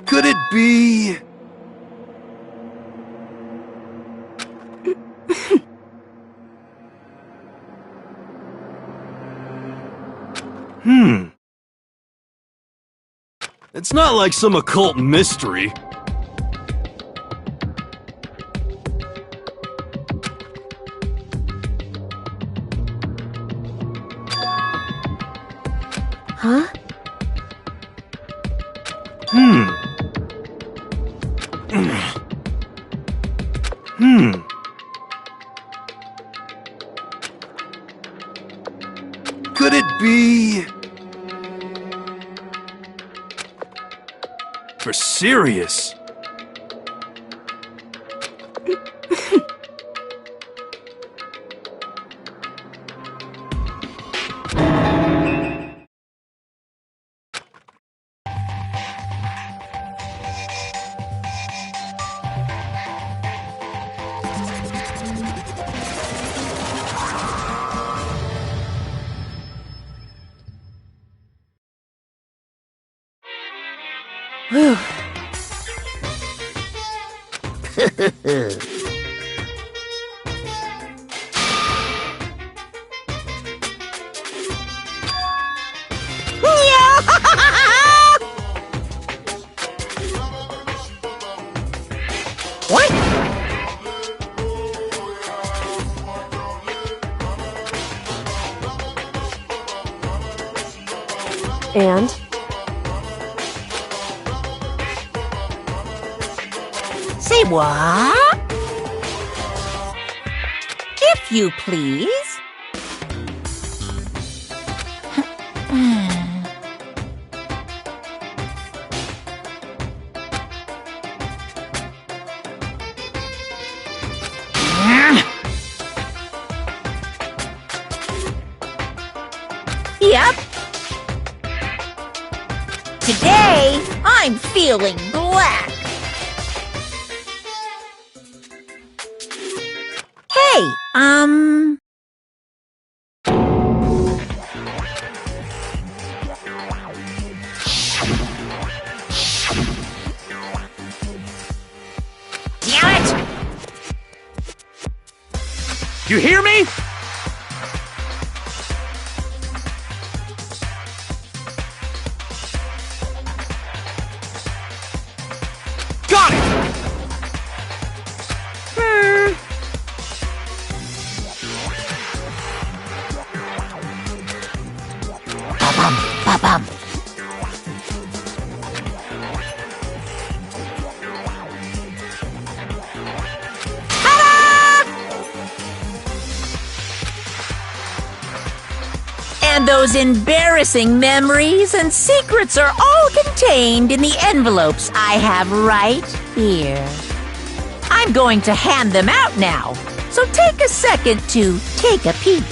Could it be... It's not like some occult mystery. Huh? Could it be... For serious? Whew. What? And? Say what? If you please. Yep. Today, I'm feeling black. Hey, Damn it! You hear me? Got it! Ba-bum, ba-bum. And those embarrassing memories and secrets are all contained in the envelopes I have right here. I'm going to hand them out now, so take a second to take a peek.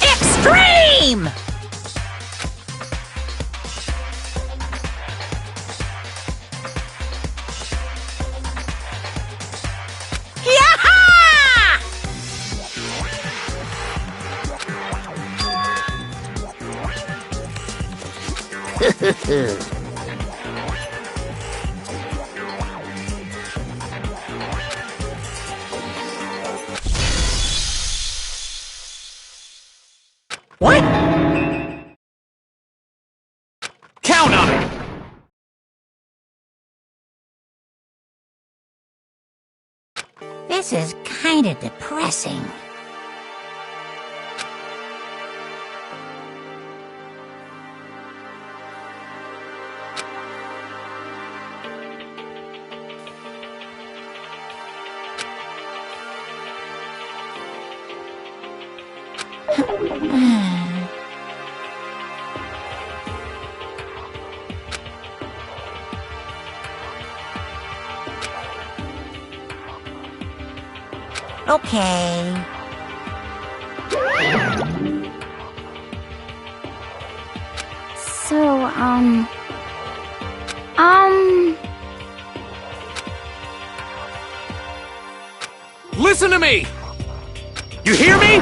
Extreme! Yaha! What? Count on it! This is kind of depressing. Okay. So, Listen to me! You hear me?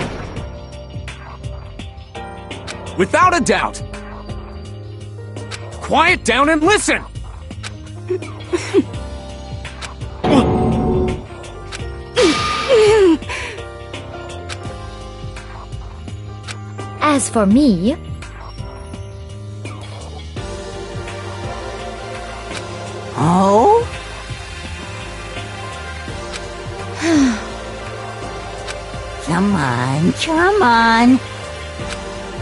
Without a doubt. Quiet down and listen! as for me, Oh? Come on, come on.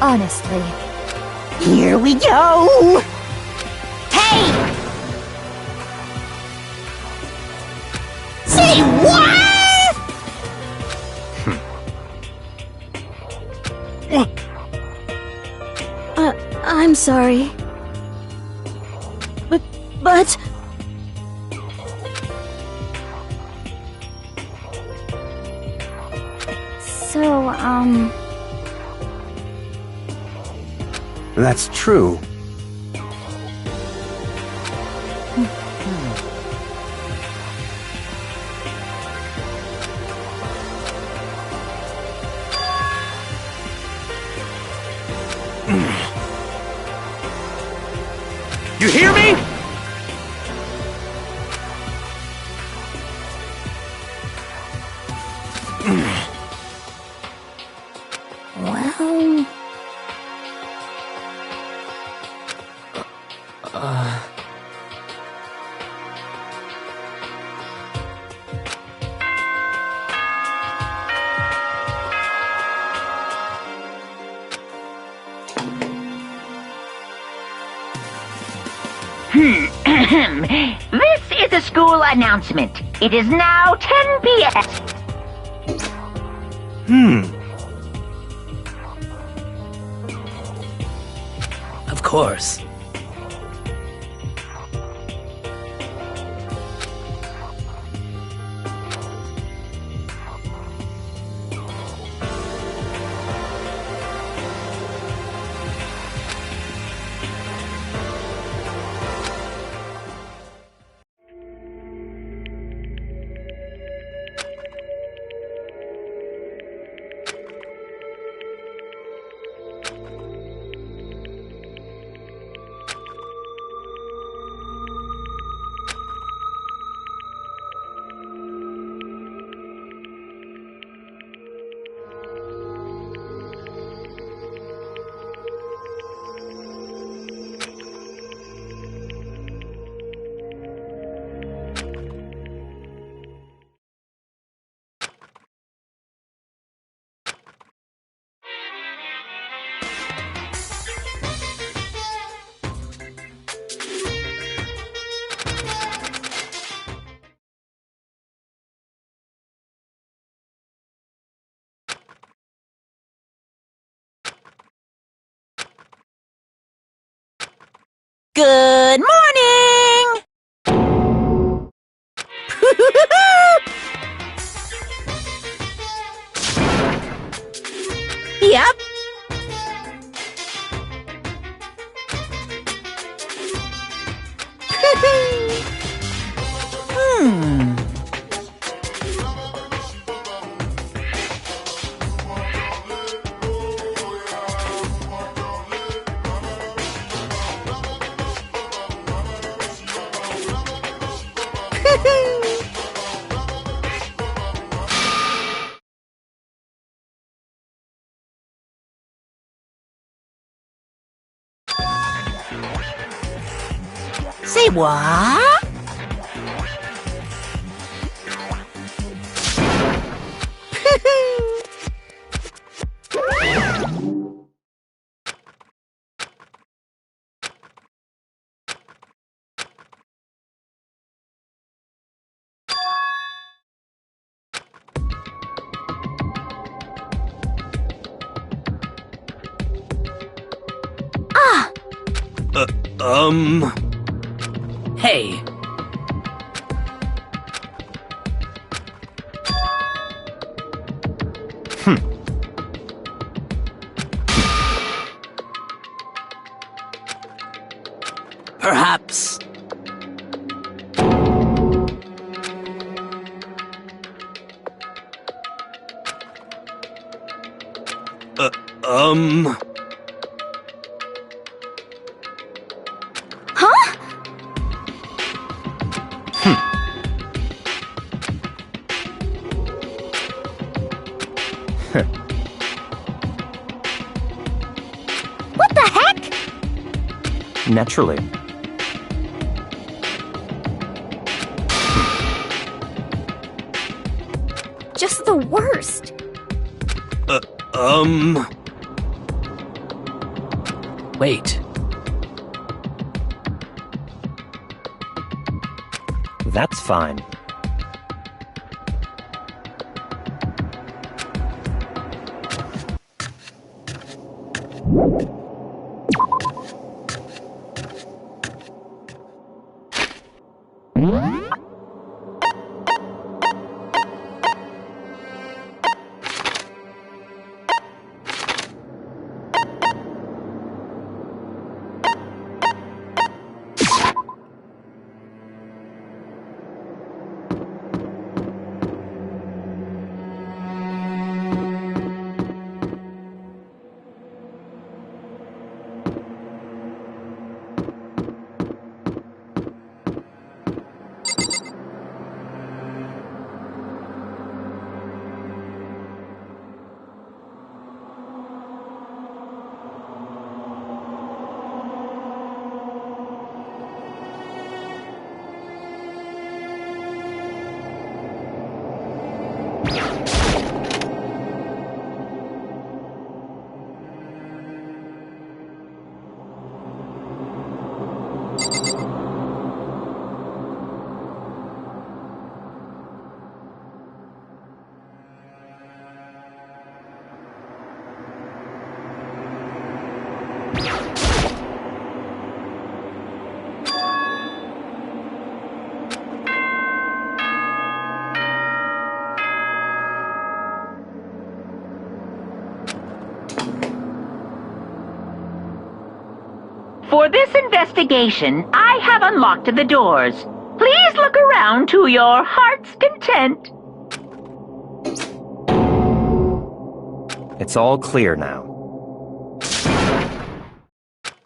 honestly, Here we go. Hey! Say what? I'm sorry. But... So, That's true. You hear me? Well... This is a school announcement. It is now 10 p.m. Of course. Good morning! Yep. Say what? Hey, Huh? What the heck? Naturally. Just the worst. Wait. That's fine. For this investigation, I have unlocked the doors. Please look around to your heart's content. It's all clear now.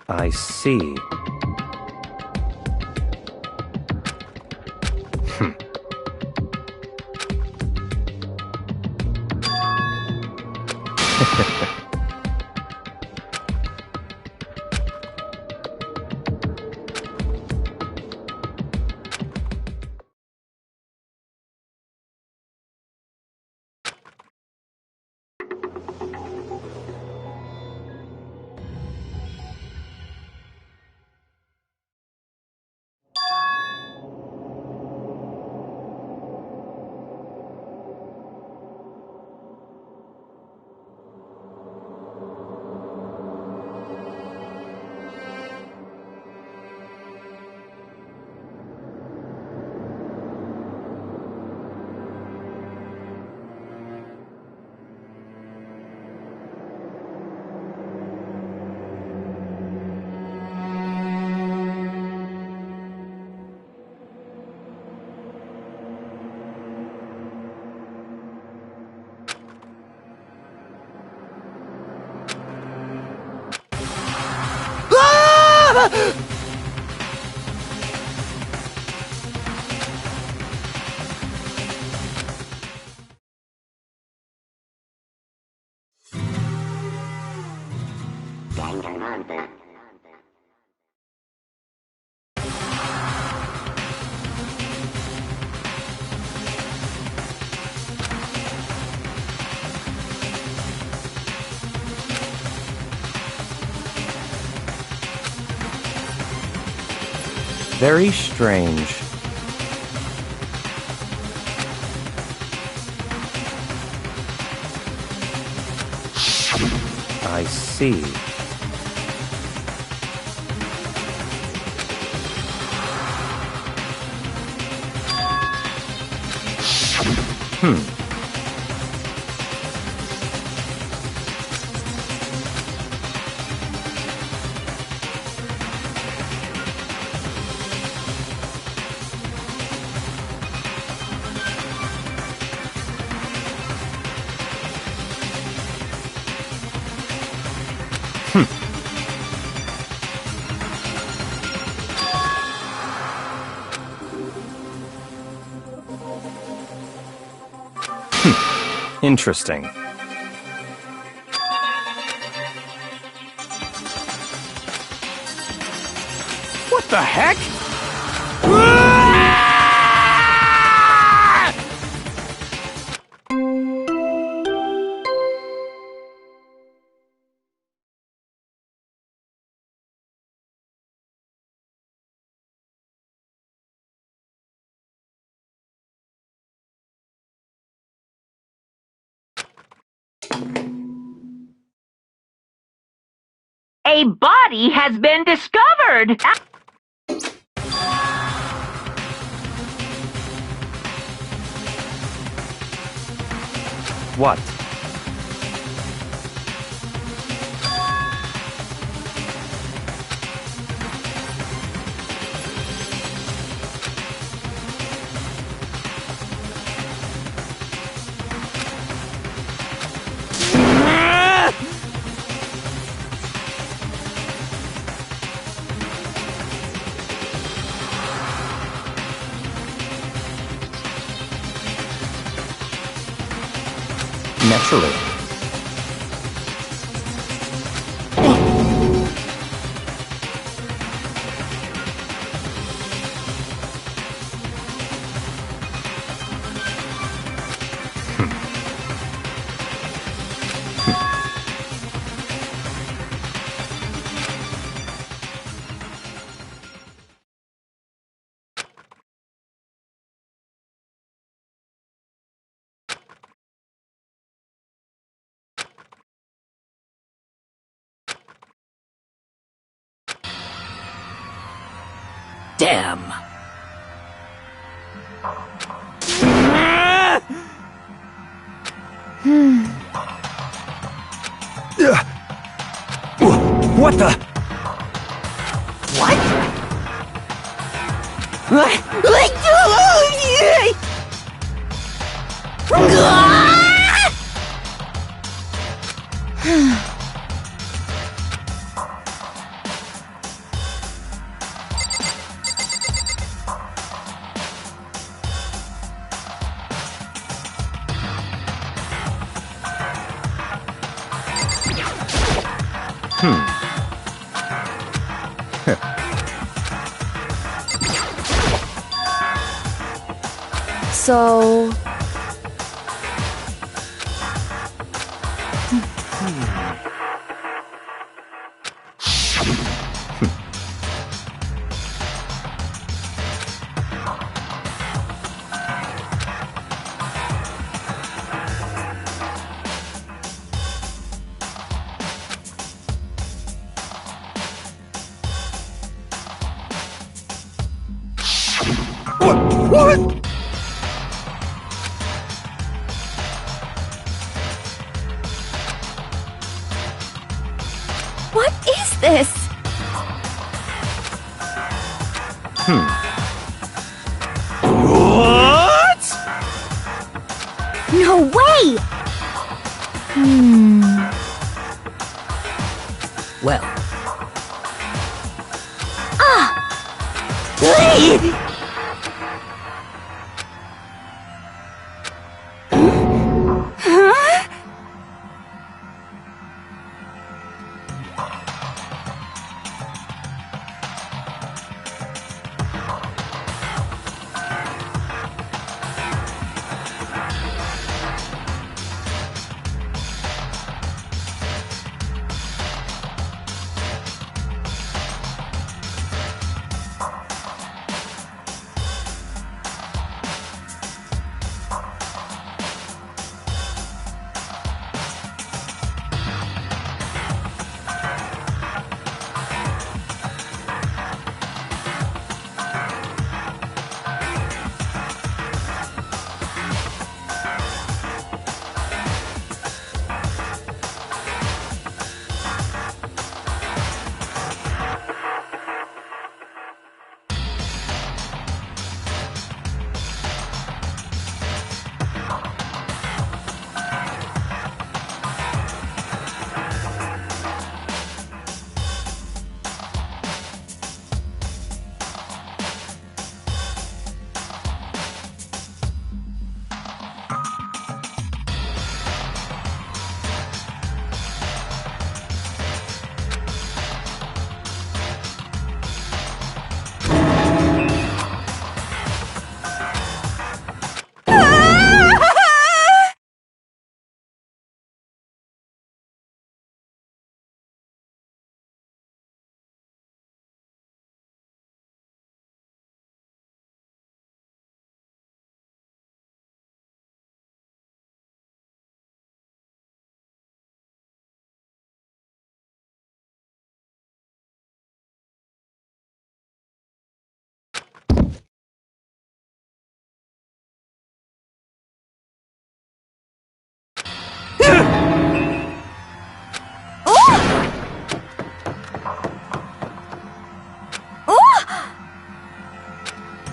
I see. Very strange. I see. Interesting. What the heck? A body has been discovered! What? Naturally. Damn. What the? So... What? What is this? What? No way! Well,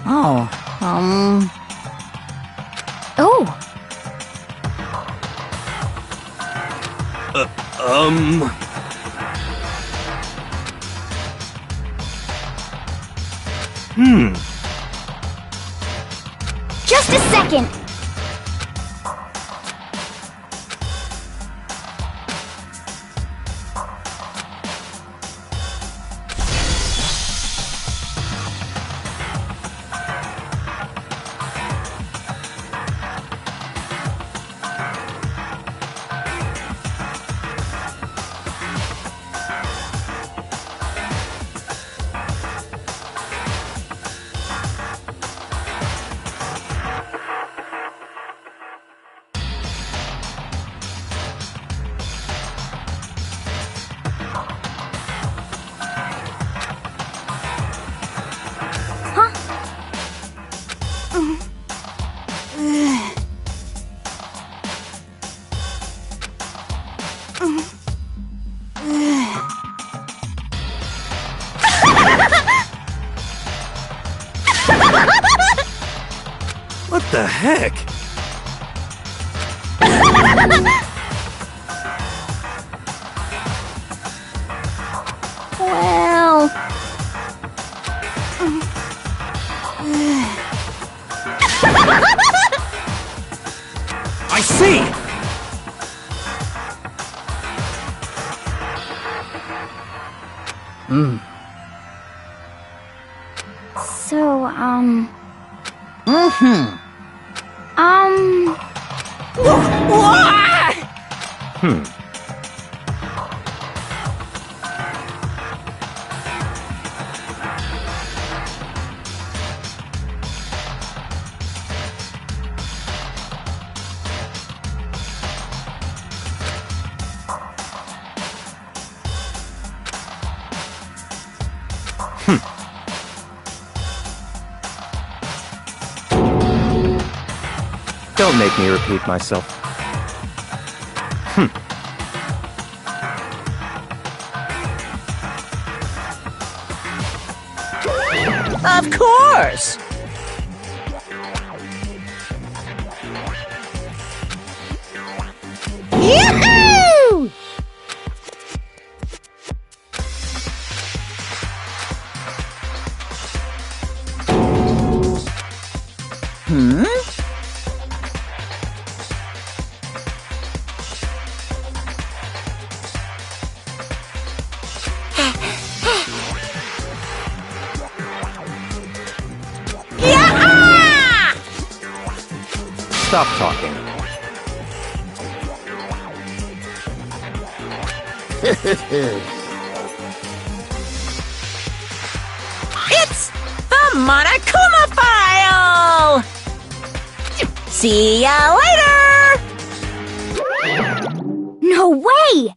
Oh, Oh, just a second. What the heck? Well, I see! so, Don't make me repeat myself. of course! Yoo-hoo! Yeah! Stop talking. It's the Monokuma file! See ya later! no way!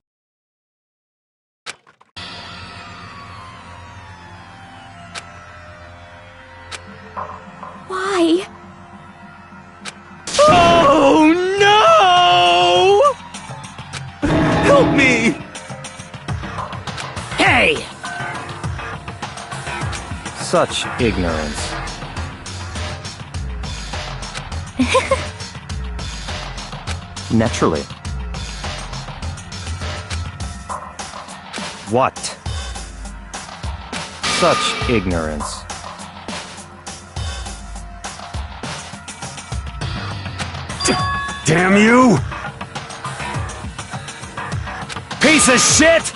Why? Oh no! Help me! Hey! Such ignorance. Naturally. What? Such ignorance. Damn you! Piece of shit!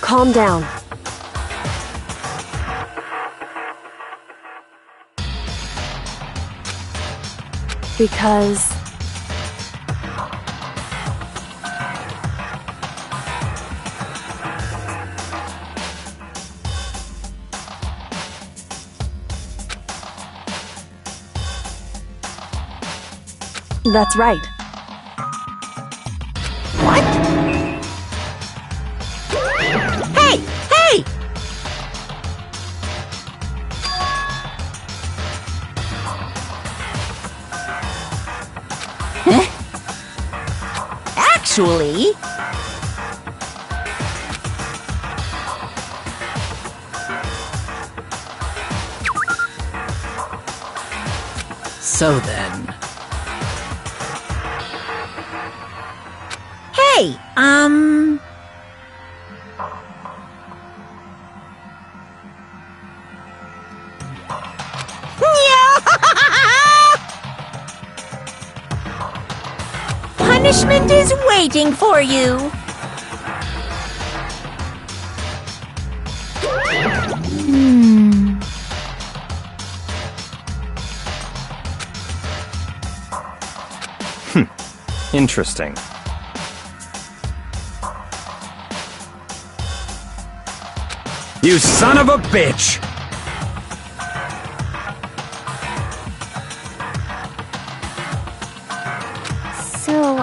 Calm down. Because that's right. What? Hey! Hey! Huh? actually. So then, Hey, punishment is waiting for you. Interesting. You son of a bitch! So,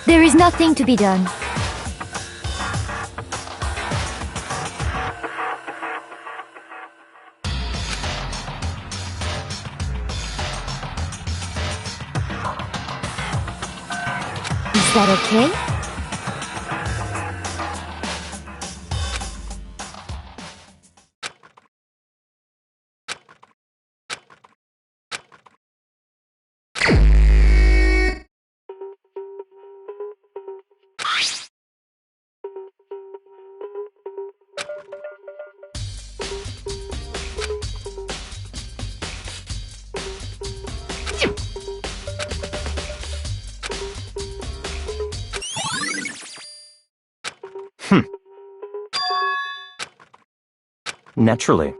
there is nothing to be done. Is that okay? Naturally.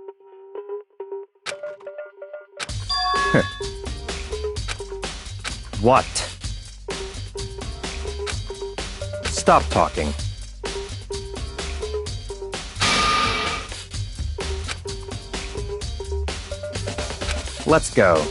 What? Stop talking. Let's go.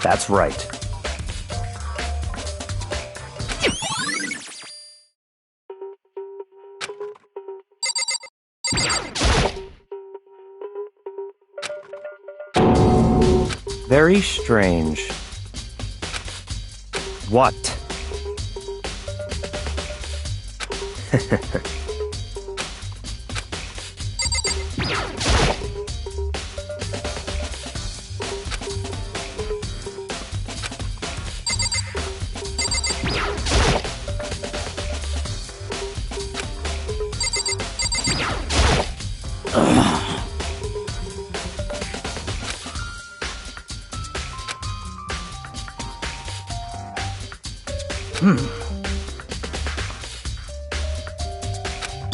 That's right. Very strange. What?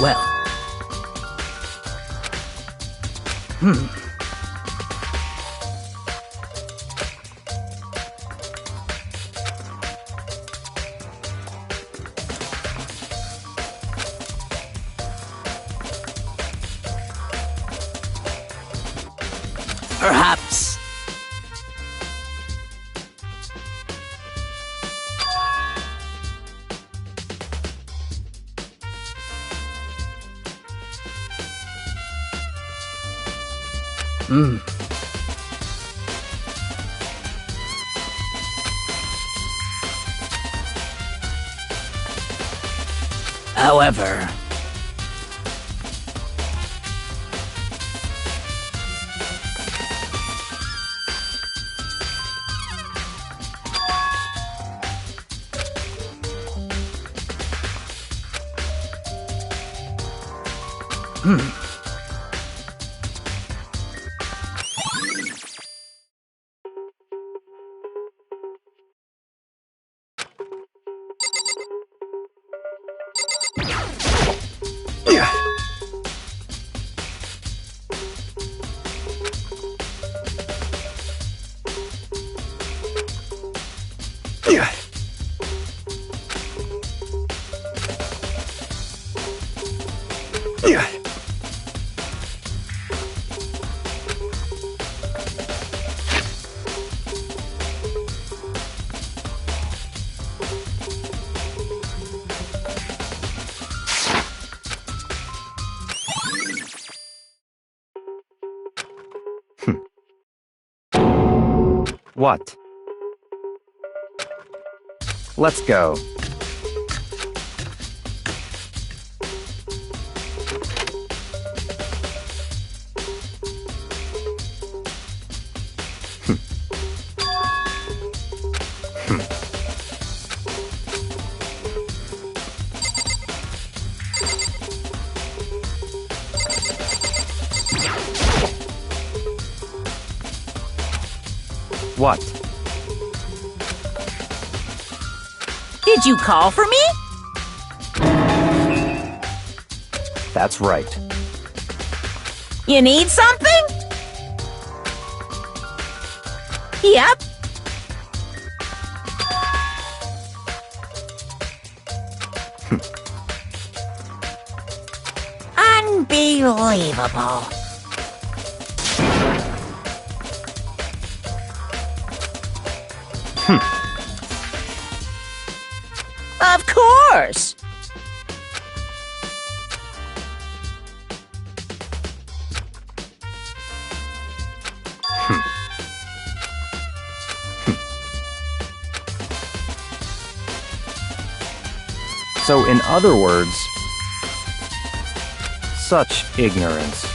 well. Perhaps. However, What? Let's go. What? Did you call for me? That's right. You need something? Yep. Unbelievable. Of course. So, in other words, such ignorance.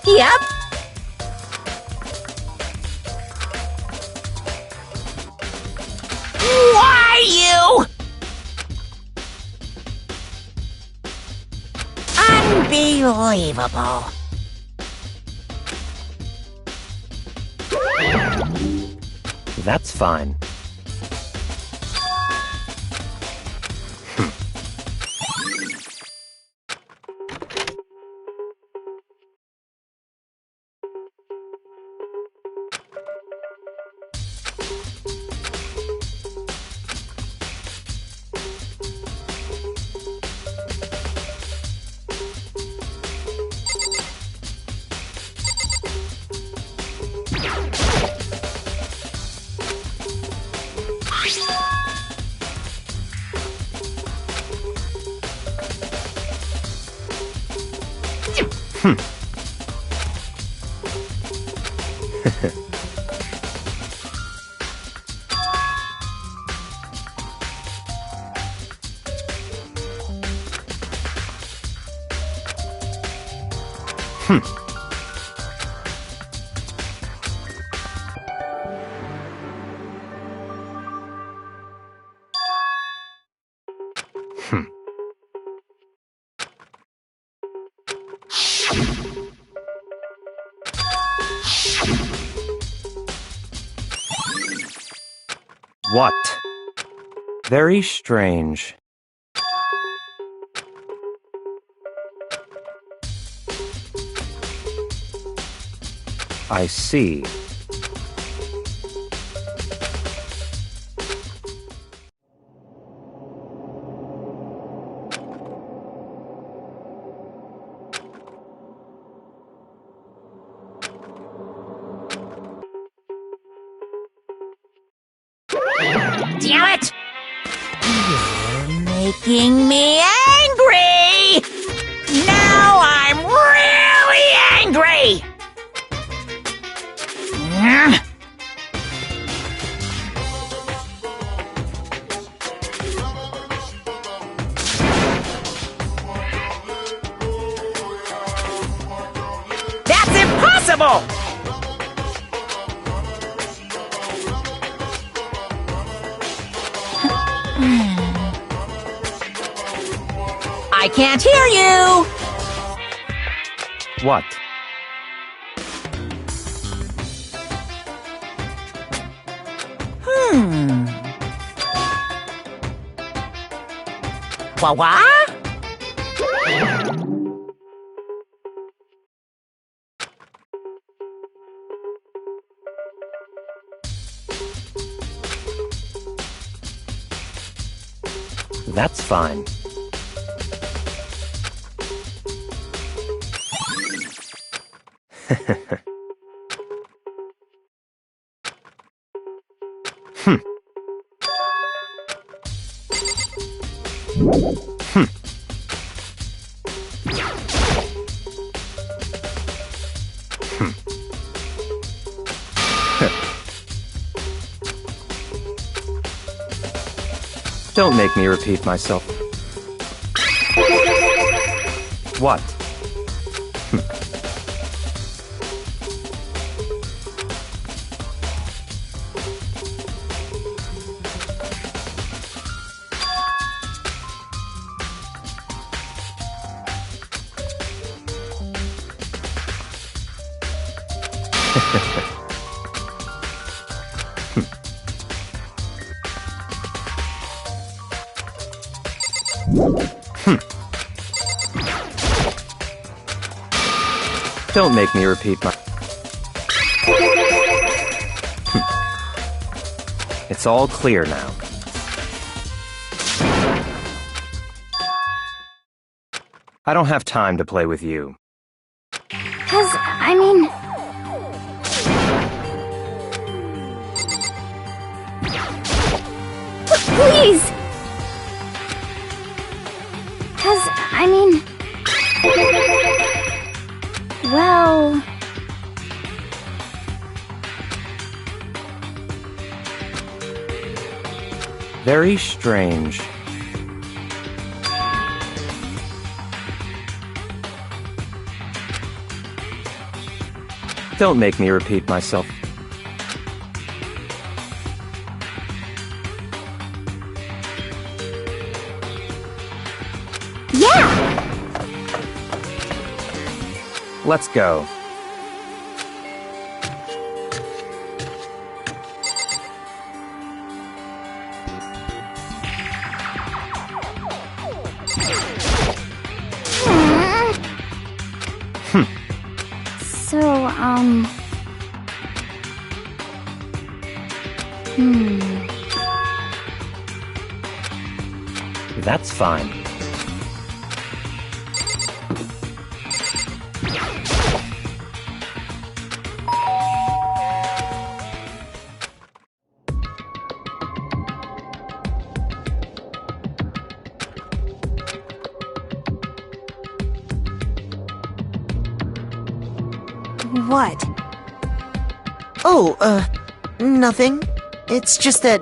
Yep. Why you? Unbelievable. That's fine. What? Very strange. I see. Damn it! You're making me angry! Now I'm really angry! That's impossible! I can't hear you! What? What? That's fine. Don't make me repeat myself. What? Don't make me repeat my... It's all clear now. I don't have time to play with you. 'Cause, I mean... Please! 'Cause, I mean... Well... Very strange. Don't make me repeat myself. Yeah! Let's go. So, That's fine. What? Oh, nothing. It's just that,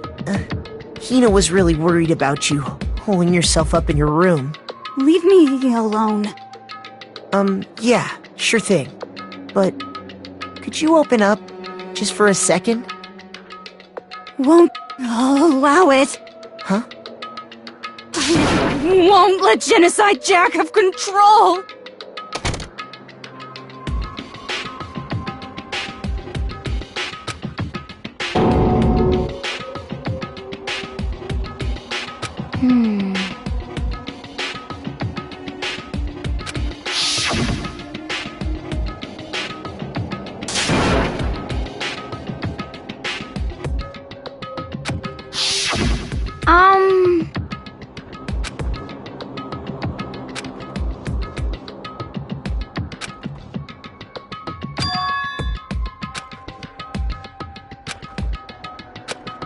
Hina was really worried about you, holding yourself up in your room. Leave me alone. Yeah, sure thing. But, could you open up, just for a second? Won't allow it. Huh? I won't let Genocide Jack have control.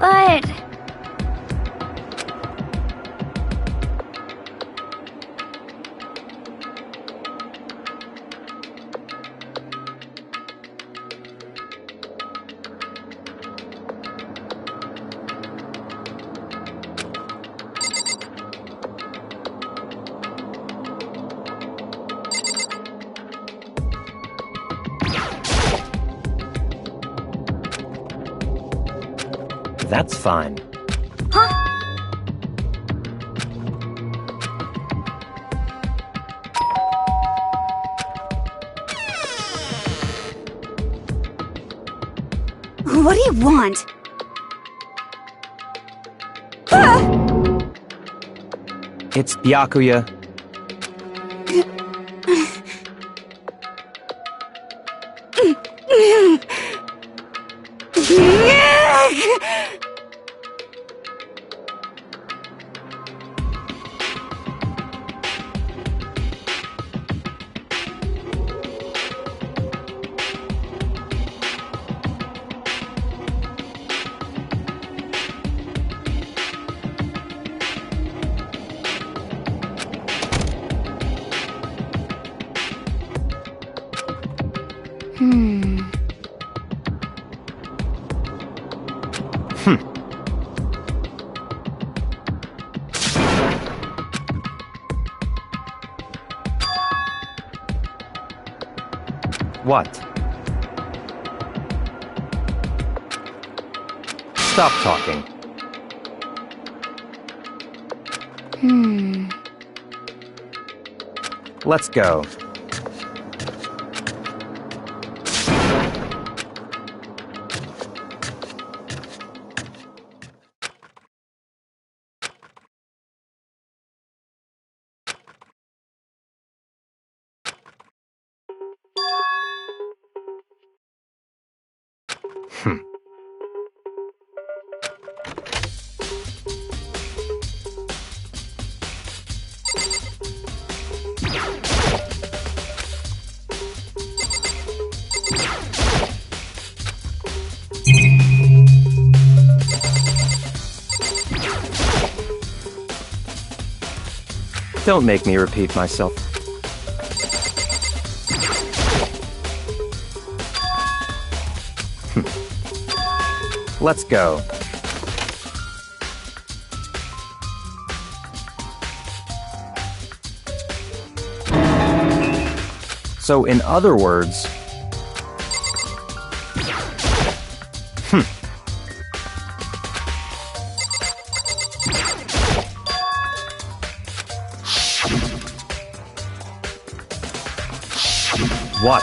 But... That's fine. What do you want? It's Byakuya. What? Stop talking. Let's go. Don't make me repeat myself. Let's go. So, in other words... What?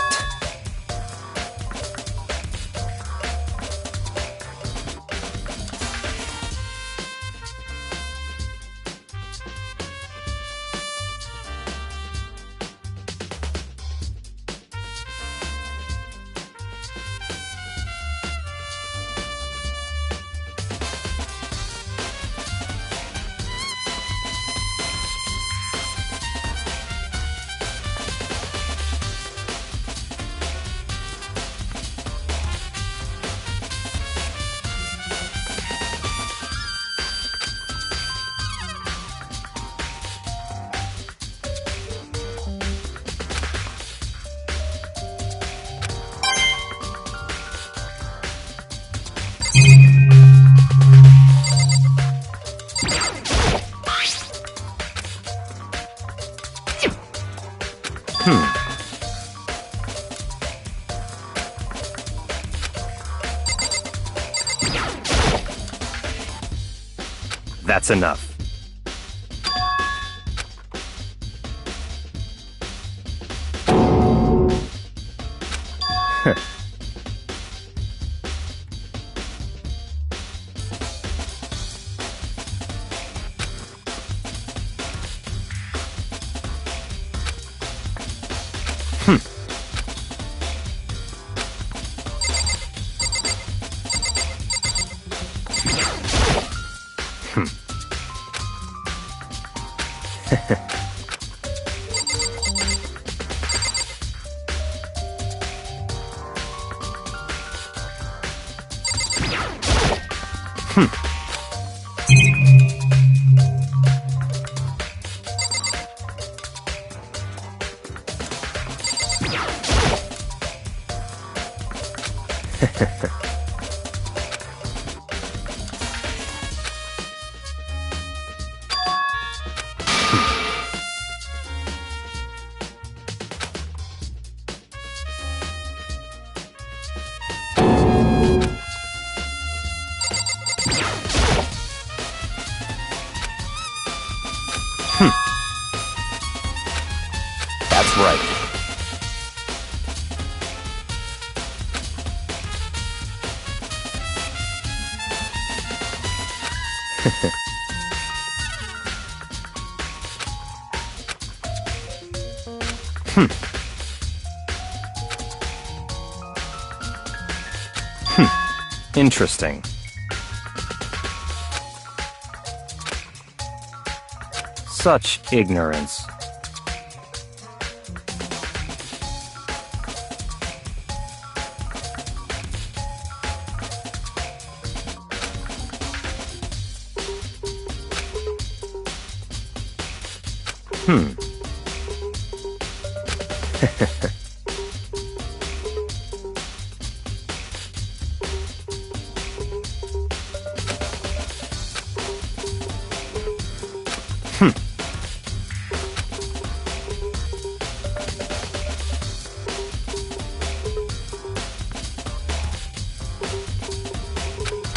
That's enough. That's right. Interesting. Such ignorance.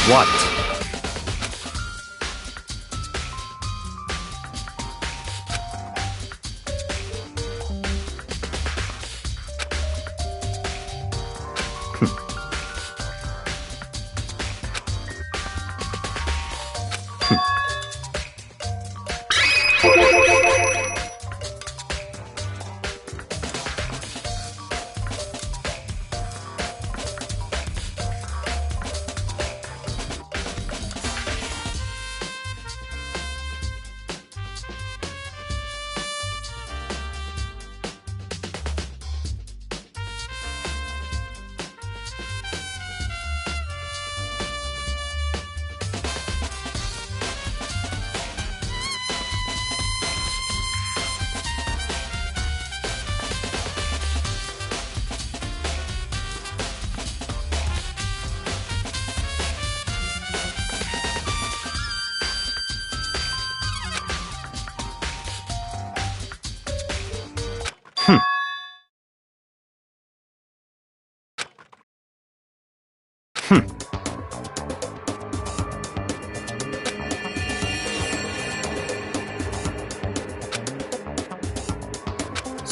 What?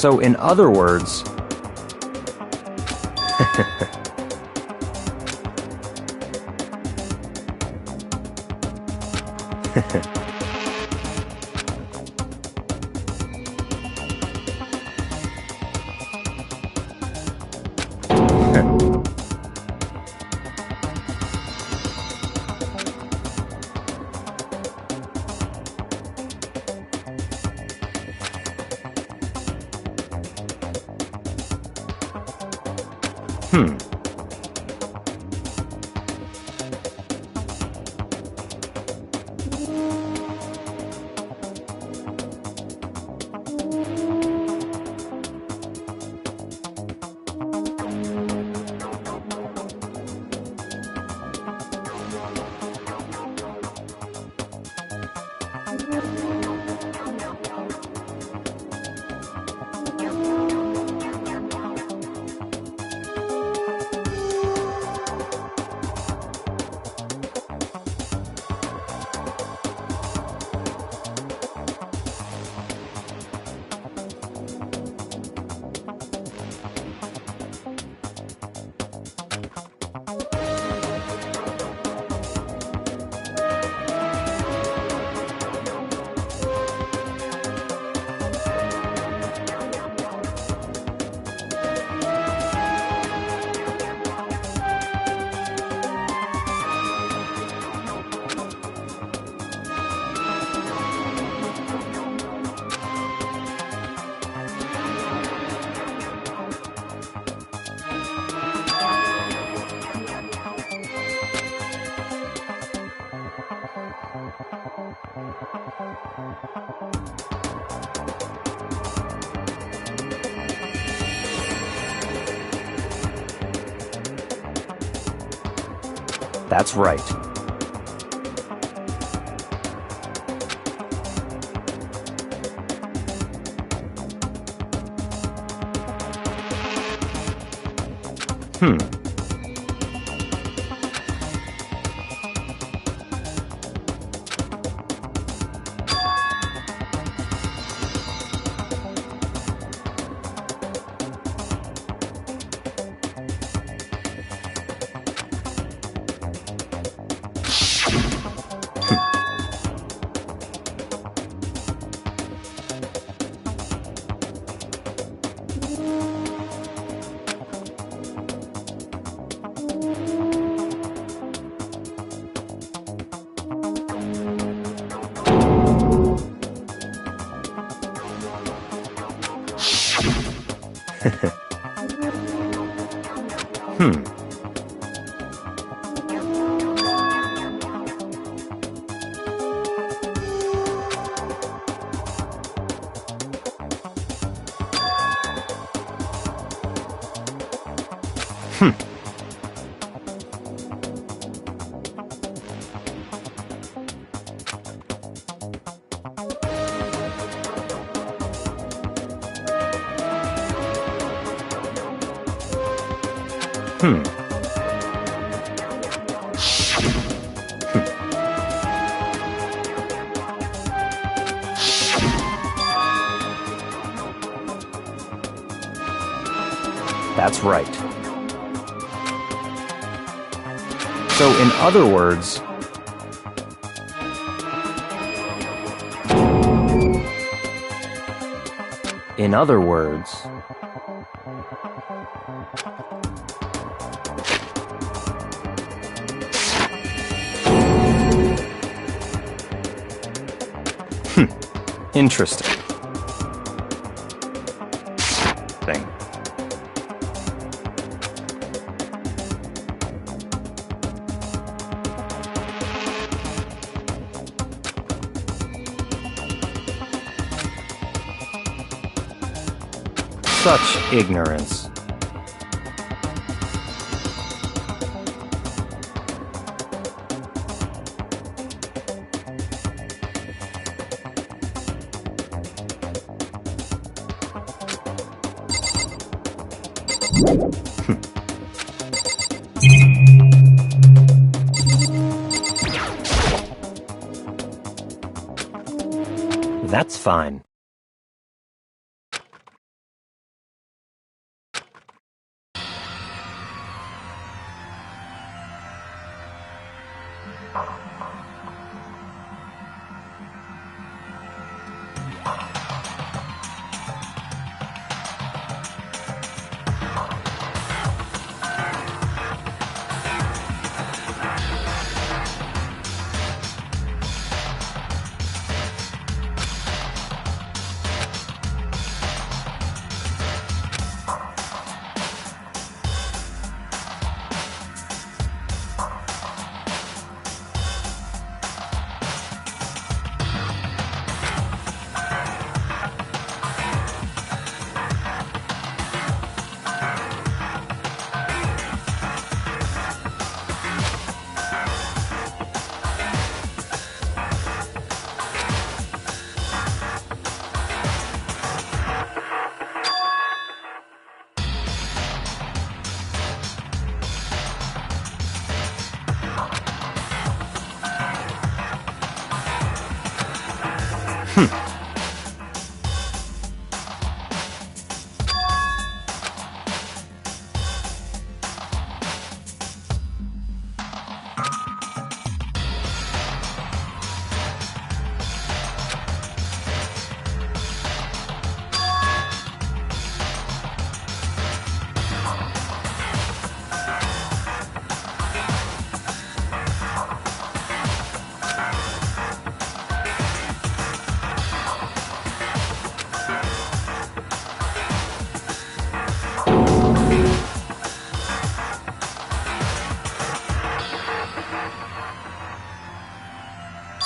So, in other words, that's right. That's right. So, in other words, interesting. Thing. Such ignorance. That's fine.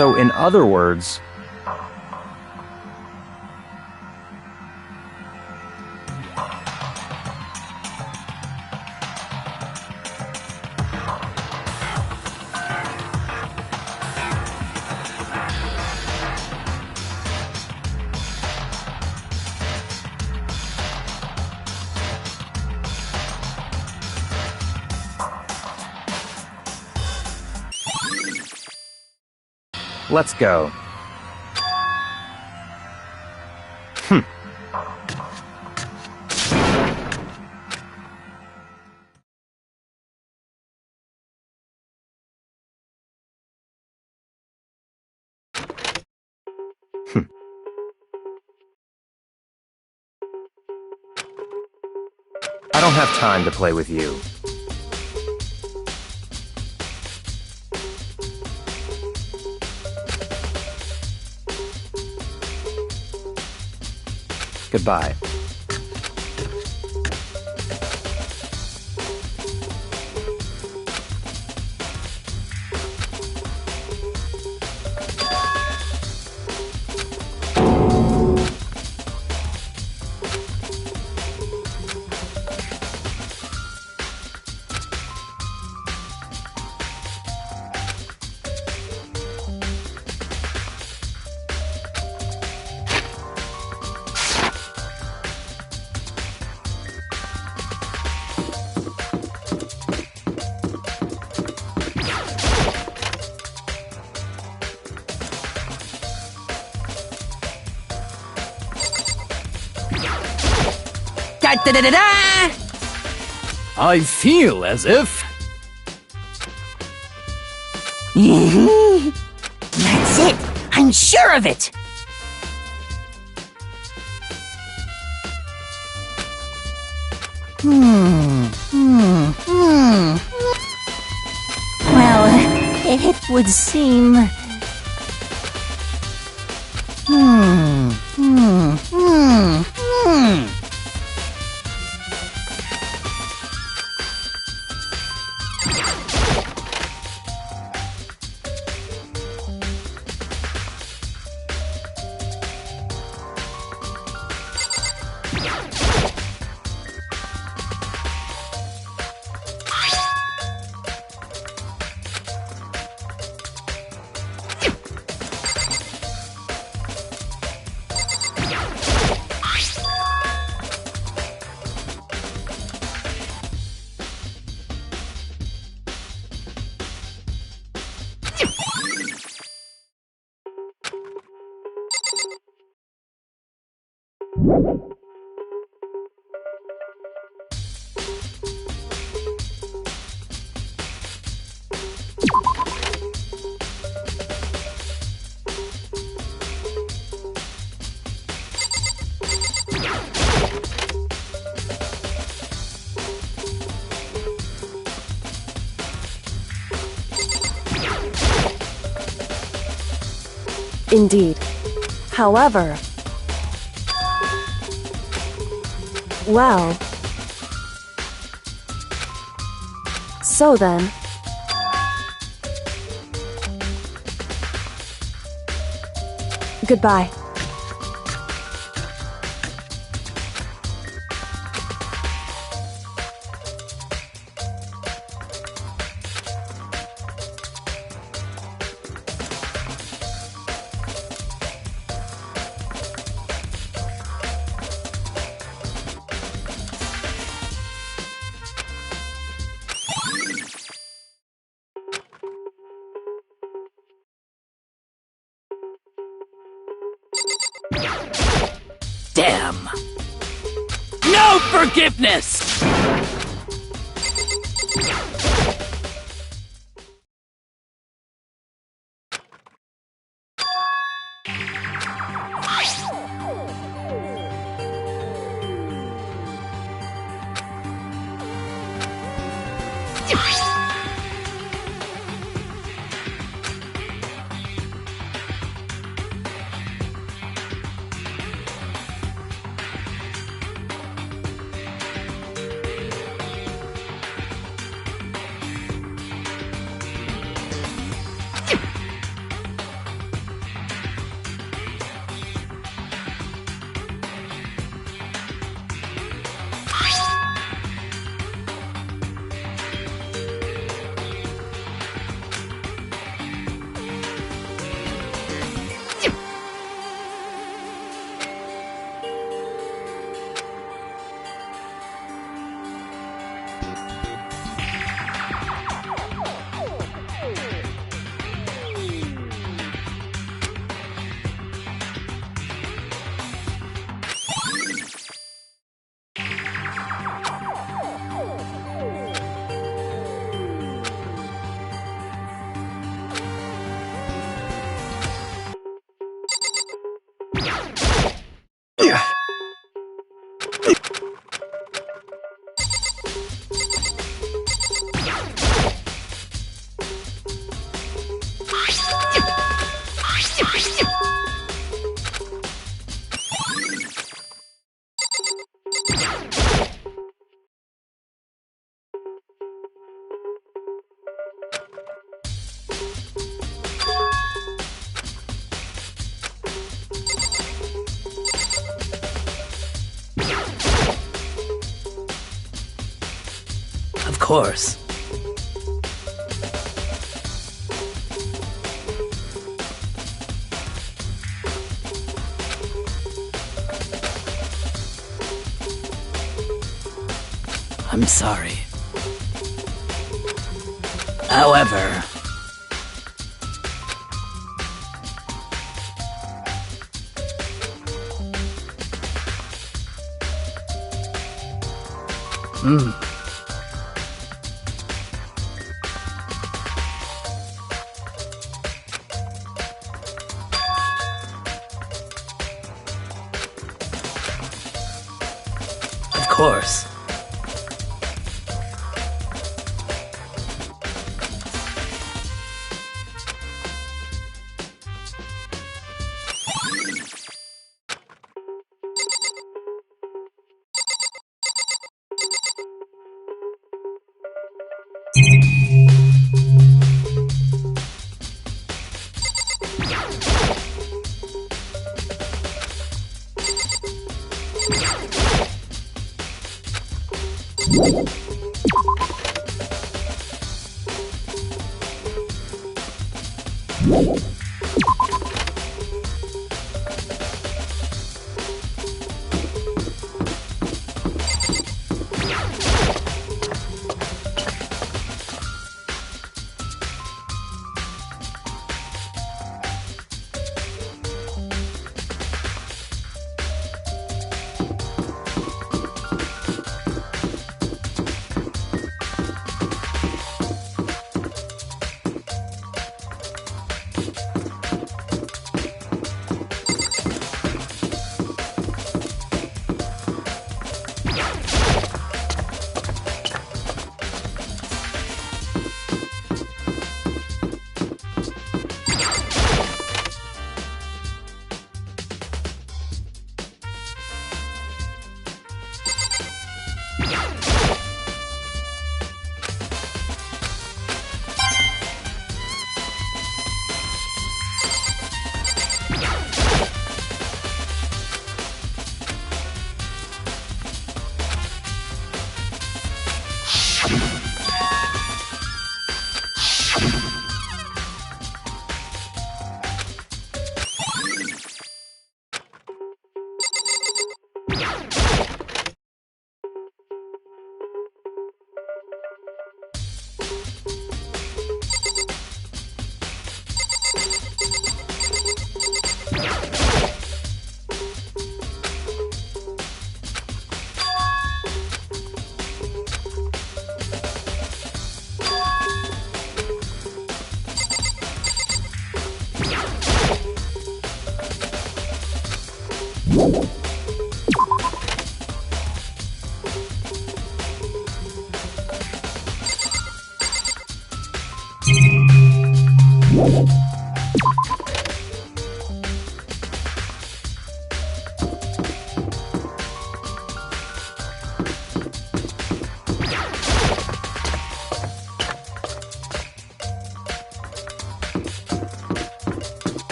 So, in other words, let's go. I don't have time to play with you. Goodbye. Da-da-da-da! I feel as if... That's it! I'm sure of it! Well, it would seem... Indeed. However... Well... So then... Goodbye. Damn. No forgiveness! Of course. I'm sorry. However... Of course.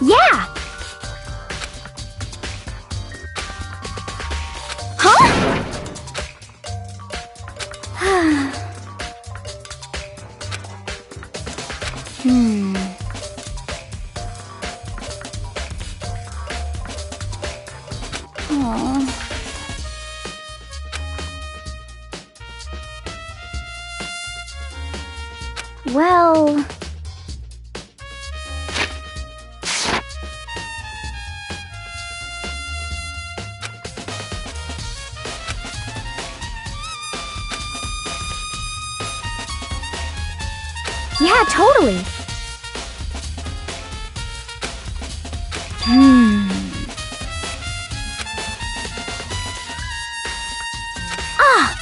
Yeah! Aw. Well... Yeah, totally. Ah!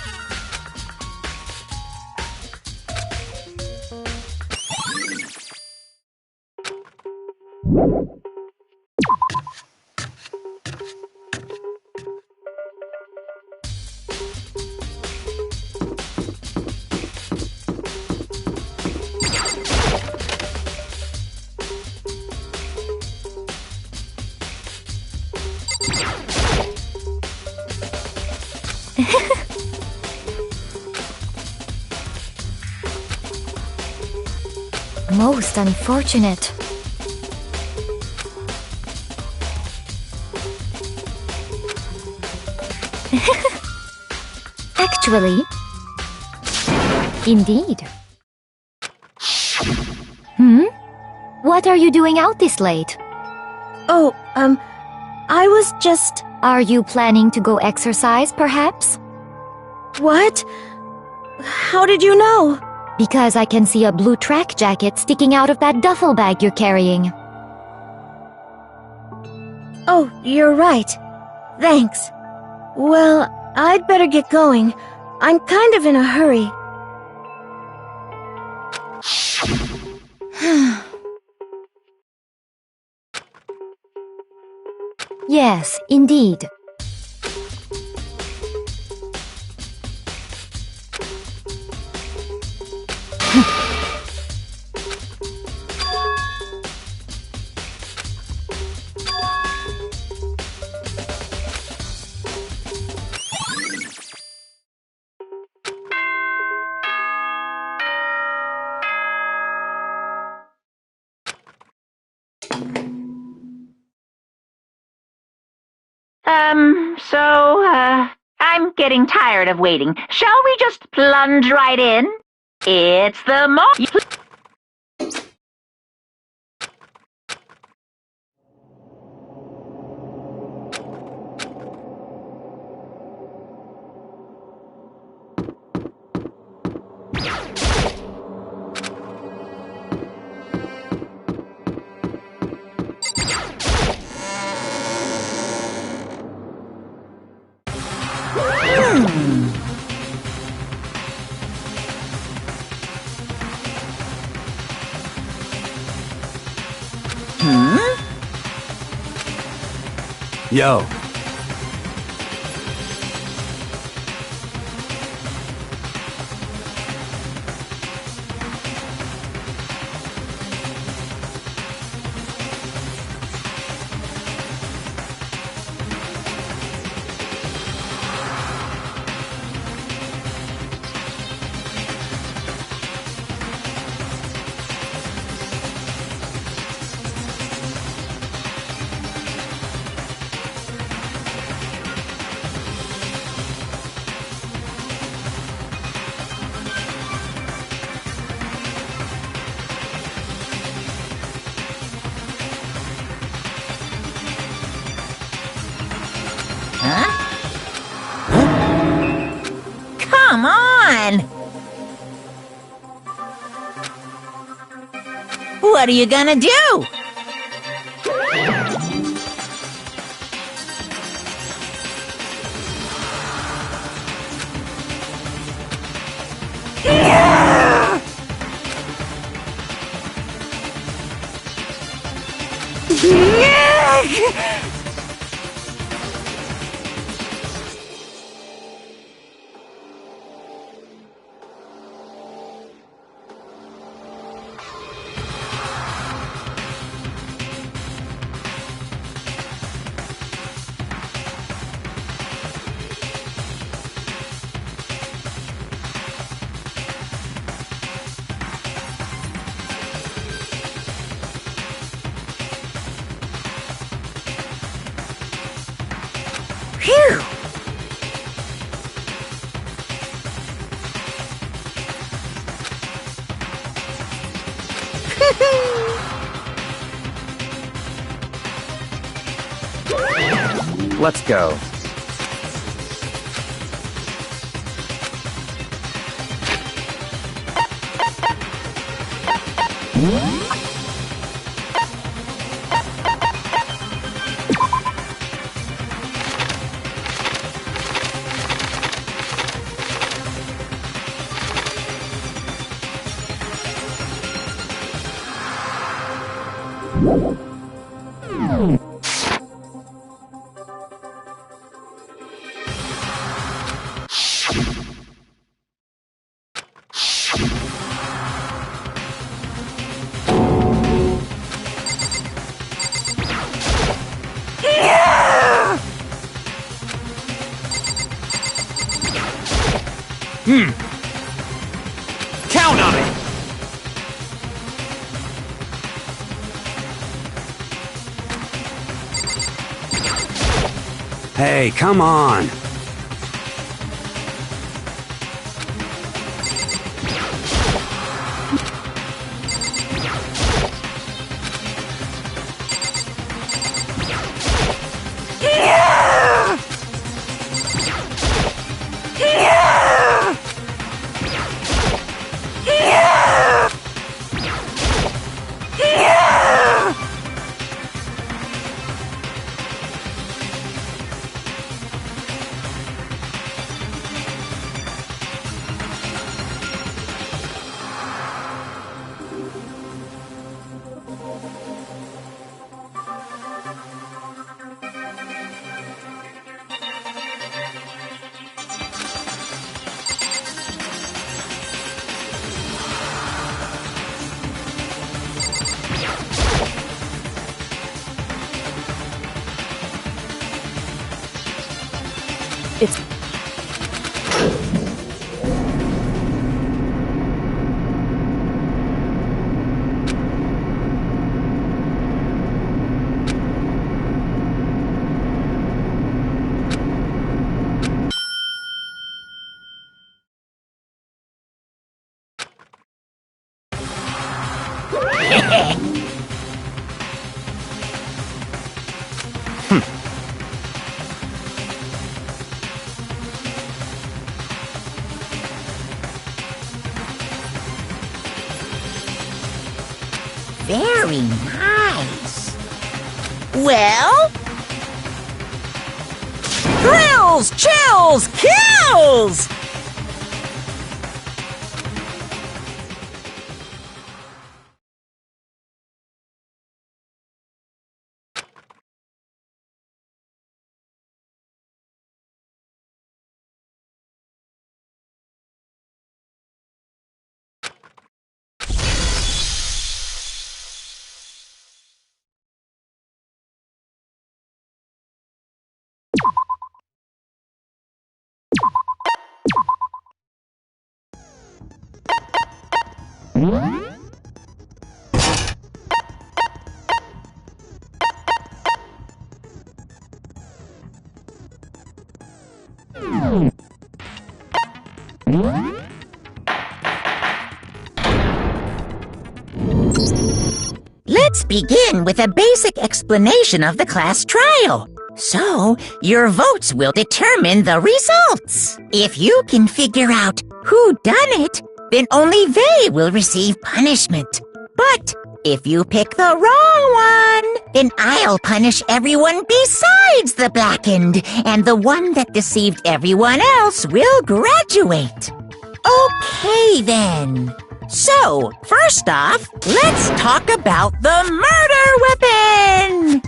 Most unfortunate. Actually, indeed. What are you doing out this late? Oh, I was just... Are you planning to go exercise, perhaps? What? How did you know? Because I can see a blue track jacket sticking out of that duffel bag you're carrying. Oh, you're right. Thanks. Well, I'd better get going. I'm kind of in a hurry. Yes, indeed. I'm getting tired of waiting. Shall we just plunge right in? It's the moment. Yo. Come on! What are you gonna do? Phew! Let's go. Count on it! Hey, come on! It's... Very nice. Well? Thrills, chills, kills! Let's begin with a basic explanation of the class trial. So, your votes will determine the results. If you can figure out who done it, then only they will receive punishment. But if you pick the wrong one, then I'll punish everyone besides the blackened, and the one that deceived everyone else will graduate. Okay, then. So, first off, let's talk about the murder weapon!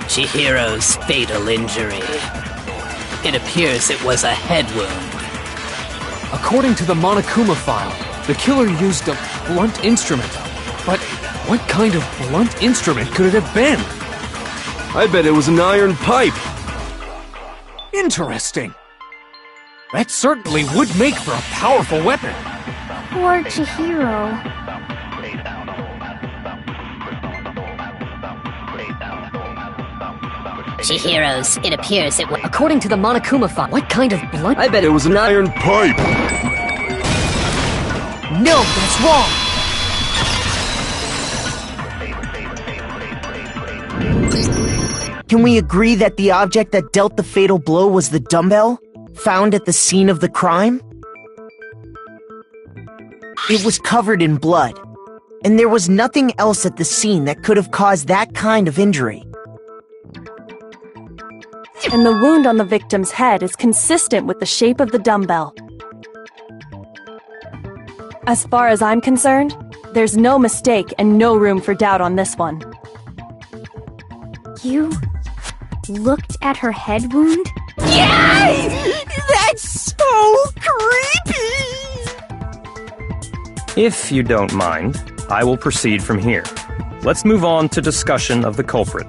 Chihiro's fatal injury. It appears it was a head wound. According to the Monokuma file, the killer used a blunt instrument. But what kind of blunt instrument could it have been? I bet it was an iron pipe. Interesting. That certainly would make for a powerful weapon. Poor Chihiro. Chihiro's, it appears it was. According to the Monokuma file, what kind of blood? I bet it was an iron pipe. No, that's wrong! Can we agree that the object that dealt the fatal blow was the dumbbell, found at the scene of the crime? It was covered in blood, and there was nothing else at the scene that could have caused that kind of injury. And the wound on the victim's head is consistent with the shape of the dumbbell. As far as I'm concerned, there's no mistake and no room for doubt on this one. You looked at her head wound? Yay! That's so creepy! If you don't mind, I will proceed from here. Let's move on to discussion of the culprit.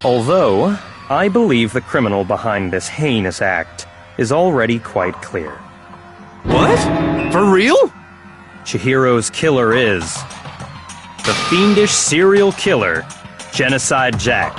Although, I believe the criminal behind this heinous act is already quite clear. What? For real? Chihiro's killer is the fiendish serial killer, Genocide Jack.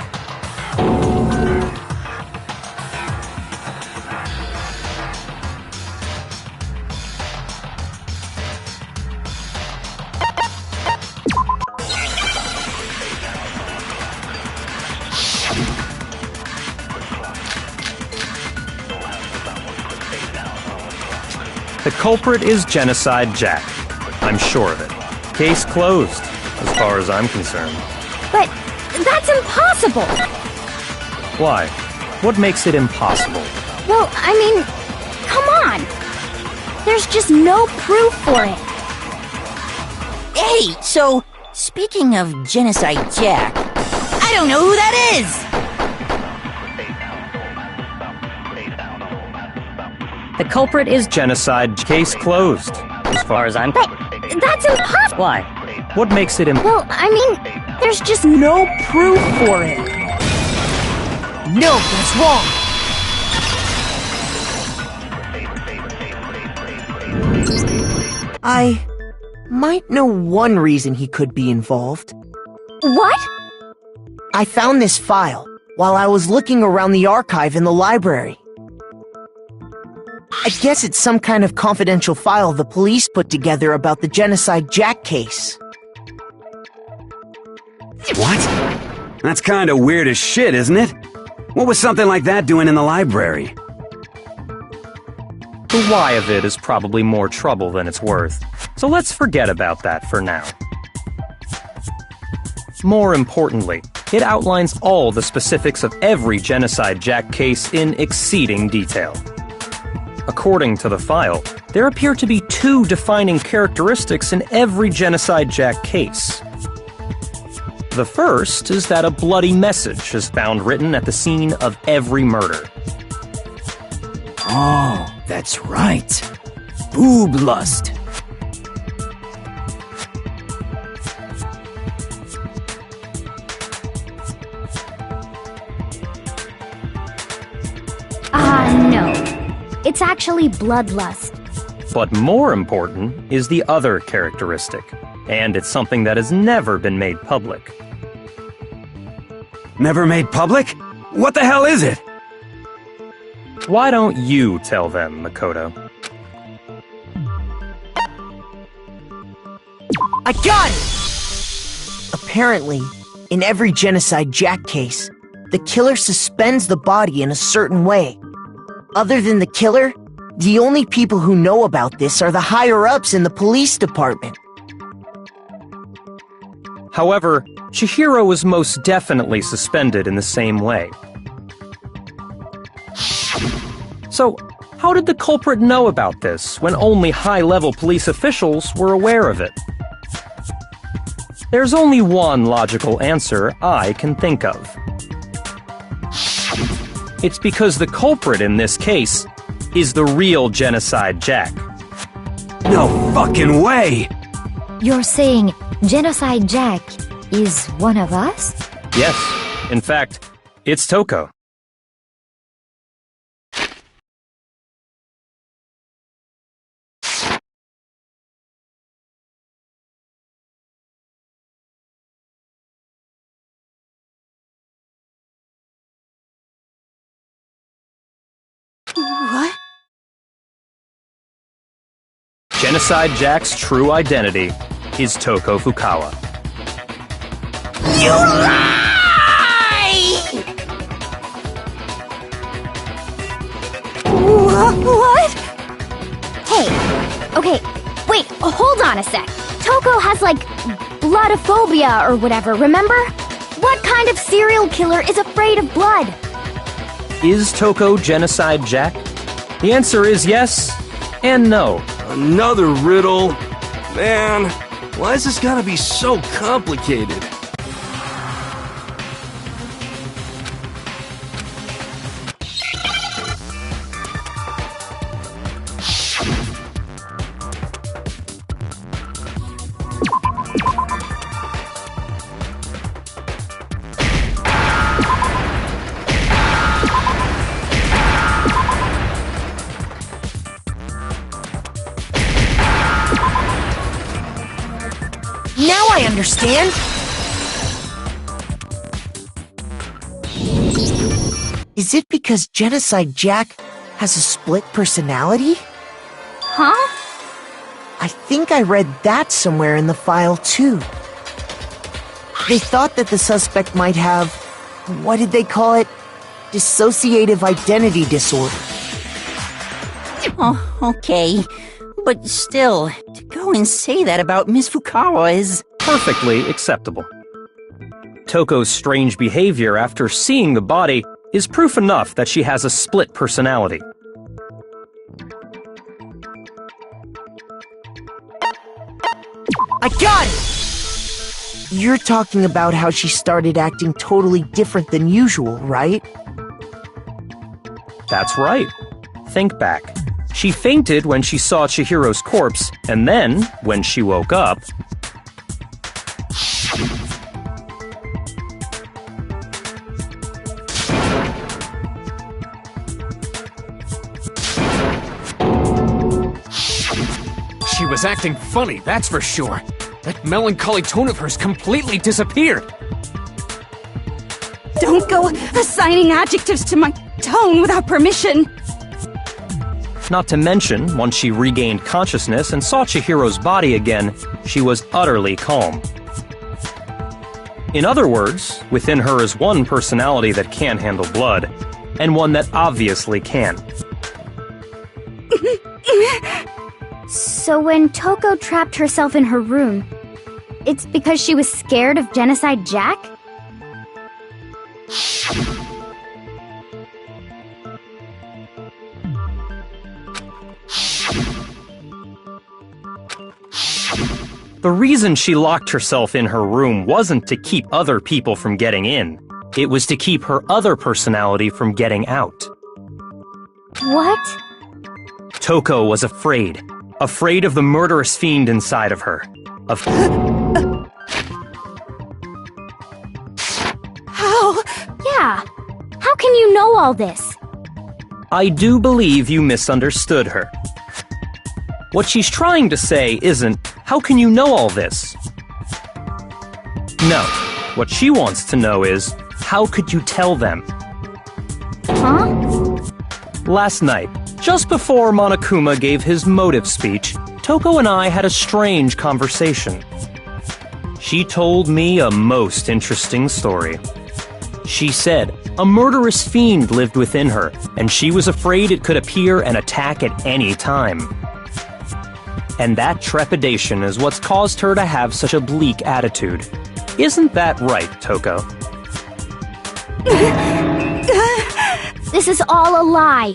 The culprit is Genocide Jack. I'm sure of it. Case closed, as far as I'm concerned. But that's impossible! Why? What makes it impossible? Well, I mean, come on! There's just no proof for it. Hey, so, speaking of Genocide Jack, I don't know who that is! The culprit is Genocide. Case closed, as far as I'm... But that's impossible! Why? What makes it Well, I mean, there's just no proof for it. No, that's wrong! I might know one reason he could be involved. What? I found this file while I was looking around the archive in the library. I guess it's some kind of confidential file the police put together about the Genocide Jack case. What? That's kinda weird as shit, isn't it? What was something like that doing in the library? The why of it is probably more trouble than it's worth, so let's forget about that for now. More importantly, it outlines all the specifics of every Genocide Jack case in exceeding detail. According to the file, there appear to be two defining characteristics in every Genocide Jack case. The first is that a bloody message is found written at the scene of every murder. Oh, that's right. Boob lust. No. It's actually bloodlust. But more important is the other characteristic, and it's something that has never been made public. Never made public? What the hell is it? Why don't you tell them, Makoto? I got it! Apparently, in every Genocide Jack case, the killer suspends the body in a certain way. Other than the killer, the only people who know about this are the higher-ups in the police department. However, Chihiro was most definitely suspended in the same way. So, how did the culprit know about this when only high-level police officials were aware of it? There's only one logical answer I can think of. It's because the culprit in this case is the real Genocide Jack. No fucking way! You're saying Genocide Jack is one of us? Yes, In fact, it's Toko. What? Genocide Jack's true identity is Toko Fukawa. You lie! What? Hey, okay, wait, hold on a sec. Toko has, like, bloodophobia or whatever, remember? What kind of serial killer is afraid of blood? Is Toko Genocide Jack? The answer is yes and no. Another riddle? Man, why is this gotta be so complicated? Now I understand! Is it because Genocide Jack has a split personality? Huh? I think I read that somewhere in the file, too. They thought that the suspect might have, what did they call it? Dissociative identity disorder. Oh, okay. But still, to go and say that about Miss Fukawa is... Perfectly acceptable. Toko's strange behavior after seeing the body is proof enough that she has a split personality. I got it! You're talking about how she started acting totally different than usual, right? That's right. Think back. She fainted when she saw Chihiro's corpse, and then, when she woke up... She was acting funny, that's for sure. That melancholy tone of hers completely disappeared. Don't go assigning adjectives to my tone without permission. Not to mention, once she regained consciousness and saw Chihiro's body again, she was utterly calm. In other words, within her is one personality that can handle blood, and one that obviously can. So when Toko trapped herself in her room, it's because she was scared of Genocide Jack? The reason she locked herself in her room wasn't to keep other people from getting in. It was to keep her other personality from getting out. What? Toko was afraid. Afraid of the murderous fiend inside of her. How? Yeah. How can you know all this? I do believe you misunderstood her. What she's trying to say isn't, how can you know all this? No. What she wants to know is, how could you tell them? Huh? Last night, just before Monokuma gave his motive speech, Toko and I had a strange conversation. She told me a most interesting story. She said a murderous fiend lived within her, and she was afraid it could appear and attack at any time. And that trepidation is what's caused her to have such a bleak attitude. Isn't that right, Toko? This is all a lie.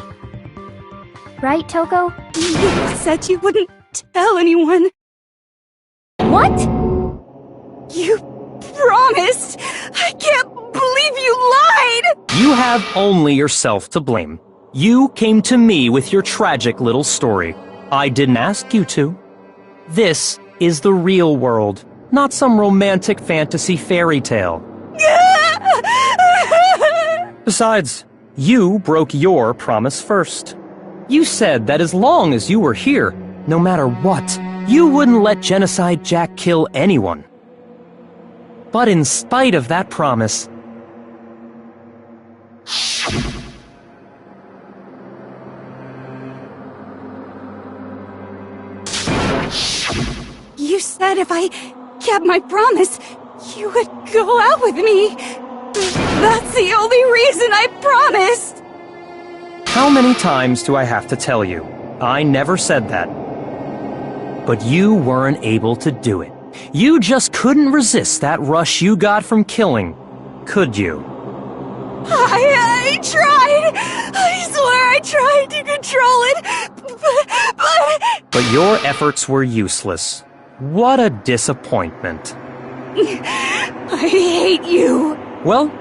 Right, Toko? You said you wouldn't tell anyone. What? You promised! I can't believe you lied! You have only yourself to blame. You came to me with your tragic little story. I didn't ask you to. This is the real world, not some romantic fantasy fairy tale. Besides, you broke your promise first. You said that as long as you were here, no matter what, you wouldn't let Genocide Jack kill anyone. But in spite of that promise, You said if I kept my promise, you would go out with me. That's the only reason I promised. how many times do I have to tell you? I never said that. But you weren't able to do it. You just couldn't resist that rush you got from killing, could you? I tried. I swear I tried to control it, But your efforts were useless. What a disappointment. I hate you. Well,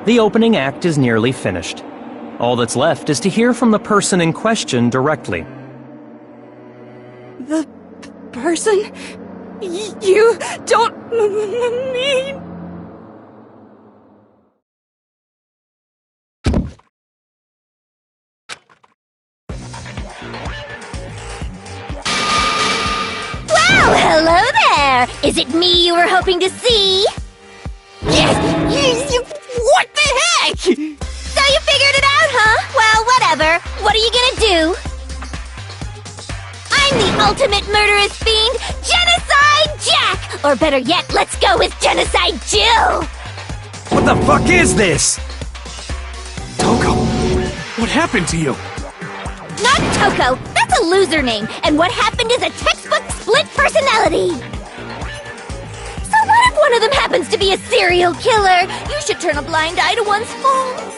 the opening act is nearly finished. All that's left is to hear from the person in question directly. The person? You don't mean... Well, hello there! Is it me you were hoping to see? Yes! What the heck? So you figured it out, huh? Well, whatever. What are you gonna do? I'm the ultimate murderous fiend, Genocide Jack! Or better yet, let's go with Genocide Jill! What the fuck is this? Toko, what happened to you? Not Toko! That's a loser name, and what happened is a textbook split personality! So what if one of them happens to be a serial killer? You should turn a blind eye to one's faults.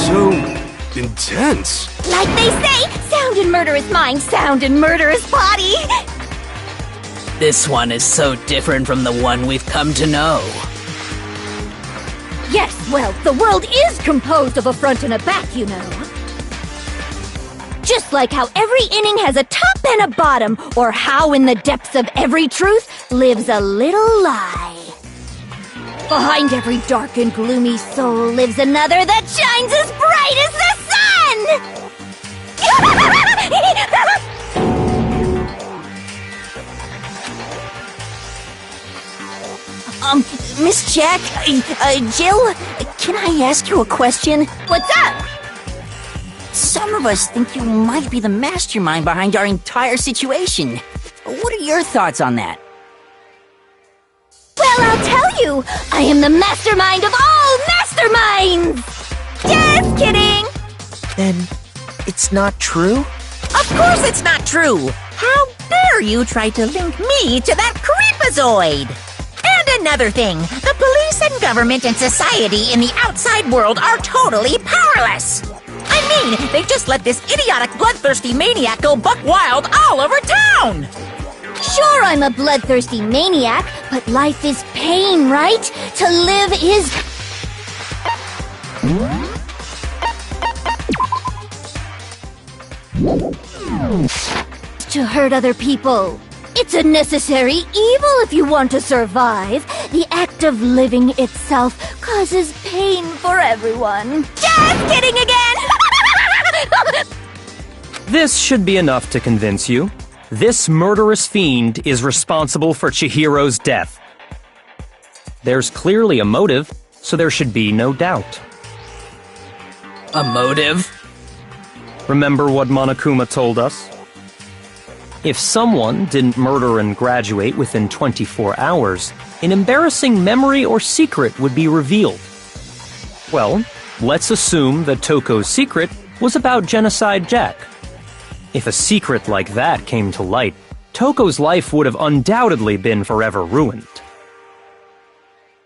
So intense. Like they say, sound in murderous mind, sound in murderous body! This one is so different from the one we've come to know. Yes, well, the world is composed of a front and a back, you know. Just like how every inning has a top and a bottom, or how in the depths of every truth lives a little lie. Behind every dark and gloomy soul lives another that shines as bright as the sun! Miss Jack, Jill, can I ask you a question? What's up? Some of us think you might be the mastermind behind our entire situation. What are your thoughts on that? Well, I'll tell you! I am the mastermind of all masterminds! Just kidding! Then, it's not true? Of course it's not true! How dare you try to link me to that creepazoid! And another thing, the police and government and society in the outside world are totally powerless! I mean, they just let this idiotic, bloodthirsty maniac go buck wild all over town! Sure, I'm a bloodthirsty maniac, but life is pain, right? To live is... to hurt other people. It's a necessary evil if you want to survive. The act of living itself causes pain for everyone. Just kidding again! This should be enough to convince you. This murderous fiend is responsible for Chihiro's death. There's clearly a motive, so there should be no doubt. A motive? Remember what Monokuma told us? If someone didn't murder and graduate within 24 hours, an embarrassing memory or secret would be revealed. Well, let's assume that Toko's secret was about Genocide Jack. If a secret like that came to light, Toko's life would have undoubtedly been forever ruined.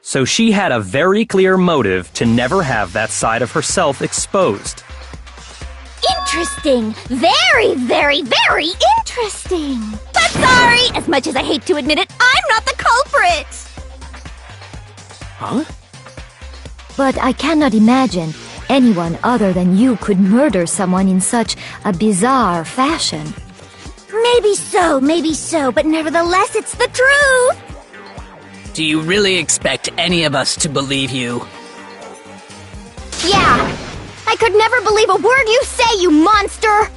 So she had a very clear motive to never have that side of herself exposed. Interesting. Very, very, very interesting. But sorry, as much as I hate to admit it, I'm not the culprit. Huh? But I cannot imagine anyone other than you could murder someone in such a bizarre fashion. Maybe so, but nevertheless, it's the truth. Do you really expect any of us to believe you? Yeah! I could never believe a word you say, you monster!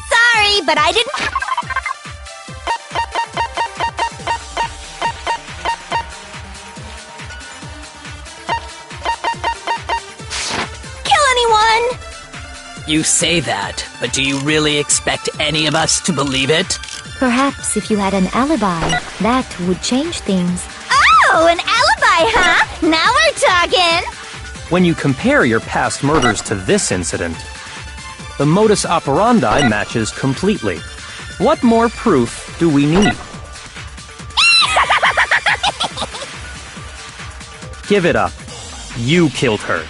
Sorry, but I didn't... kill anyone! You say that, but do you really expect any of us to believe it? Perhaps if you had an alibi, that would change things. Oh, an alibi, huh? Now we're talking! When you compare your past murders to this incident, the modus operandi matches completely. What more proof do we need? Give it up. You killed her.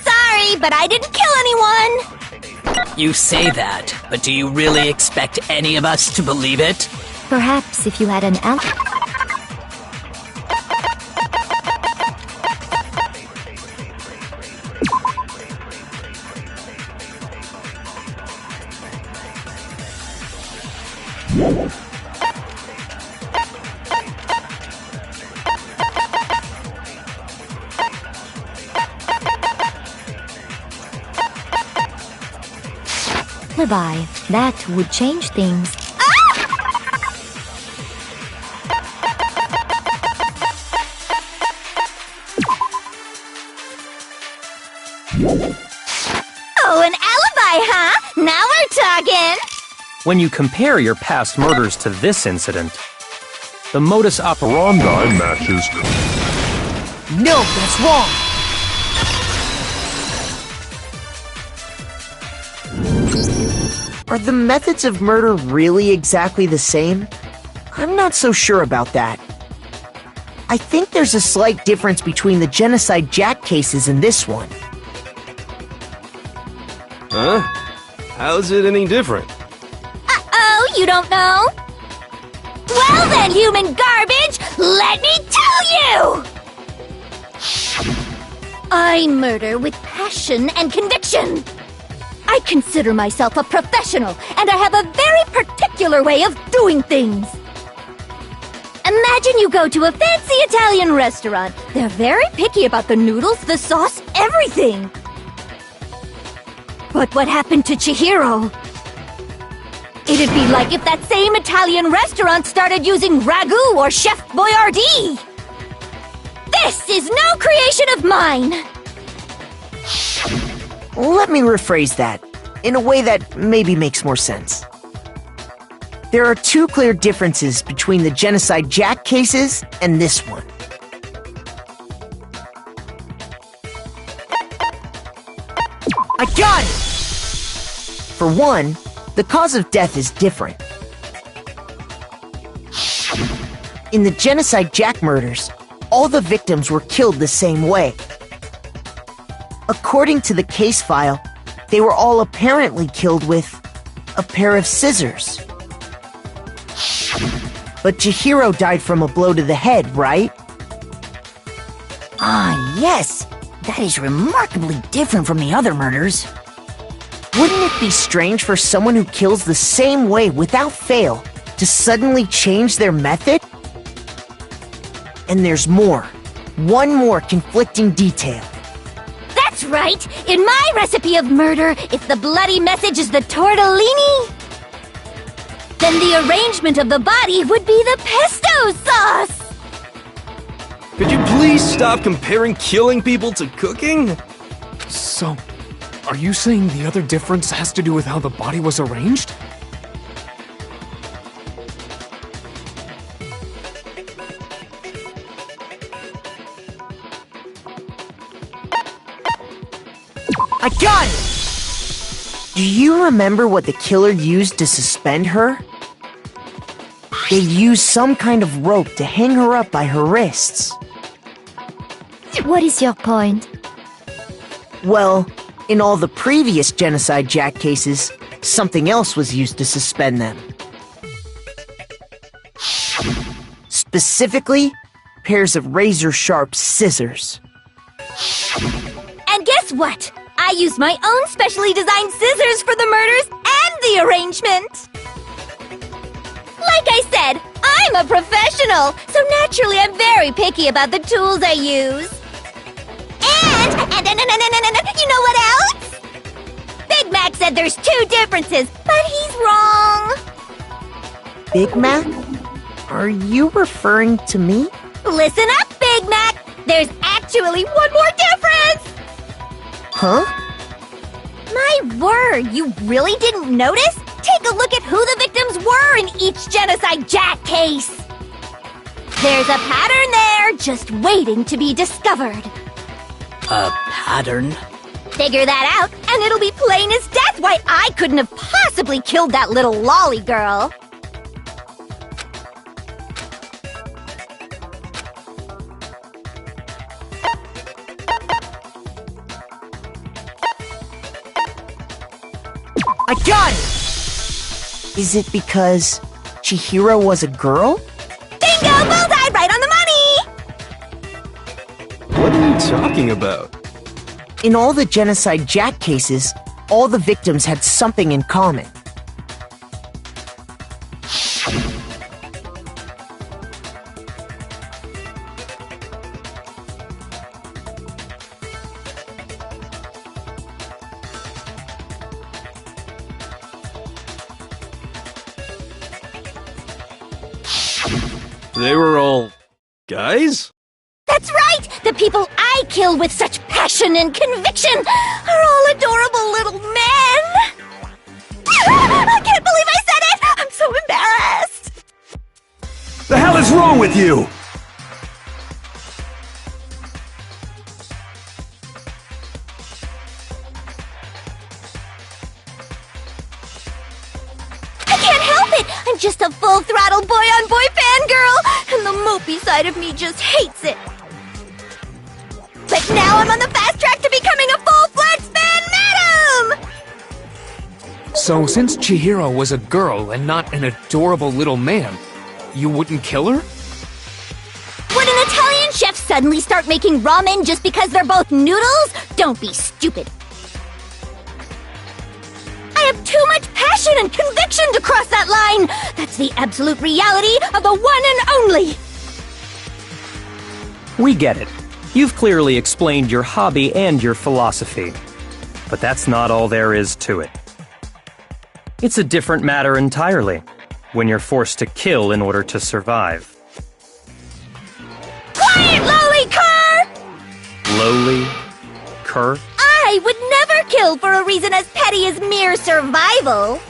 Sorry, but I didn't kill anyone! You say that, but do you really expect any of us to believe it? Perhaps if you had an alibi. That would change things. Oh, an alibi, huh? Now we're talking! When you compare your past murders to this incident, the modus operandi matches. No, that's wrong! Are the methods of murder really exactly the same? I'm not so sure about that. I think there's a slight difference between the Genocide Jack cases and this one. Huh? How's it any different? Uh-oh, you don't know? Well then, human garbage, let me tell you! I murder with passion and conviction. I consider myself a professional, and I have a very particular way of doing things. Imagine you go to a fancy Italian restaurant. They're very picky about the noodles, the sauce, everything. But what happened to Chihiro? It'd be like if that same Italian restaurant started using ragu or Chef Boyardee. This is no creation of mine. Let me rephrase that, in a way that maybe makes more sense. There are two clear differences between the Genocide Jack cases and this one. I got it! For one, the cause of death is different. In the Genocide Jack murders, all the victims were killed the same way. According to the case file, they were all apparently killed with a pair of scissors. But Chihiro died from a blow to the head, right? Ah, yes. That is remarkably different from the other murders. Wouldn't it be strange for someone who kills the same way without fail to suddenly change their method? And there's more. One more conflicting detail. That's right! In my recipe of murder, if the bloody message is the tortellini, then the arrangement of the body would be the pesto sauce! Could you please stop comparing killing people to cooking? So, are you saying the other difference has to do with how the body was arranged? I got it! Do you remember what the killer used to suspend her? They used some kind of rope to hang her up by her wrists. What is your point? Well, In all the previous Genocide Jack cases, something else was used to suspend them. Specifically, pairs of razor-sharp scissors. And guess what? I used my own specially designed scissors for the murders and the arrangement. Like I said, I'm a professional, so naturally I'm very picky about the tools I use. And you know what else? Big Mac said there's 2 differences, but he's wrong. Big Mac? Are you referring to me? Listen up, Big Mac. There's actually one more difference. Huh? My word, you really didn't notice? Take a look at who the victims were in each Genocide Jack case. There's a pattern there, just waiting to be discovered. A pattern? Figure that out, and it'll be plain as death why I couldn't have possibly killed that little lolly girl. I got it! Is it because Chihiro was a girl? Bingo! Bullseye! Right on the money! What are you talking about? In all the Genocide Jack cases, all the victims had something in common. They were all guys? That's right! The people I kill with such passion and conviction are all adorable little men! I can't believe I said it! I'm so embarrassed! The hell is wrong with you? I can't help it! I'm just a full-throttle boy-on-boy fangirl, and the mopey side of me just hates it. But now I'm on the fast track to becoming a full-fledged fan madam! So since Chihiro was a girl and not an adorable little man, you wouldn't kill her? Would an Italian chef suddenly start making ramen just because they're both noodles? Don't be stupid. I have too much passion and conviction to cross that line. That's the absolute reality of the one and only. We get it. You've clearly explained your hobby and your philosophy. But that's not all there is to it. It's a different matter entirely, when you're forced to kill in order to survive. Quiet, lowly cur! Lowly? Cur? I would never kill for a reason as petty as mere survival.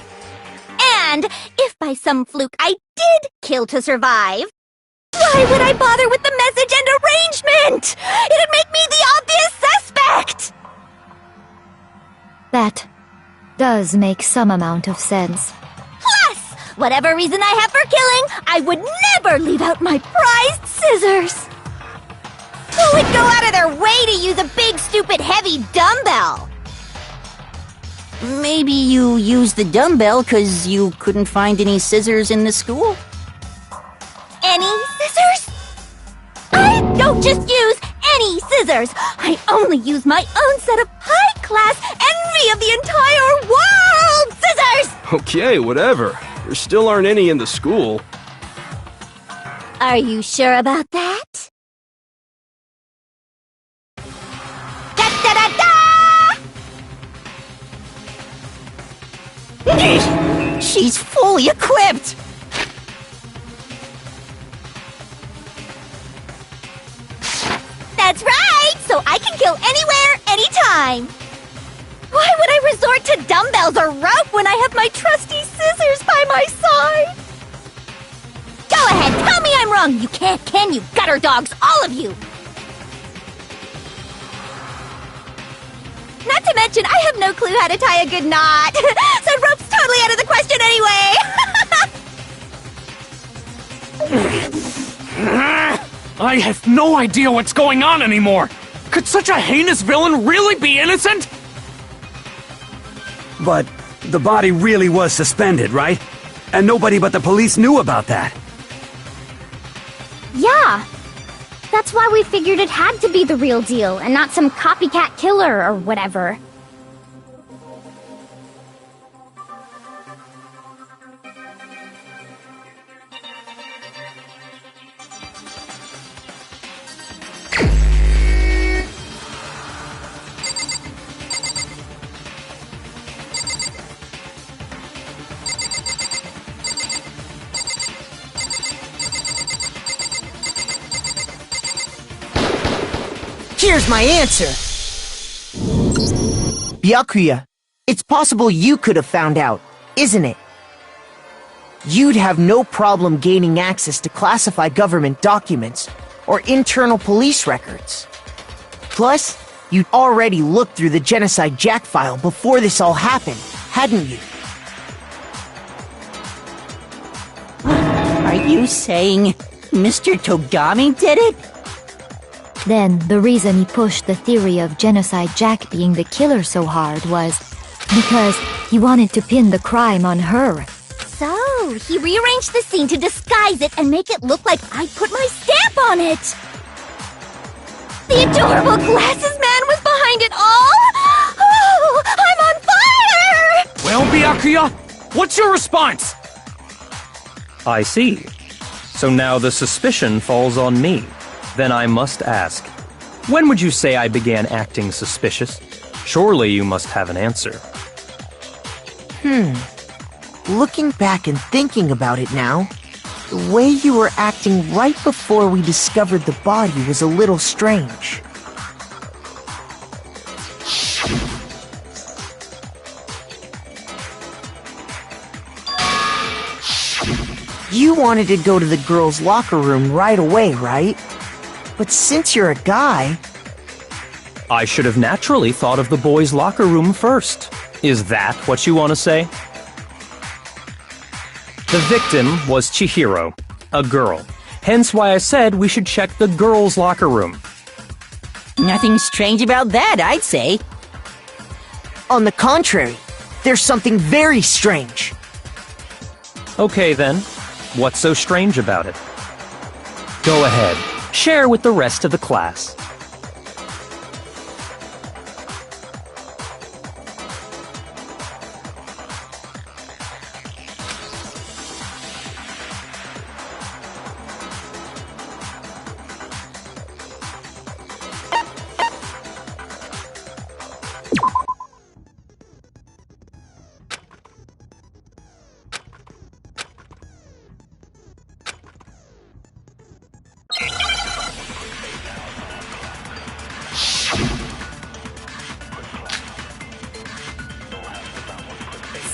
And if by some fluke I did kill to survive, why would I bother with the message and arrangement? It'd make me the obvious suspect! That does make some amount of sense. Plus, whatever reason I have for killing, I would never leave out my prized scissors. Who would go out of their way to use a big, stupid, heavy dumbbell? Maybe you used the dumbbell because you couldn't find any scissors in the school? Any scissors? I don't just use any scissors. I only use my own set of high-class envy of the entire world scissors! Okay, whatever. There still aren't any in the school. Are you sure about that? Da-da-da-da! She's fully equipped! That's right! So I can kill anywhere, anytime! Why would I resort to dumbbells or rope when I have my trusty scissors by my side? Go ahead, tell me I'm wrong! You can't, can you, gutter dogs, all of you! Not to mention, I have no clue how to tie a good knot. So rope's totally out of the question anyway! I have no idea what's going on anymore! Could such a heinous villain really be innocent? But the body really was suspended, right? And nobody but the police knew about that. Yeah. That's why we figured it had to be the real deal and not some copycat killer or whatever. Here's my answer! Byakuya, it's possible you could have found out, isn't it? You'd have no problem gaining access to classified government documents or internal police records. Plus, you'd already looked through the Genocide Jack file before this all happened, hadn't you? Are you saying Mr. Togami did it? Then, the reason he pushed the theory of Genocide Jack being the killer so hard was because he wanted to pin the crime on her. So, he rearranged the scene to disguise it and make it look like I put my stamp on it! The adorable glasses man was behind it all! Oh, I'm on fire! Well, Byakuya, what's your response? I see. So now the suspicion falls on me. Then I must ask, when would you say I began acting suspicious? Surely you must have an answer. Looking back and thinking about it now, the way you were acting right before we discovered the body was a little strange. You wanted to go to the girls' locker room right away, right? But since you're a guy... I should have naturally thought of the boys' locker room first. Is that what you want to say? The victim was Chihiro, a girl. Hence why I said we should check the girls' locker room. Nothing strange about that, I'd say. On the contrary, there's something very strange. Okay then, what's so strange about it? Go ahead, share with the rest of the class.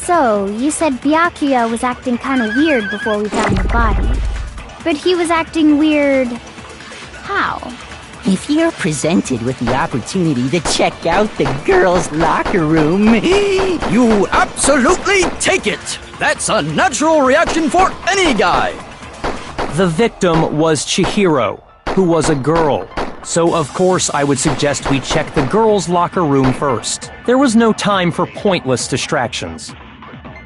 So, you said Byakuya was acting kinda weird before we found the body. But he was acting weird... how? If you're presented with the opportunity to check out the girls' locker room, you absolutely take it! That's a natural reaction for any guy! The victim was Chihiro, who was a girl. So of course I would suggest we check the girls' locker room first. There was no time for pointless distractions.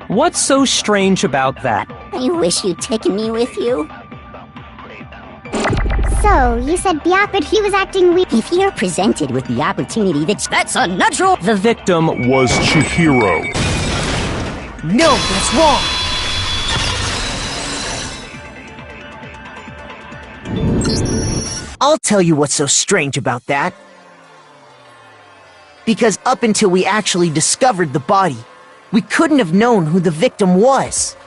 What's so strange about that? I wish you'd taken me with you. So, you said but he was acting weird. If you're presented with the opportunity that's a natural... The victim was Chihiro. No, that's wrong! I'll tell you what's so strange about that. Because up until we actually discovered the body, we couldn't have known who the victim was.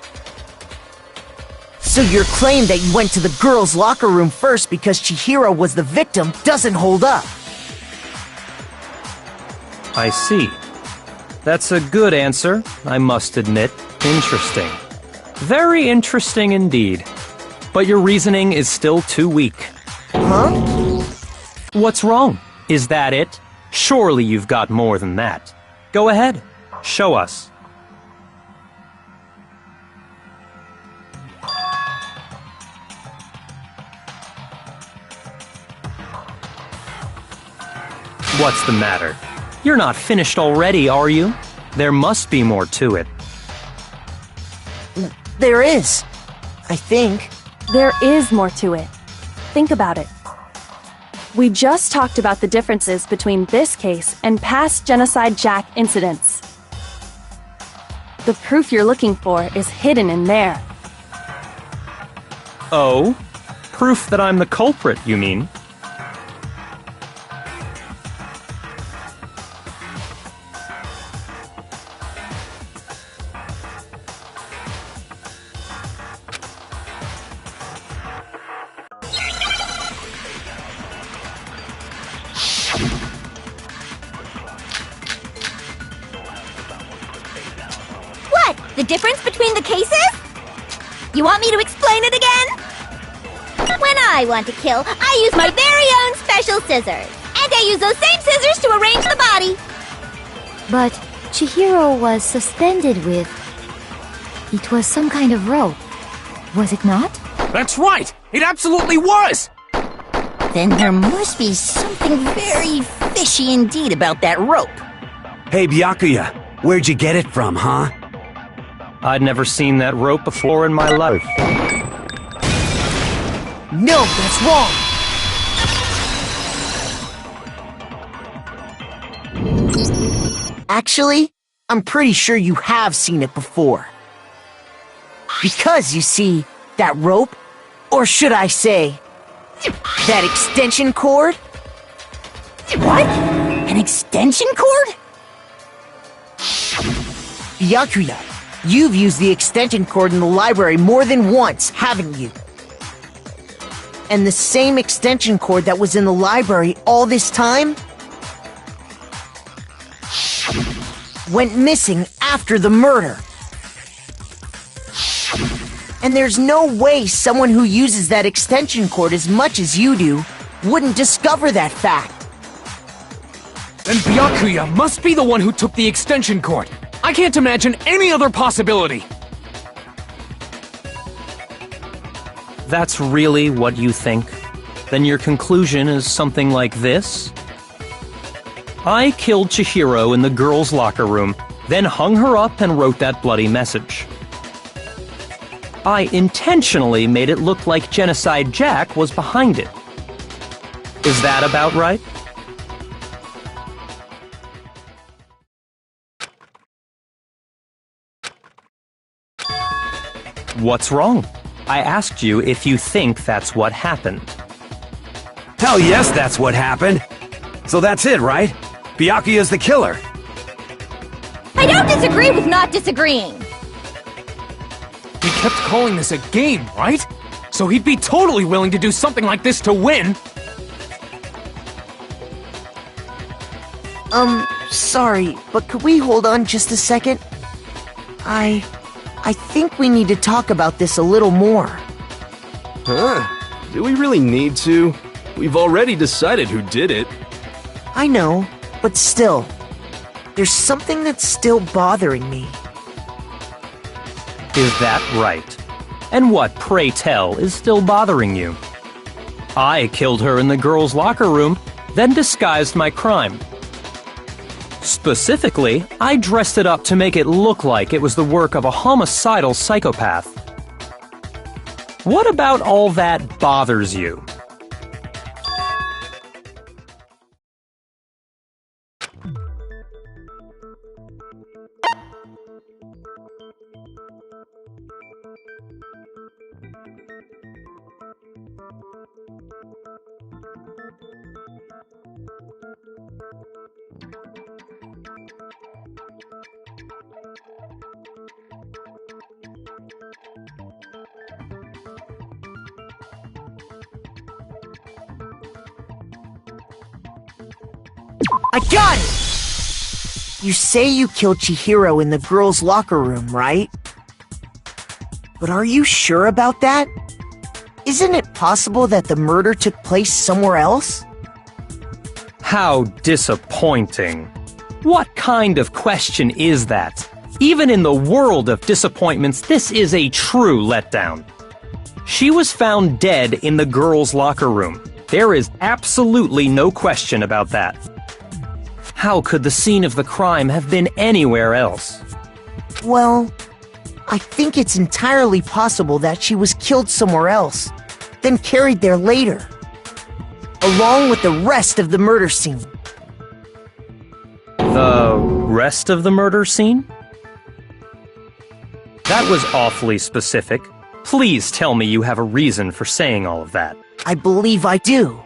So your claim that you went to the girls' locker room first because Chihiro was the victim doesn't hold up. I see. That's a good answer, I must admit. Interesting. Very interesting indeed. But your reasoning is still too weak. Huh? What's wrong? Is that it? Surely you've got more than that. Go ahead. Show us. What's the matter? You're not finished already, are you? There must be more to it. There is. I think. There is more to it. Think about it. We just talked about the differences between this case and past Genocide Jack incidents. The proof you're looking for is hidden in there. Oh? Proof that I'm the culprit, you mean? What? The difference between the cases? You want me to explain it again? When I want to kill, I use my very own special scissors. And I use those same scissors to arrange the body. But Chihiro was suspended with... It was some kind of rope. Was it not? That's right! It absolutely was! Then there must be something very fishy indeed about that rope. Hey, Byakuya, where'd you get it from, huh? I'd never seen that rope before in my life. No, that's wrong! Actually, I'm pretty sure you have seen it before. Because, you see, that rope, or should I say, that extension cord? What? An extension cord? Byakuya, you've used the extension cord in the library more than once, haven't you? And the same extension cord that was in the library all this time went missing after the murder. And there's no way someone who uses that extension cord as much as you do wouldn't discover that fact. Then Byakuya must be the one who took the extension cord. I can't imagine any other possibility. That's really what you think? Then your conclusion is something like this? I killed Chihiro in the girls' locker room, then hung her up and wrote that bloody message. I intentionally made it look like Genocide Jack was behind it. Is that about right? What's wrong? I asked you if you think that's what happened. Hell yes, that's what happened. So that's it, right? Byakuya's the killer. I don't disagree with not disagreeing. He kept calling this a game, right? So he'd be totally willing to do something like this to win. Sorry, but could we hold on just a second? I think we need to talk about this a little more. Huh? Do we really need to? We've already decided who did it. I know, but still, there's something that's still bothering me. Is that right? And what, pray tell, is still bothering you? I killed her in the girls' locker room, then disguised my crime. Specifically, I dressed it up to make it look like it was the work of a homicidal psychopath. What about all that bothers you? I got it! You say you killed Chihiro in the girls' locker room, right? But are you sure about that? Isn't it possible that the murder took place somewhere else? How disappointing. What kind of question is that? Even in the world of disappointments, this is a true letdown. She was found dead in the girls' locker room. There is absolutely no question about that. How could the scene of the crime have been anywhere else? Well, I think it's entirely possible that she was killed somewhere else, then carried there later, along with the rest of the murder scene. The rest of the murder scene? That was awfully specific. Please tell me you have a reason for saying all of that. I believe I do.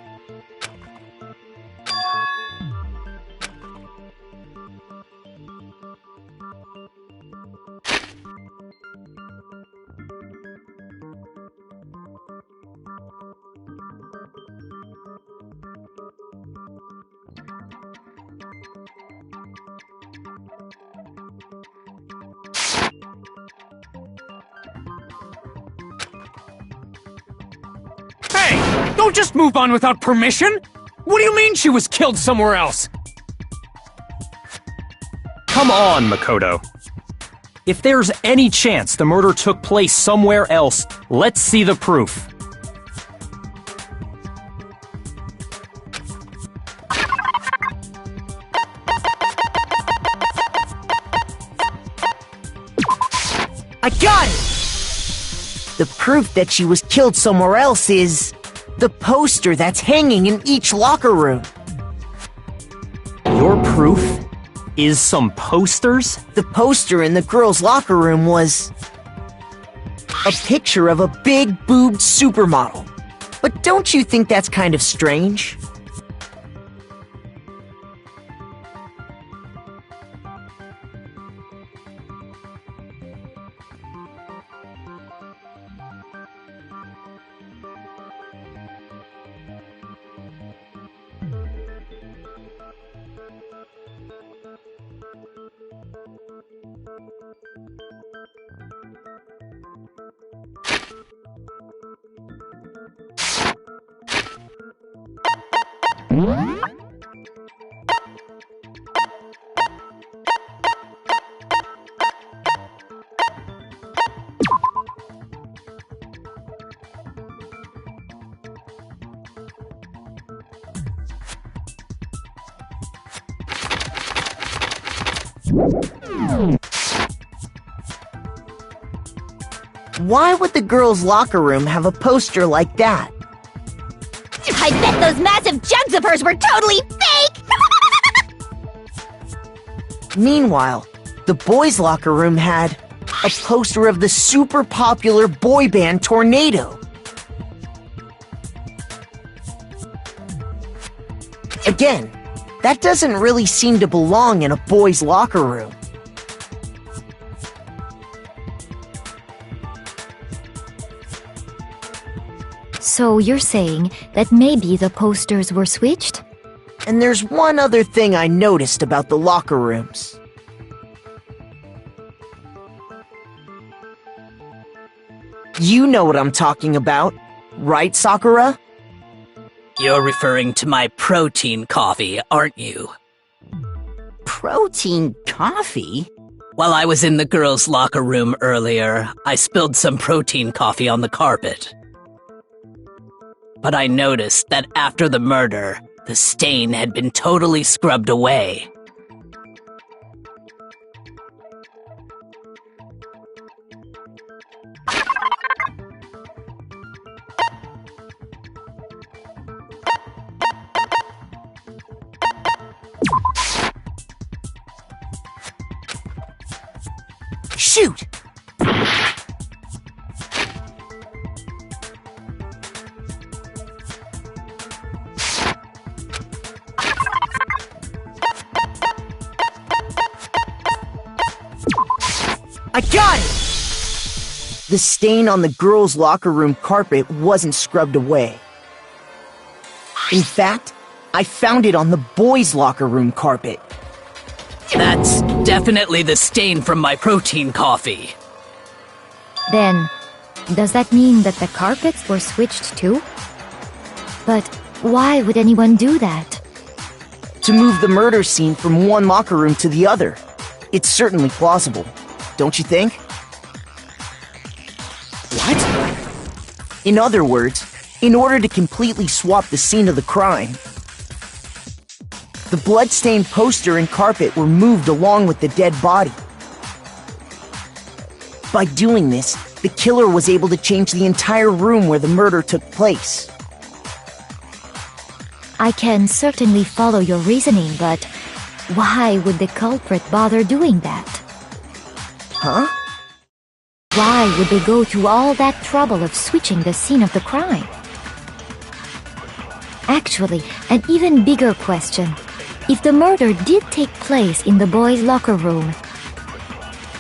Hey! Don't just move on without permission! What do you mean she was killed somewhere else? Come on, Makoto. If there's any chance the murder took place somewhere else, let's see the proof. I got it! The proof that she was killed somewhere else is the poster that's hanging in each locker room. Your proof is some posters? The poster in the girls' locker room was a picture of a big-boobed supermodel. But don't you think that's kind of strange? Why would the girls' locker room have a poster like that? I bet those massive jugs of hers were totally fake! Meanwhile, the boys' locker room had a poster of the super popular boy band Tornado. Again, that doesn't really seem to belong in a boys' locker room. So you're saying that maybe the posters were switched? And there's one other thing I noticed about the locker rooms. You know what I'm talking about, right, Sakura? You're referring to my protein coffee, aren't you? Protein coffee? While I was in the girls' locker room earlier, I spilled some protein coffee on the carpet. But I noticed that after the murder, the stain had been totally scrubbed away. Shoot! I got it! The stain on the girls' locker room carpet wasn't scrubbed away. In fact, I found it on the boys' locker room carpet. That's definitely the stain from my protein coffee. Then, does that mean that the carpets were switched too? But why would anyone do that? To move the murder scene from one locker room to the other. It's certainly plausible, don't you think? What? In other words, in order to completely swap the scene of the crime, The blood-stained poster and carpet were moved along with the dead body. By doing this, the killer was able to change the entire room where the murder took place. I can certainly follow your reasoning, but why would the culprit bother doing that? Huh? Why would they go through all that trouble of switching the scene of the crime? Actually, an even bigger question. If the murder did take place in the boys' locker room,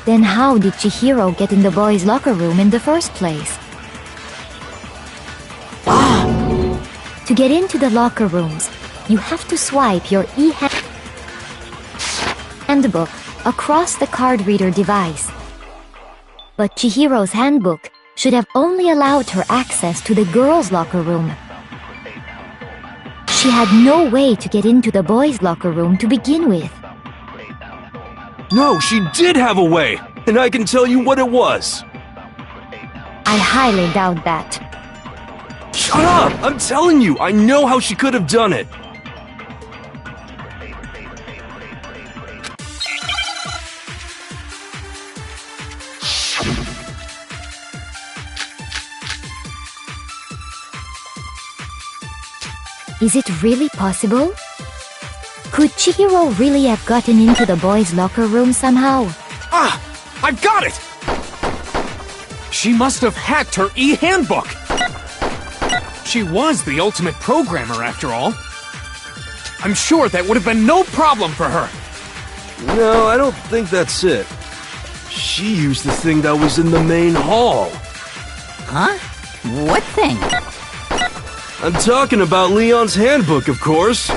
then how did Chihiro get in the boys' locker room in the first place? To get into the locker rooms, you have to swipe your handbook across the card reader device. But Chihiro's handbook should have only allowed her access to the girls' locker room. She had no way to get into the boys' locker room to begin with. No, she did have a way, and I can tell you what it was. I highly doubt that. Shut up! I'm telling you, I know how she could have done it. Is it really possible? Could Chihiro really have gotten into the boys' locker room somehow? Ah! I've got it! She must have hacked her e-handbook! She was the ultimate programmer, after all. I'm sure that would have been no problem for her. No, I don't think that's it. She used the thing that was in the main hall. Huh? What thing? I'm talking about Leon's handbook, of course.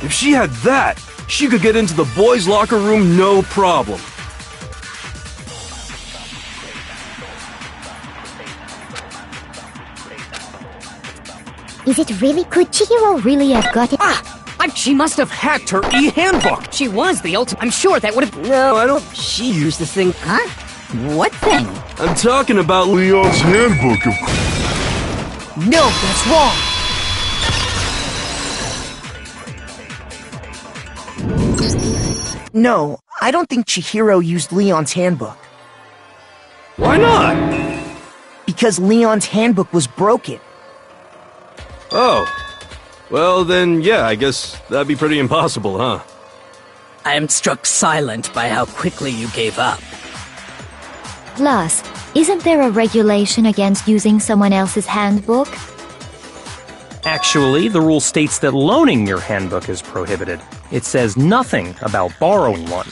If she had that, she could get into the boys' locker room no problem. Is it really? Could Chihiro really have gotten... She must have hacked her e-handbook! She was the ultimate... I'm sure that would have... No, I don't... She used the thing... Huh? What thing? I'm talking about Leon's handbook, of course. No, that's wrong! No, I don't think Chihiro used Leon's handbook. Why not? Because Leon's handbook was broken. Oh. Well, then, yeah, I guess that'd be pretty impossible, huh? I am struck silent by how quickly you gave up. Plus, isn't there a regulation against using someone else's handbook? Actually, the rule states that loaning your handbook is prohibited. It says nothing about borrowing one.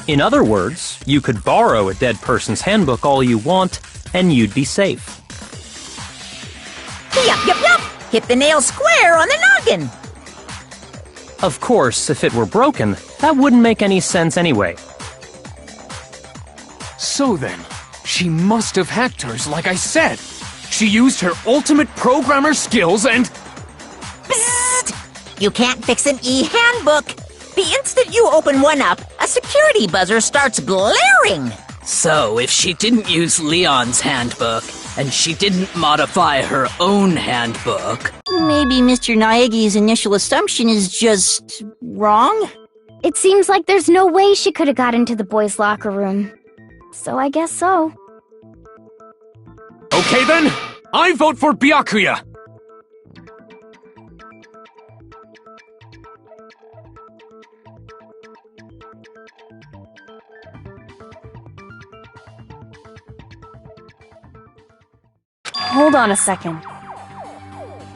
In other words, you could borrow a dead person's handbook all you want, and you'd be safe. Yup, yup, yup! Hit the nail square on the noggin! Of course, if it were broken, that wouldn't make any sense anyway. So then, she must have hacked hers like I said. She used her ultimate programmer skills and... Bzzzt! You can't fix an e-handbook! The instant you open one up, a security buzzer starts blaring! So, if she didn't use Leon's handbook, and she didn't modify her own handbook... Maybe Mr. Naegi's initial assumption is just... wrong? It seems like there's no way she could have got into the boys' locker room. So I guess so. Okay then, I vote for Byakuya! Hold on a second.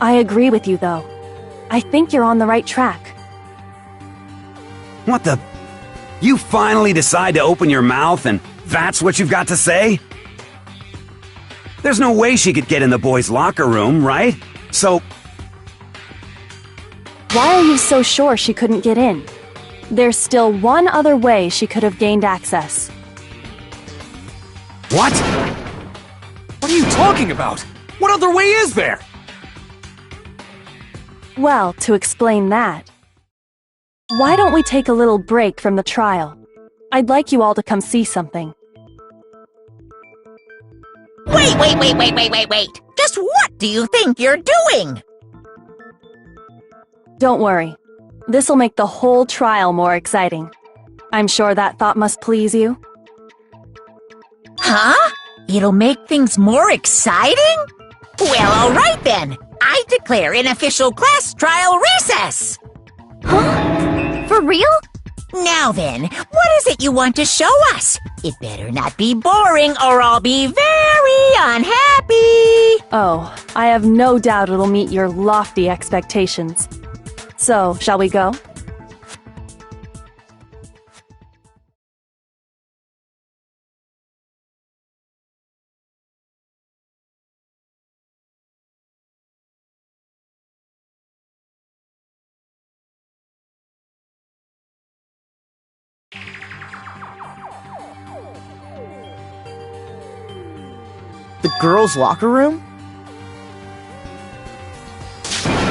I agree with you, though. I think you're on the right track. What the... You finally decide to open your mouth and that's what you've got to say? There's no way she could get in the boys' locker room, right? So... Why are you so sure she couldn't get in? There's still one other way she could have gained access. What? What are you talking about? What other way is there? Well, to explain that, why don't we take a little break from the trial? I'd like you all to come see something. Wait! Just what do you think you're doing? Don't worry. This'll make the whole trial more exciting. I'm sure that thought must please you. Huh? It'll make things more exciting? Well, all right then. I declare an official class trial recess. Huh? For real? Now then, what is it you want to show us? It better not be boring or I'll be very unhappy. Oh, I have no doubt it'll meet your lofty expectations. So, shall we go? The girls' locker room?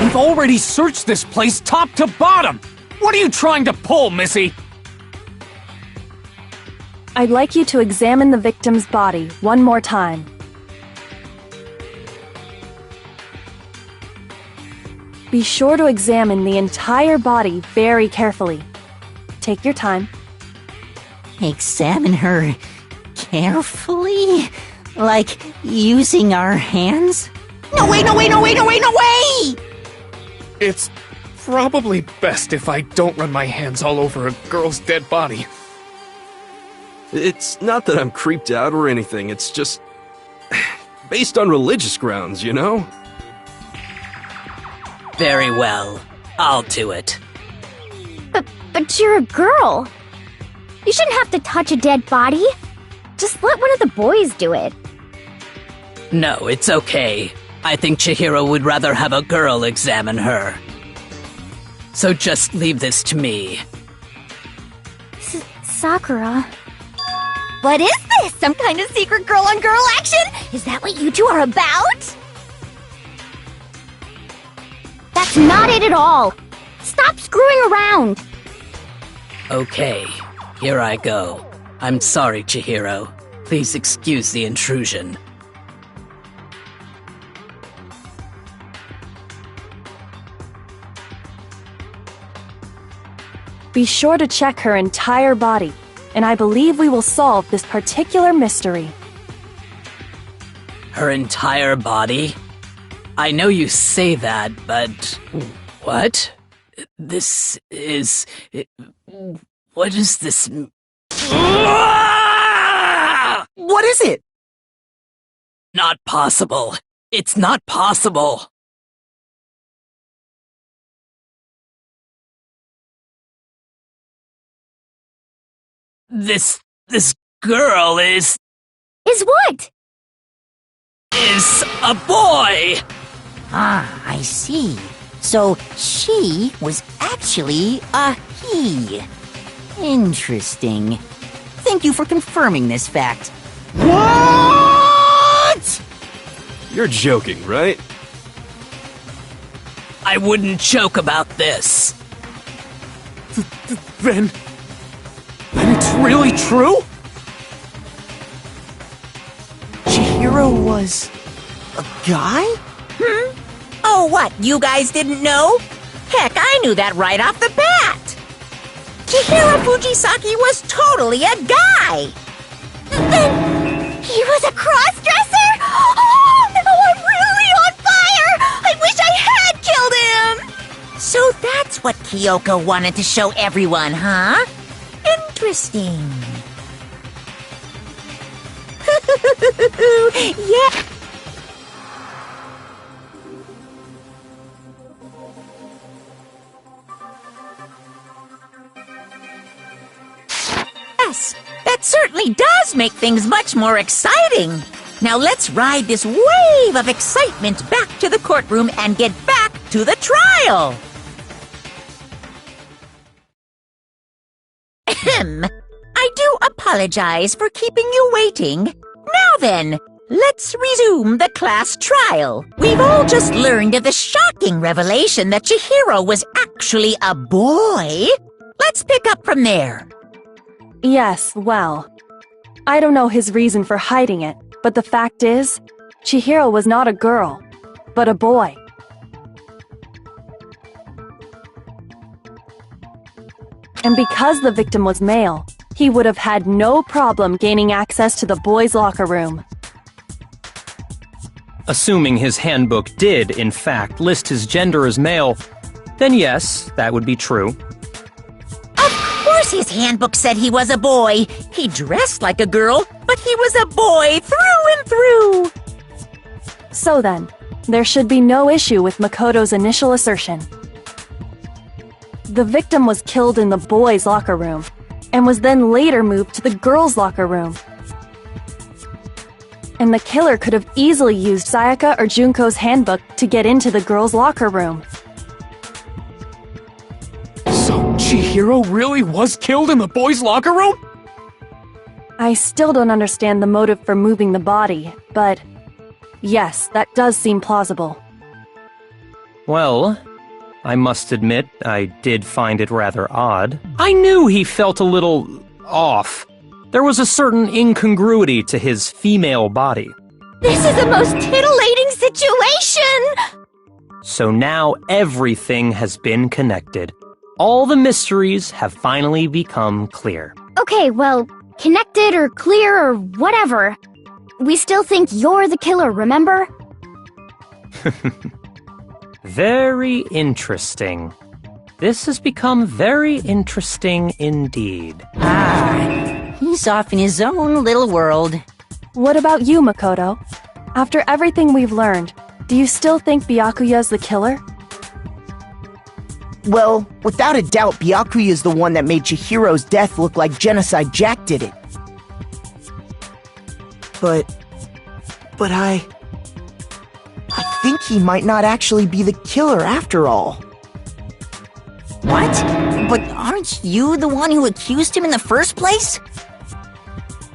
We've already searched this place top to bottom! What are you trying to pull, Missy? I'd like you to examine the victim's body one more time. Be sure to examine the entire body very carefully. Take your time. Examine her carefully? Like using our hands? No way, no way, no way, no way, no way! It's probably best if I don't run my hands all over a girl's dead body. It's not that I'm creeped out or anything, it's just based on religious grounds, you know? Very well. I'll do it. But you're a girl. You shouldn't have to touch a dead body. Just let one of the boys do it. No, it's okay. I think Chihiro would rather have a girl examine her. So just leave this to me. Sakura. What is this? Some kind of secret girl-on-girl action? Is that what you two are about? That's not it at all. Stop screwing around. Okay, here I go. I'm sorry, Chihiro. Please excuse the intrusion. Be sure to check her entire body, and I believe we will solve this particular mystery. Her entire body? I know you say that, but... What? This is... What is this... What is it? Not possible. It's not possible. This girl is what? Is a boy! Ah, I see. So she was actually a he. Interesting. Thank you for confirming this fact. What? You're joking, right? I wouldn't joke about this. Then it's really true? Chihiro was a guy? Oh, what? You guys didn't know? Heck, I knew that right off the bat. Chihiro Fujisaki was totally a guy. Then he was a cross-dresser? Oh, now I'm really on fire! I wish I had killed him! So that's what Kyoko wanted to show everyone, huh? Interesting. Yeah. Yes, that certainly does make things much more exciting. Now let's ride this wave of excitement back to the courtroom and get back to the trial. Ahem. I do apologize for keeping you waiting. Now then, let's resume the class trial. We've all just learned of the shocking revelation that Chihiro was actually a boy. Let's pick up from there. Yes, well, I don't know his reason for hiding it, but the fact is, Chihiro was not a girl, but a boy. And because the victim was male, he would have had no problem gaining access to the boys' locker room. Assuming his handbook did, in fact, list his gender as male, then yes, that would be true. Of course his handbook said he was a boy. He dressed like a girl, but he was a boy through and through. So then, there should be no issue with Makoto's initial assertion. The victim was killed in the boys' locker room, and was then later moved to the girls' locker room. And the killer could have easily used Sayaka or Junko's handbook to get into the girls' locker room. So Chihiro really was killed in the boys' locker room? I still don't understand the motive for moving the body, but yes, that does seem plausible. Well, I must admit, I did find it rather odd. I knew he felt a little off. There was a certain incongruity to his female body. This is the most titillating situation! So now everything has been connected. All the mysteries have finally become clear. Okay, well, connected or clear or whatever. We still think you're the killer, remember? Very interesting. This has become very interesting indeed. He's off in his own little world. What about you, Makoto? After everything we've learned, do you still think Byakuya's the killer? Well, without a doubt, Byakuya is the one that made Chihiro's death look like Genocide Jack did it. But I think he might not actually be the killer after all. What? But aren't you the one who accused him in the first place?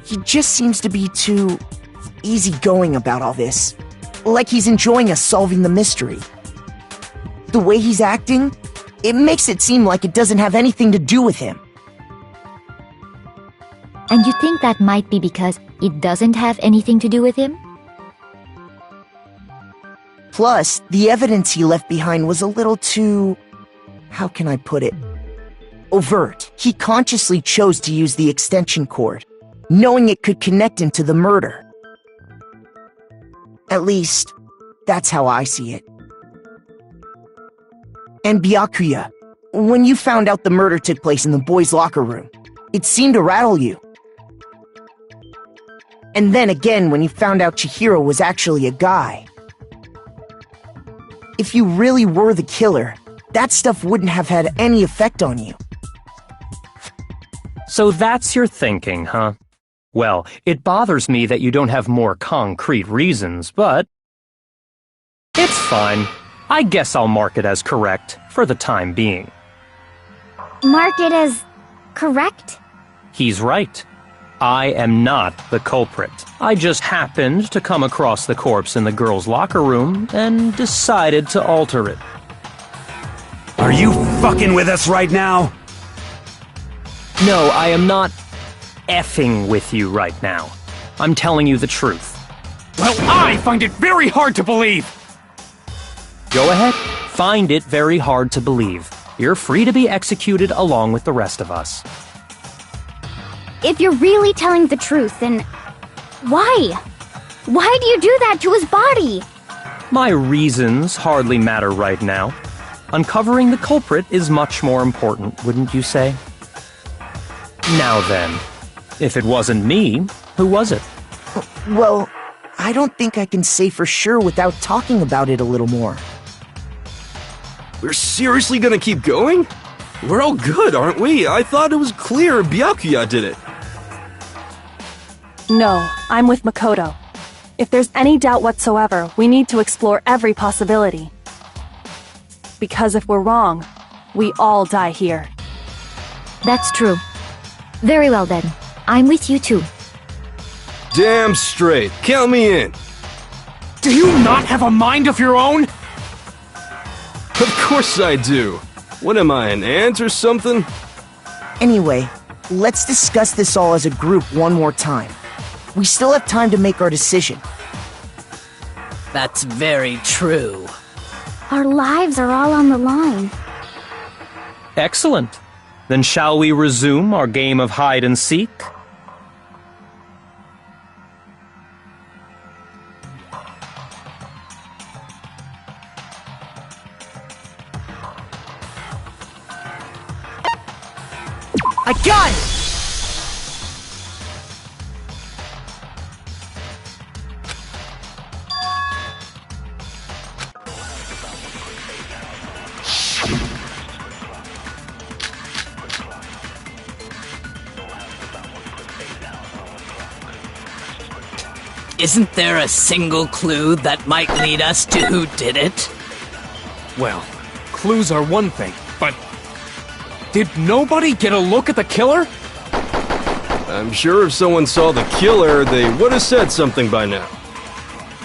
He just seems to be too easygoing about all this. Like he's enjoying us solving the mystery. The way he's acting, it makes it seem like it doesn't have anything to do with him. And you think that might be because it doesn't have anything to do with him? Plus, the evidence he left behind was a little too... how can I put it? Overt. He consciously chose to use the extension cord, knowing it could connect him to the murder. At least, that's how I see it. And Byakuya, when you found out the murder took place in the boys' locker room, it seemed to rattle you. And then again when you found out Chihiro was actually a guy. If you really were the killer, that stuff wouldn't have had any effect on you. So that's your thinking, huh? Well, it bothers me that you don't have more concrete reasons, but... it's fine. I guess I'll mark it as correct, for the time being. Mark it as correct? He's right. I am not the culprit. I just happened to come across the corpse in the girls' locker room and decided to alter it. Are you fucking with us right now? No, I am not effing with you right now. I'm telling you the truth. Well, I find it very hard to believe! Go ahead. Find it very hard to believe. You're free to be executed along with the rest of us. If you're really telling the truth, then why? Why do you do that to his body? My reasons hardly matter right now. Uncovering the culprit is much more important, wouldn't you say? Now then, if it wasn't me, who was it? Well, I don't think I can say for sure without talking about it a little more. We're seriously gonna keep going? We're all good, aren't we? I thought it was clear Byakuya did it. No, I'm with Makoto. If there's any doubt whatsoever, we need to explore every possibility. Because if we're wrong, we all die here. That's true. Very well then. I'm with you too. Damn straight. Count me in. Do you not have a mind of your own? Of course I do. What am I, an ant or something? Anyway, let's discuss this all as a group one more time. We still have time to make our decision. That's very true. Our lives are all on the line. Excellent. Then shall we resume our game of hide and seek? I got it! Isn't there a single clue that might lead us to who did it? Well, clues are one thing, but did nobody get a look at the killer? I'm sure if someone saw the killer, they would have said something by now.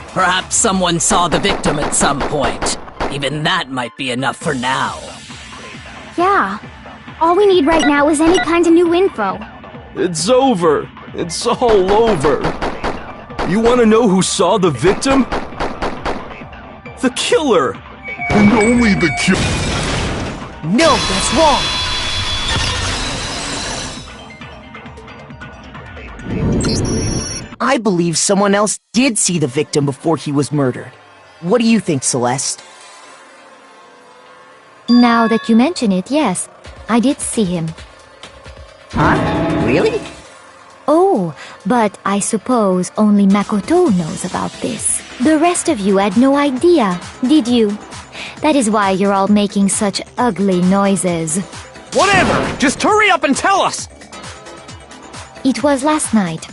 Perhaps someone saw the victim at some point. Even that might be enough for now. Yeah. All we need right now is any kind of new info. It's over. It's all over. You want to know who saw the victim? The killer! And only the killer. No, that's wrong! I believe someone else did see the victim before he was murdered. What do you think, Celeste? Now that you mention it, yes, I did see him. Huh? Really? Oh, but I suppose only Makoto knows about this. The rest of you had no idea, did you? That is why you're all making such ugly noises. Whatever! Just hurry up and tell us! It was last night,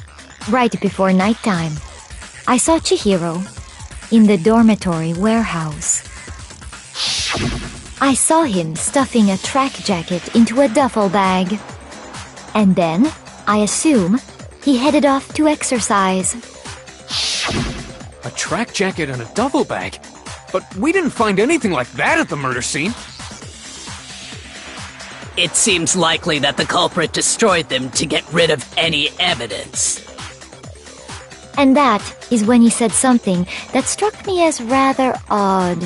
right before nighttime. I saw Chihiro in the dormitory warehouse. I saw him stuffing a track jacket into a duffel bag. And then, I assume, he headed off to exercise. A track jacket and a duffel bag? But we didn't find anything like that at the murder scene. It seems likely that the culprit destroyed them to get rid of any evidence. And that is when he said something that struck me as rather odd.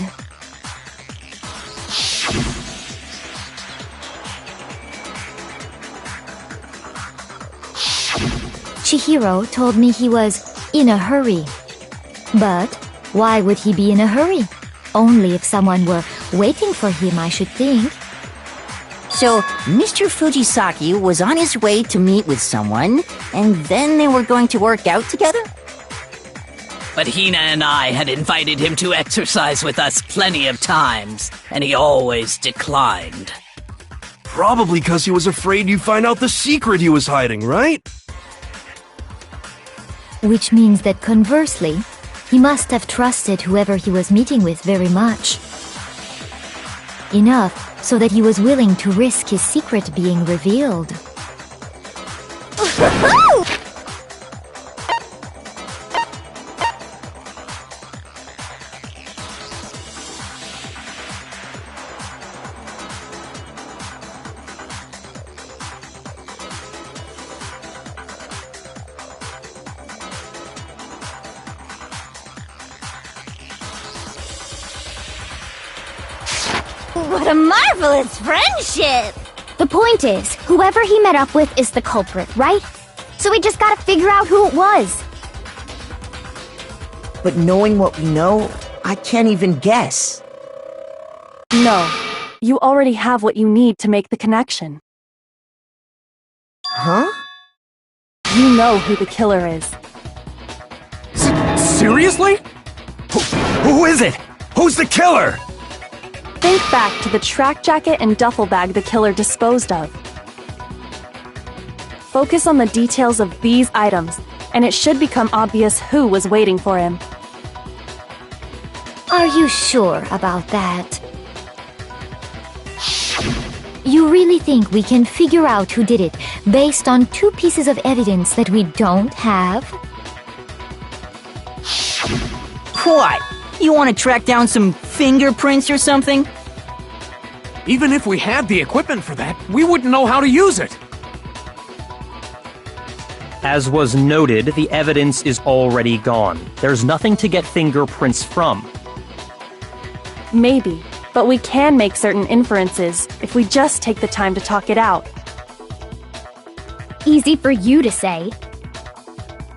Chihiro told me he was in a hurry. But why would he be in a hurry? Only if someone were waiting for him, I should think. So, Mr. Fujisaki was on his way to meet with someone, and then they were going to work out together? But Hina and I had invited him to exercise with us plenty of times, and he always declined. Probably because he was afraid you'd find out the secret he was hiding, right? Which means that conversely, he must have trusted whoever he was meeting with very much. Enough so that he was willing to risk his secret being revealed. What a marvelous friendship! The point is, whoever he met up with is the culprit, right? So we just gotta figure out who it was. But knowing what we know, I can't even guess. No, you already have what you need to make the connection. Huh? You know who the killer is. Seriously? Who is it? Who's the killer? Think back to the track jacket and duffel bag the killer disposed of. Focus on the details of these items, and it should become obvious who was waiting for him. Are you sure about that? You really think we can figure out who did it based on two pieces of evidence that we don't have? What? You want to track down some fingerprints or something? Even if we had the equipment for that, we wouldn't know how to use it. As was noted, the evidence is already gone. There's nothing to get fingerprints from. Maybe, but we can make certain inferences if we just take the time to talk it out. Easy for you to say.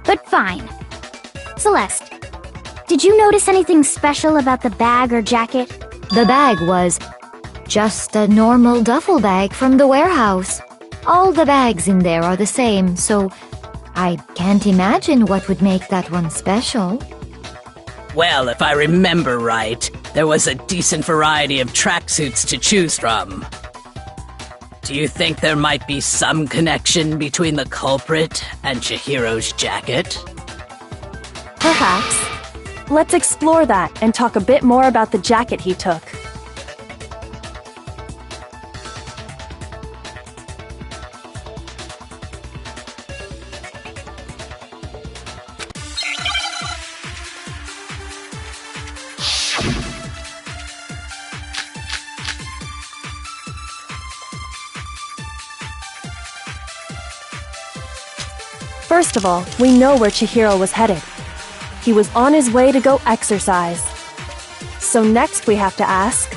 But fine. Celeste, did you notice anything special about the bag or jacket? The bag was just a normal duffel bag from the warehouse. All the bags in there are the same, so I can't imagine what would make that one special. Well, if I remember right, there was a decent variety of tracksuits to choose from. Do you think there might be some connection between the culprit and Chihiro's jacket? Perhaps. Let's explore that and talk a bit more about the jacket he took. First of all, we know where Chihiro was headed. He was on his way to go exercise. So next we have to ask,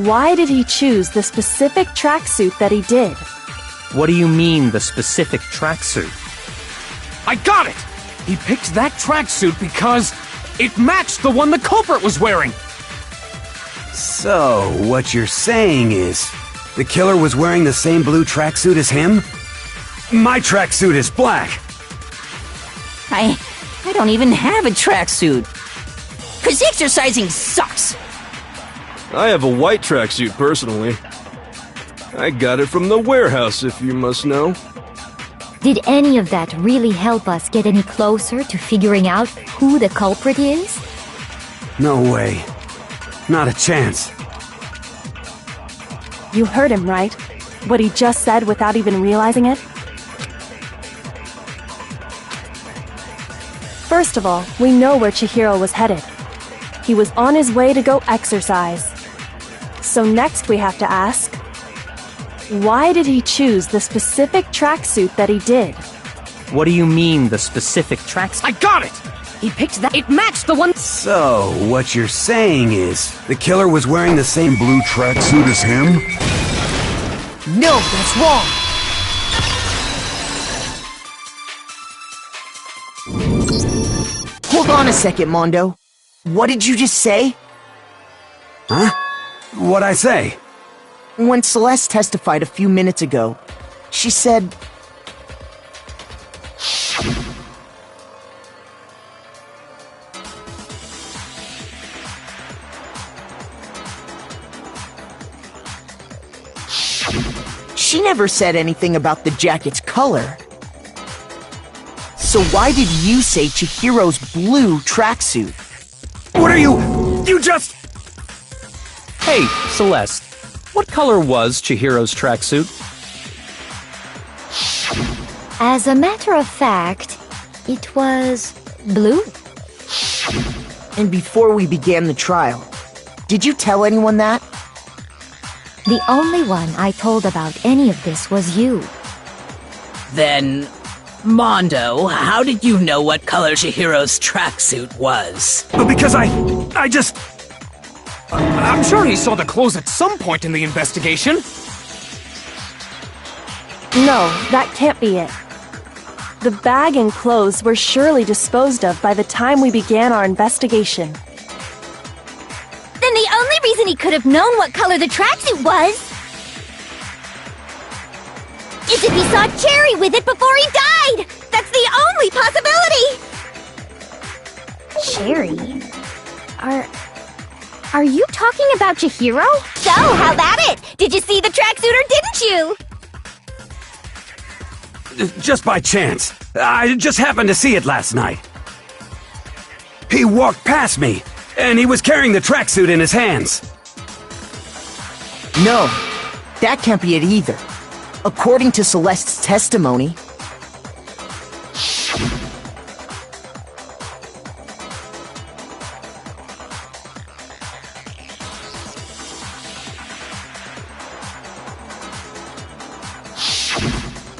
why did he choose the specific tracksuit that he did? What do you mean, the specific tracksuit? I got it! He picked that tracksuit because it matched the one the culprit was wearing! So, what you're saying is, the killer was wearing the same blue tracksuit as him? My tracksuit is black! I don't even have a tracksuit. 'Cause exercising sucks. I have a white tracksuit personally. I got it from the warehouse, if you must know. Did any of that really help us get any closer to figuring out who the culprit is? No way. Not a chance. You heard him, right? What he just said without even realizing it? First of all, we know where Chihiro was headed. He was on his way to go exercise. So next we have to ask, why did he choose the specific tracksuit that he did? What do you mean, the specific tracksuit? I got it! He picked that. It matched the one. So, what you're saying is, the killer was wearing the same blue tracksuit as him? No, that's wrong! Hold on a second, Mondo. What did you just say? Huh? What'd I say? When Celeste testified a few minutes ago, she said... She never said anything about the jacket's color. So why did you say Chihiro's blue tracksuit? What are you... You just... Hey, Celeste, what color was Chihiro's tracksuit? As a matter of fact, it was blue. And before we began the trial, did you tell anyone that? The only one I told about any of this was you. Then, Mondo, how did you know what color Chihiro's tracksuit was? Because I just... I'm sure he saw the clothes at some point in the investigation. No, that can't be it. The bag and clothes were surely disposed of by the time we began our investigation. Then the only reason he could have known what color the tracksuit was is if he saw Cherry with it before he died! That's the only possibility! Cherry? Are you talking about Chihiro? So, how about it? Did you see the tracksuit or didn't you? Just by chance. I just happened to see it last night. He walked past me, and he was carrying the tracksuit in his hands. No, that can't be it either. According to Celeste's testimony...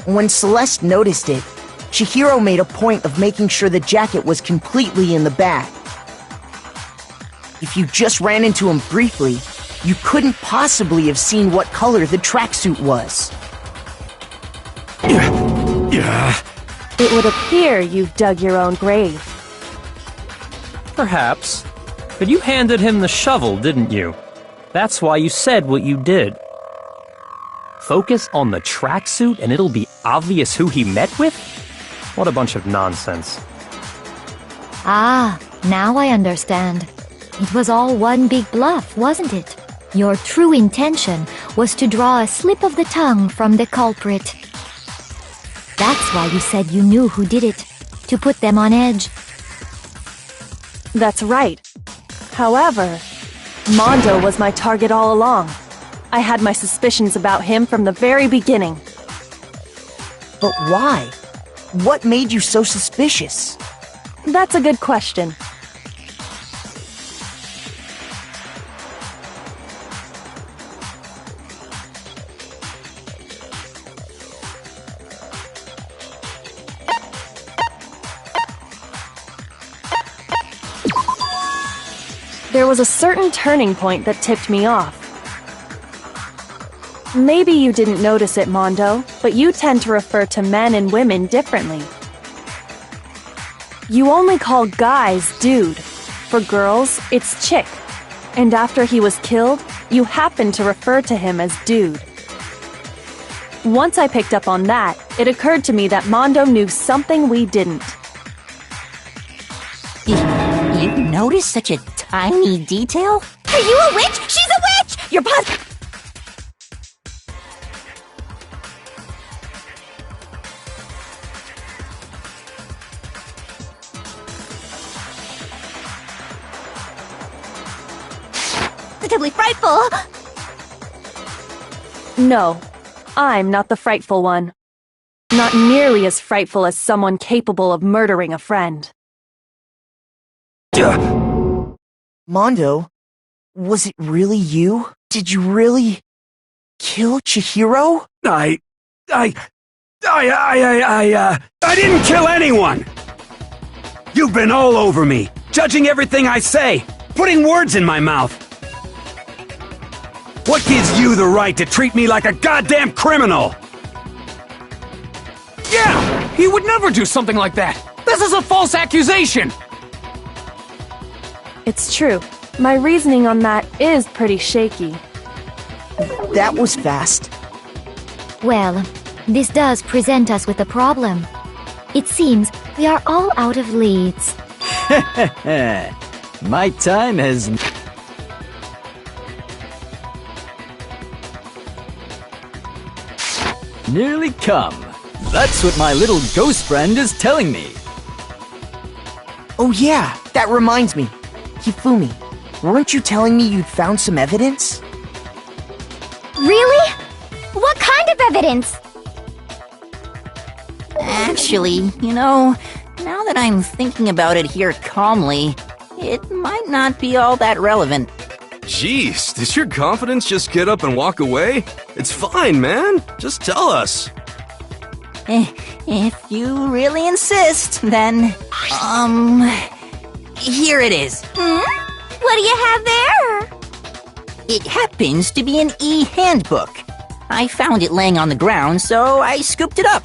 When Celeste noticed it, Chihiro made a point of making sure the jacket was completely in the bag. If you just ran into him briefly, you couldn't possibly have seen what color the tracksuit was. Yeah. It would appear you've dug your own grave. Perhaps. But you handed him the shovel, didn't you? That's why you said what you did. Focus on the tracksuit and it'll be obvious who he met with? What a bunch of nonsense. Ah, now I understand. It was all one big bluff, wasn't it? Your true intention was to draw a slip of the tongue from the culprit. That's why you said you knew who did it, to put them on edge. That's right. However, Mondo was my target all along. I had my suspicions about him from the very beginning. But why? What made you so suspicious? That's a good question. There was a certain turning point that tipped me off. Maybe you didn't notice it, Mondo, but you tend to refer to men and women differently. You only call guys dude. For girls, it's chick. And after he was killed, you happened to refer to him as dude. Once I picked up on that, it occurred to me that Mondo knew something we didn't. You noticed such a tiny detail? Are you a witch? She's a witch! You're positively frightful! No, I'm not the frightful one. Not nearly as frightful as someone capable of murdering a friend. Mondo, was it really you? Did you really kill Chihiro? I didn't kill anyone! You've been all over me, judging everything I say, putting words in my mouth. What gives you the right to treat me like a goddamn criminal? Yeah! He would never do something like that! This is a false accusation! It's true. My reasoning on that is pretty shaky. That was fast. Well, this does present us with a problem. It seems we are all out of leads. My time has... nearly come. That's what my little ghost friend is telling me. Oh yeah, that reminds me. Hifumi, weren't you telling me you'd found some evidence? Really? What kind of evidence? Actually, now that I'm thinking about it here calmly, it might not be all that relevant. Jeez, did your confidence just get up and walk away? It's fine, man. Just tell us. If you really insist, then, here it is. What do you have there? It happens to be an e-handbook. I found it laying on the ground, so I scooped it up.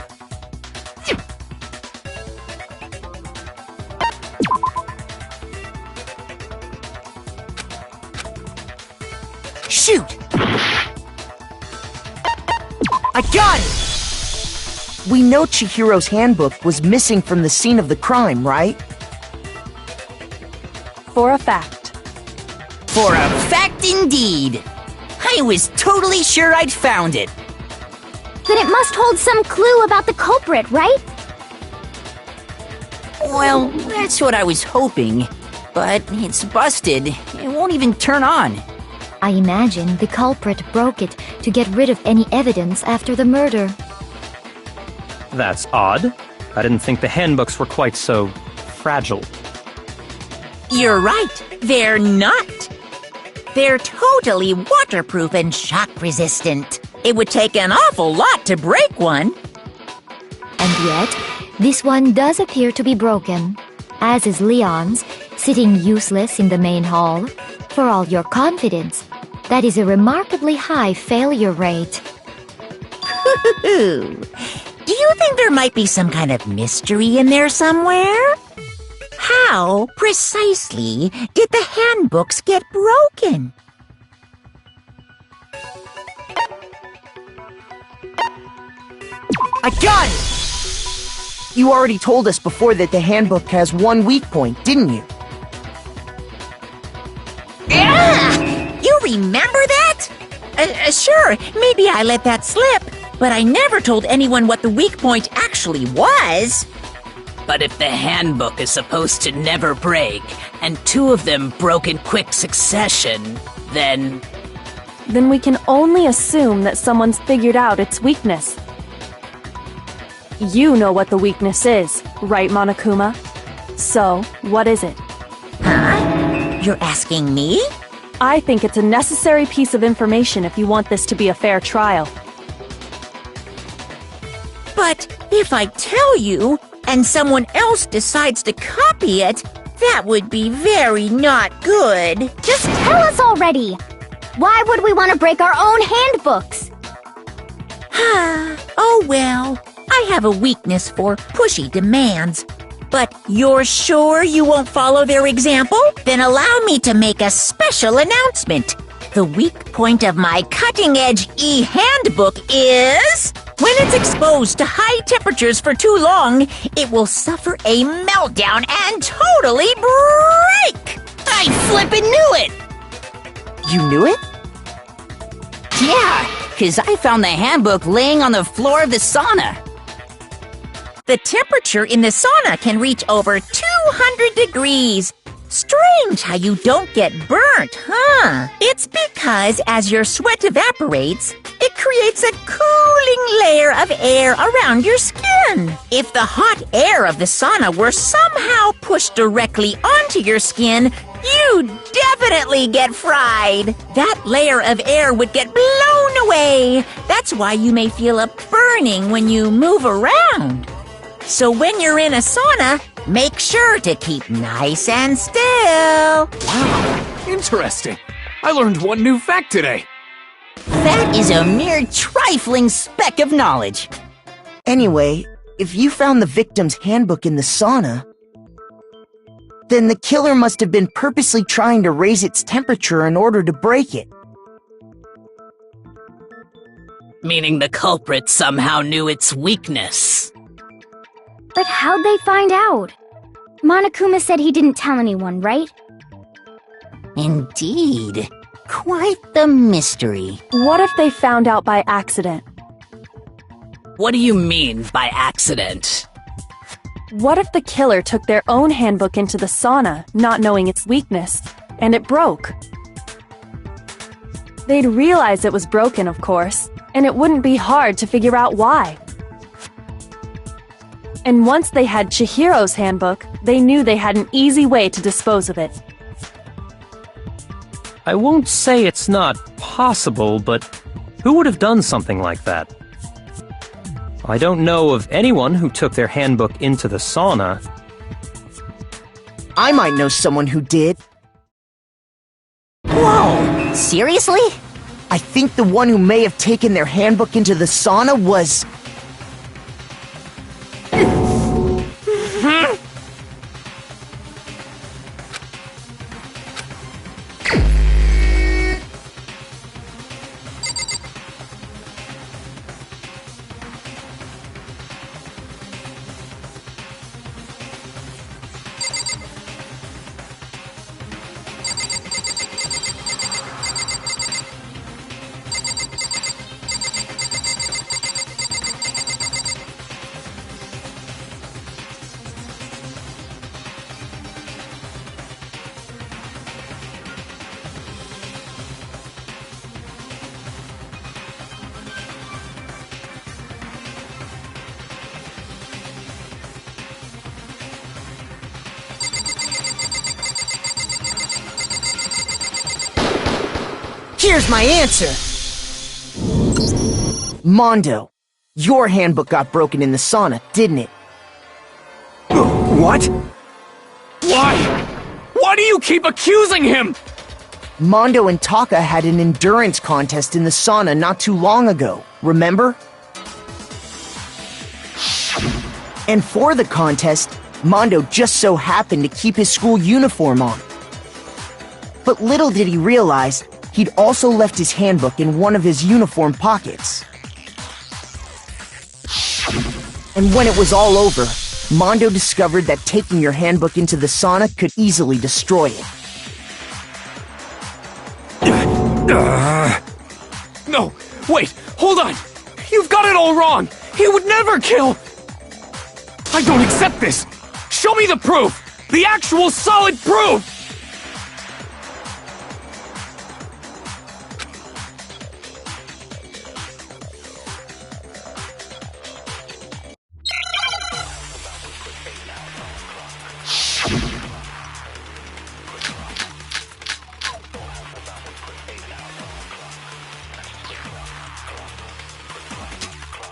Shoot! I got it! We know Chihiro's handbook was missing from the scene of the crime, right? For a fact. For a fact indeed. I was totally sure I'd found it. Then it must hold some clue about the culprit, right? Well, that's what I was hoping. But it's busted. It won't even turn on. I imagine the culprit broke it to get rid of any evidence after the murder. That's odd. I didn't think the handbooks were quite so fragile. You're right. They're not. They're totally waterproof and shock resistant. It would take an awful lot to break one. And yet, this one does appear to be broken, as is Leon's, sitting useless in the main hall. For all your confidence, that is a remarkably high failure rate. Do you think there might be some kind of mystery in there somewhere? How precisely did the handbooks get broken? I got it! You already told us before that the handbook has one weak point, didn't you? You remember that? Sure, maybe I let that slip, but I never told anyone what the weak point actually was. But if the handbook is supposed to never break, and two of them broke in quick succession, then we can only assume that someone's figured out its weakness. You know what the weakness is, right, Monokuma? So, what is it? Huh? You're asking me? I think it's a necessary piece of information if you want this to be a fair trial. But if I tell you, and someone else decides to copy it, that would be very not good. Just tell us already! Why would we want to break our own handbooks? Oh well, I have a weakness for pushy demands. But you're sure you won't follow their example? Then allow me to make a special announcement. The weak point of my cutting-edge e-handbook is... when it's exposed to high temperatures for too long, it will suffer a meltdown and totally break! I flippin' knew it! You knew it? Yeah, 'cause I found the handbook laying on the floor of the sauna. The temperature in the sauna can reach over 200 degrees. Strange how you don't get burnt, huh? It's because as your sweat evaporates, it creates a cooling layer of air around your skin. If the hot air of the sauna were somehow pushed directly onto your skin, you'd definitely get fried. That layer of air would get blown away. That's why you may feel a burning when you move around. So when you're in a sauna, make sure to keep nice and still. Wow, interesting. I learned one new fact today. That is a mere trifling speck of knowledge. Anyway, if you found the victim's handbook in the sauna, then the killer must have been purposely trying to raise its temperature in order to break it. meaning the culprit somehow knew its weakness. But how'd they find out? Monokuma said he didn't tell anyone, right? Indeed. Quite the mystery. What if they found out by accident? What do you mean by accident? What if the killer took their own handbook into the sauna, not knowing its weakness, and it broke? They'd realize it was broken, of course, and it wouldn't be hard to figure out why. And once they had Chihiro's handbook, they knew they had an easy way to dispose of it. I won't say it's not possible, but who would have done something like that? I don't know of anyone who took their handbook into the sauna. I might know someone who did. Whoa! Seriously? I think the one who may have taken their handbook into the sauna was... Here's my answer! Mondo, your handbook got broken in the sauna, didn't it? What? Why? Why do you keep accusing him? Mondo and Taka had an endurance contest in the sauna not too long ago, remember? And for the contest, Mondo just so happened to keep his school uniform on. But little did he realize, he'd also left his handbook in one of his uniform pockets. And when it was all over, Mondo discovered that taking your handbook into the sauna could easily destroy it. No, wait, hold on! You've got it all wrong! He would never kill! I don't accept this! Show me the proof! The actual solid proof!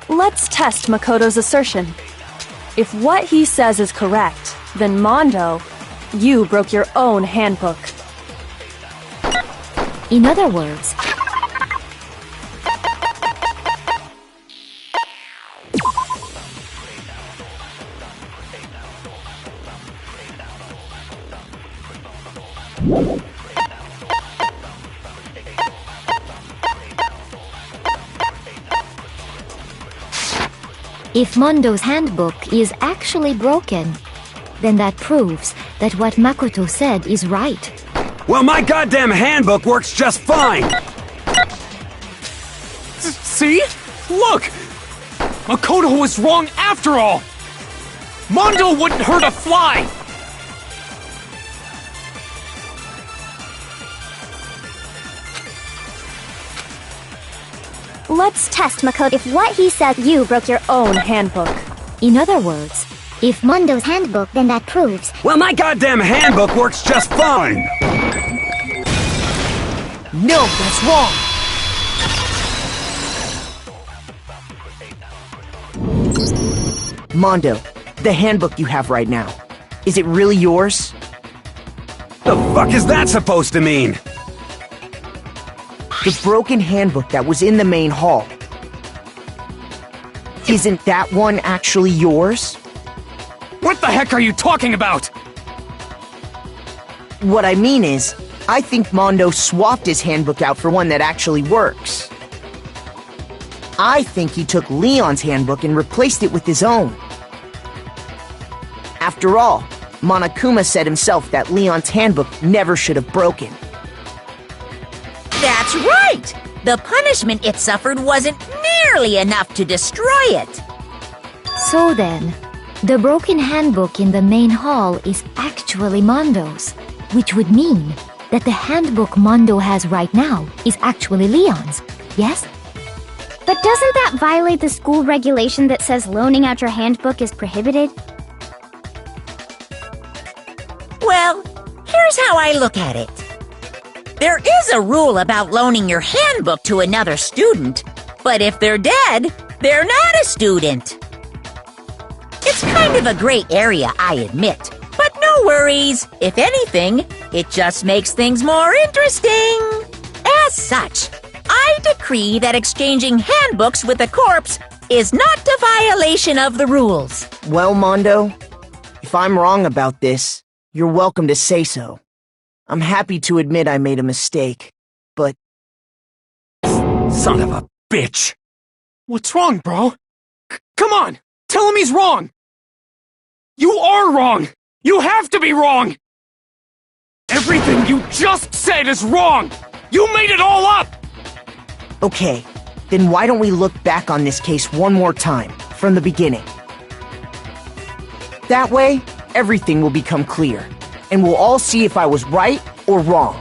Let's test Makoto's assertion. If what he says is correct, then Mondo, you broke your own handbook. In other words, if Mondo's handbook is actually broken, then that proves that what Makoto said is right. Well, my goddamn handbook works just fine! See? Look! Makoto was wrong after all! Mondo wouldn't hurt a fly! Let's test Makoto. If what he said, you broke your own handbook. In other words, if Mondo's handbook, then that proves. Well, my goddamn handbook works just fine! No, that's wrong! Mondo, the handbook you have right now, is it really yours? The fuck is that supposed to mean? The broken handbook that was in the main hall. Isn't that one actually yours? What the heck are you talking about? What I mean is, I think Mondo swapped his handbook out for one that actually works. I think he took Leon's handbook and replaced it with his own. After all, Monokuma said himself that Leon's handbook never should have broken. That's right! The punishment it suffered wasn't nearly enough to destroy it. so then, the broken handbook in the main hall is actually Mondo's, which would mean that the handbook Mondo has right now is actually Leon's, yes? But doesn't that violate the school regulation that says loaning out your handbook is prohibited? Well, here's how I look at it. There is a rule about loaning your handbook to another student, but if they're dead, they're not a student. It's kind of a gray area, I admit, but no worries. If anything, it just makes things more interesting. As such, I decree that exchanging handbooks with a corpse is not a violation of the rules. Well, Mondo, if I'm wrong about this, you're welcome to say so. I'm happy to admit I made a mistake, but... Son of a bitch! What's wrong, bro? Come on! Tell him he's wrong! You are wrong! You have to be wrong! Everything you just said is wrong! You made it all up! Okay, then why don't we look back on this case one more time, from the beginning? That way, everything will become clear, and we'll all see if I was right or wrong.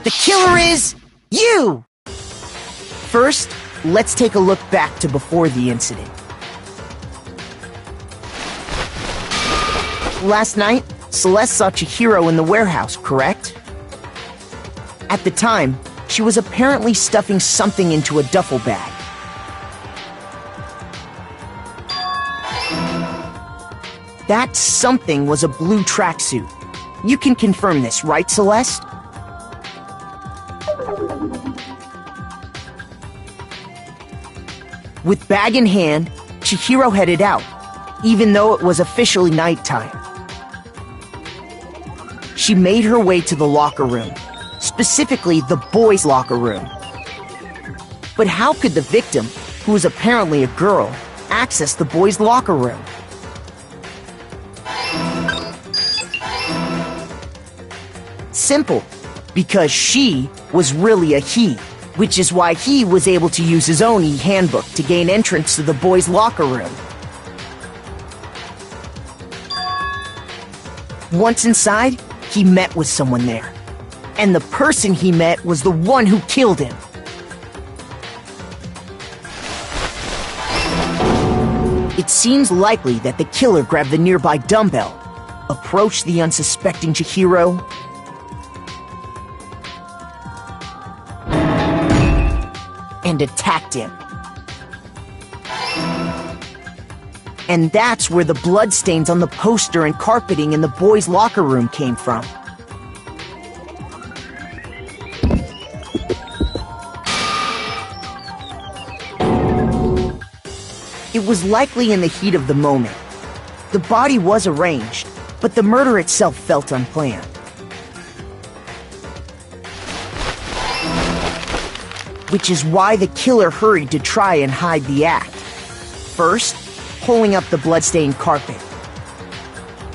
The killer is you! First, let's take a look back to before the incident. Last night, Celeste saw Chihiro in the warehouse, correct? At the time, she was apparently stuffing something into a duffel bag. That something was a blue tracksuit. You can confirm this, right, Celeste? With bag in hand, Chihiro headed out, even though it was officially nighttime. She made her way to the locker room, specifically the boys' locker room. But how could the victim, who was apparently a girl, access the boys' locker room? Simple, because she was really a he, which is why he was able to use his own e-handbook to gain entrance to the boys' locker room. Once inside, he met with someone there, and the person he met was the one who killed him. It seems likely that the killer grabbed the nearby dumbbell, approached the unsuspecting Chihiro, and attacked him. And that's where the bloodstains on the poster and carpeting in the boys' locker room came from. It was likely in the heat of the moment. The body was arranged, but the murder itself felt unplanned. Which is why the killer hurried to try and hide the act. First, pulling up the bloodstained carpet.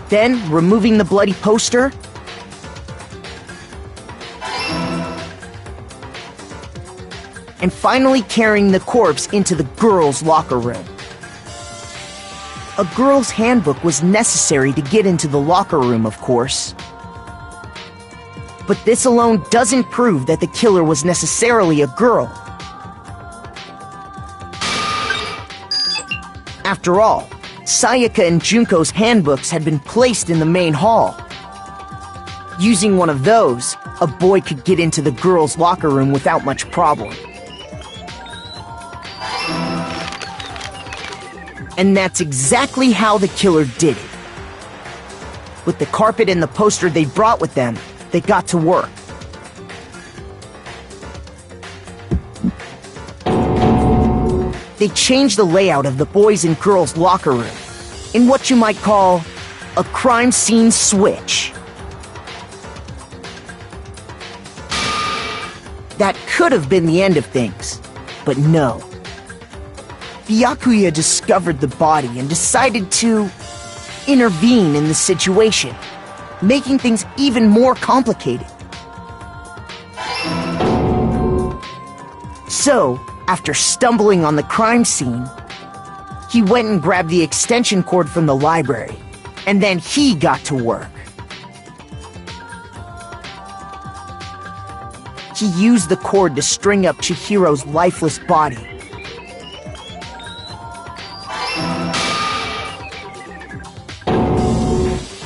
Then, removing the bloody poster. And finally carrying the corpse into the girls' locker room. A girl's handbook was necessary to get into the locker room, of course. But this alone doesn't prove that the killer was necessarily a girl. After all, Sayaka and Junko's handbooks had been placed in the main hall. Using one of those, a boy could get into the girls' locker room without much problem. And that's exactly how the killer did it. With the carpet and the poster they brought with them, they got to work. They changed the layout of the boys' and girls' locker room in what you might call a crime scene switch. That could have been the end of things, but no. Byakuya discovered the body and decided to intervene in the situation, making things even more complicated. So, after stumbling on the crime scene, he went and grabbed the extension cord from the library, and then he got to work. He used the cord to string up Chihiro's lifeless body.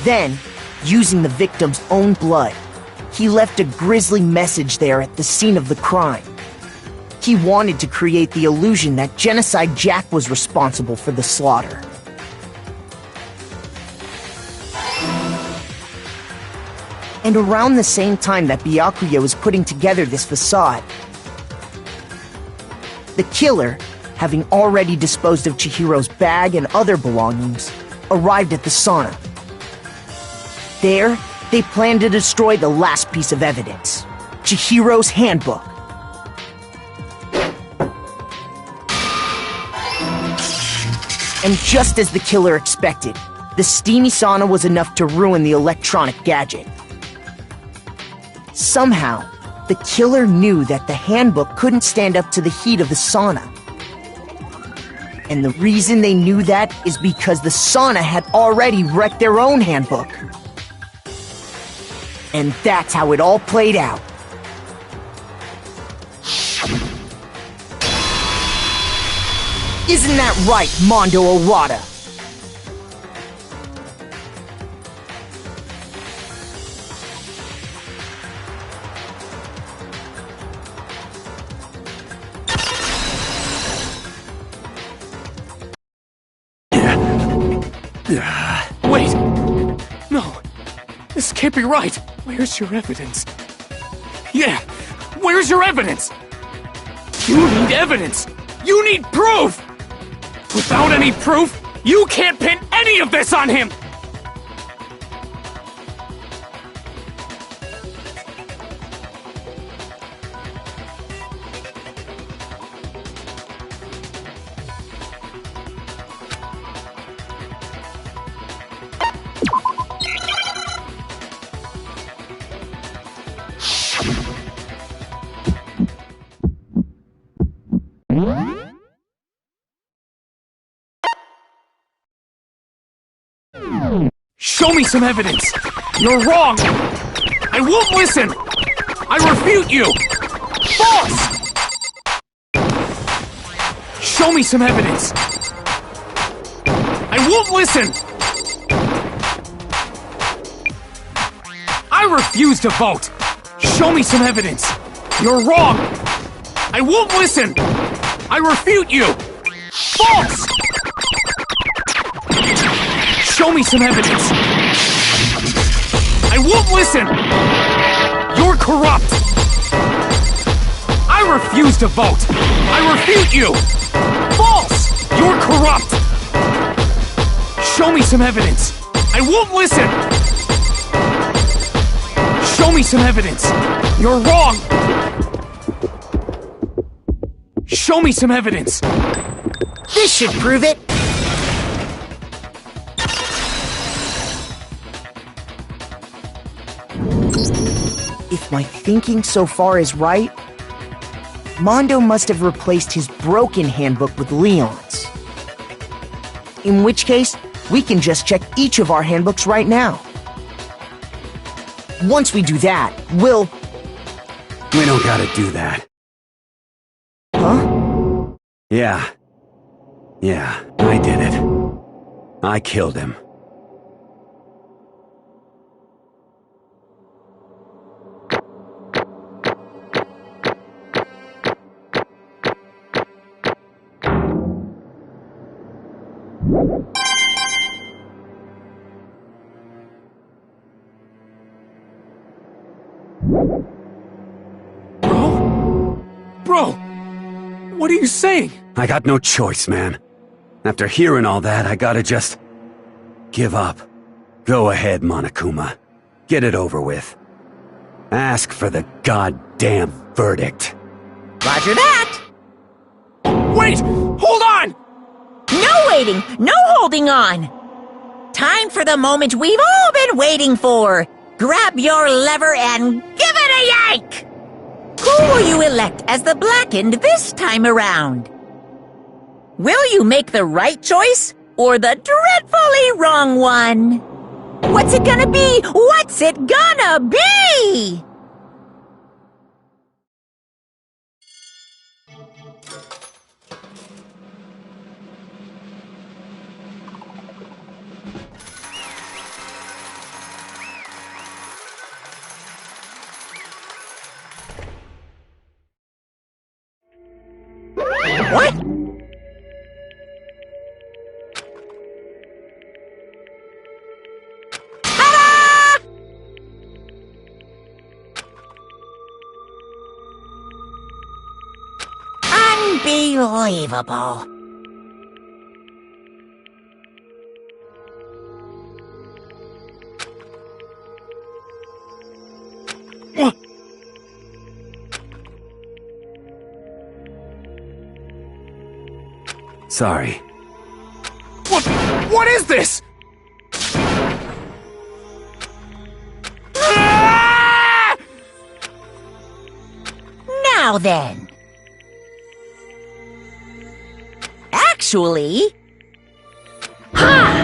Then, using the victim's own blood, he left a grisly message there at the scene of the crime. He wanted to create the illusion that Genocide Jack was responsible for the slaughter. And around the same time that Byakuya was putting together this facade, the killer, having already disposed of Chihiro's bag and other belongings, arrived at the sauna. There, they planned to destroy the last piece of evidence, Chihiro's handbook. And just as the killer expected, the steamy sauna was enough to ruin the electronic gadget. Somehow, the killer knew that the handbook couldn't stand up to the heat of the sauna. And the reason they knew that is because the sauna had already wrecked their own handbook. And that's how it all played out. Isn't that right, Mondo Owada? Wait! No! This can't be right! Where's your evidence? Yeah! Where's your evidence? You need evidence! You need proof! Without any proof, you can't pin any of this on him! Show me some evidence! You're wrong! I won't listen! I refute you! False! Show me some evidence! I won't listen! I refuse to vote! Show me some evidence! You're wrong! I won't listen! I refute you! False! Show me some evidence! I won't listen! You're corrupt! I refuse to vote! I refute you! False! You're corrupt! Show me some evidence! I won't listen! Show me some evidence! You're wrong! Show me some evidence! This should prove it! If my thinking so far is right, Mondo must have replaced his broken handbook with Leon's. In which case, we can just check each of our handbooks right now. Once we do that, we'll... We don't gotta do that. Huh? Yeah, I did it. I killed him. Bro! What are you saying? I got no choice, man. After hearing all that, I gotta just... give up. Go ahead, Monokuma. Get it over with. Ask for the goddamn verdict. Roger that! Wait! Hold on! No waiting! No holding on! Time for the moment we've all been waiting for! Grab your lever and give it a yank! Who will you elect as the Blackened this time around? Will you make the right choice or the dreadfully wrong one? What's it gonna be? What's it gonna be? What? Ta-da! Unbelievable. Sorry. What is this? Ah! Now then. Actually... Ha!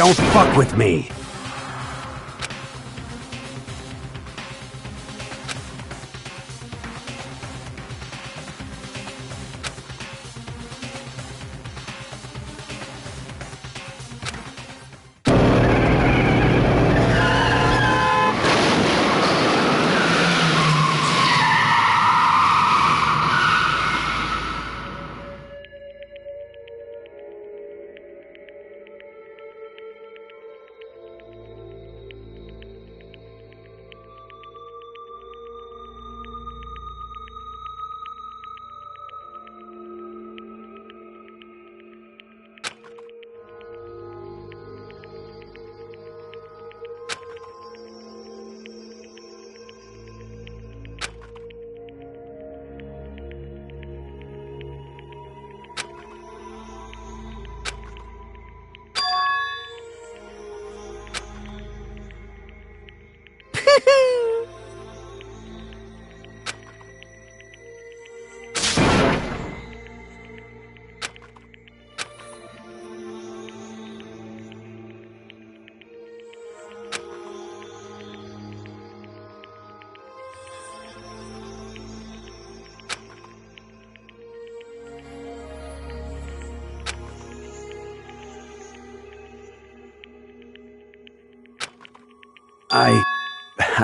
Don't fuck with me!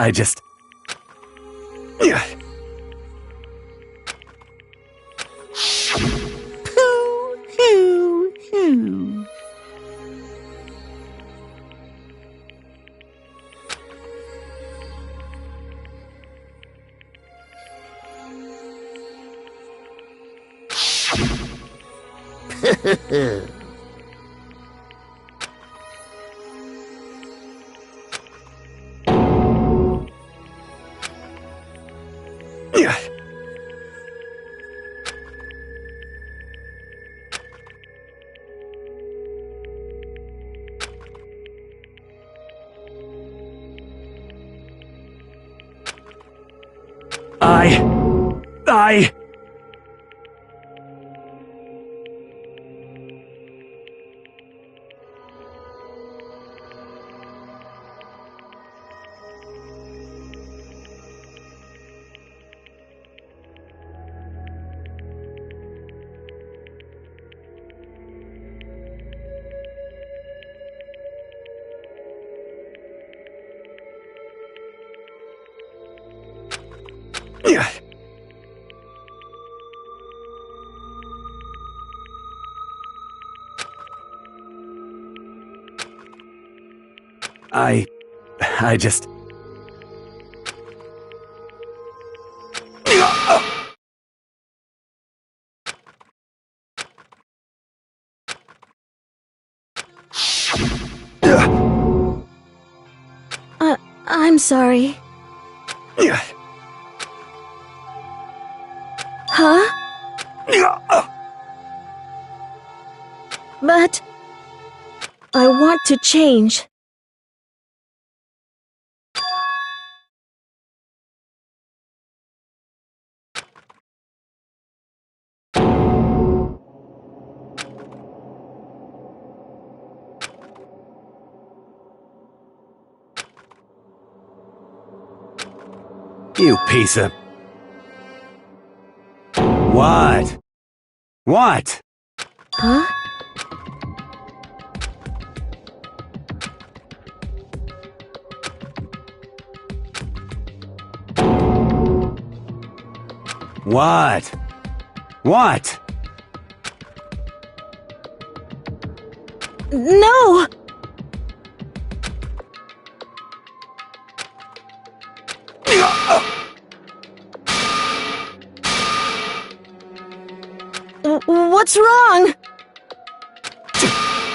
I just... I just... I'm sorry. Huh? But... I want to change. You piece of... What? What? Huh? What? What? No! What's wrong?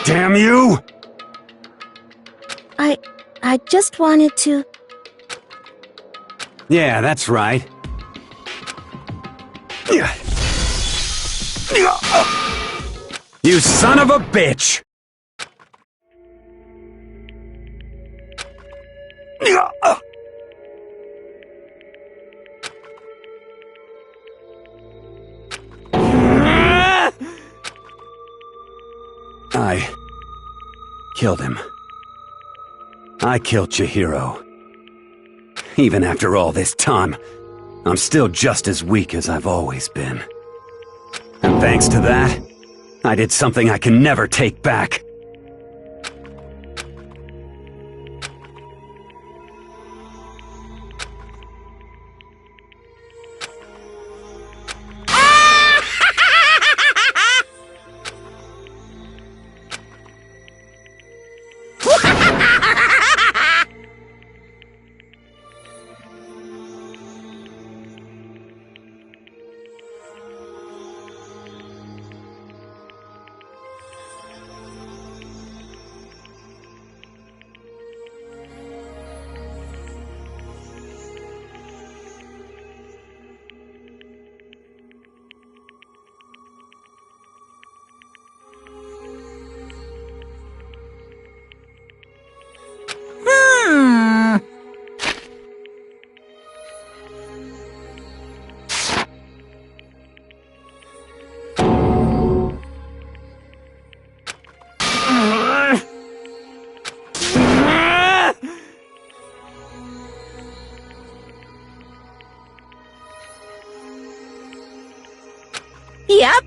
Damn you! I just wanted to... Yeah, that's right. You son of a bitch! I killed him. I killed Chihiro. Even after all this time, I'm still just as weak as I've always been. And thanks to that, I did something I can never take back. Yep.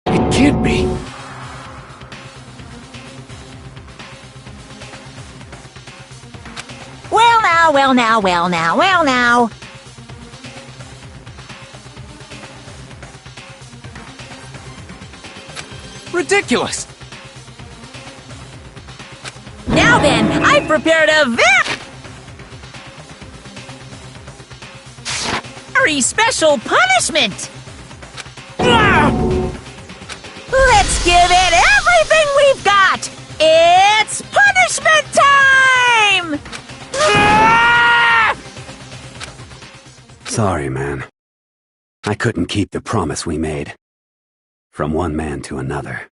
It can't be. Well now, well now, well now, well now. Ridiculous. Now then, I've prepared a very special punishment. Let's give it everything we've got. It's punishment time! Sorry, man. I couldn't keep the promise we made. From one man to another.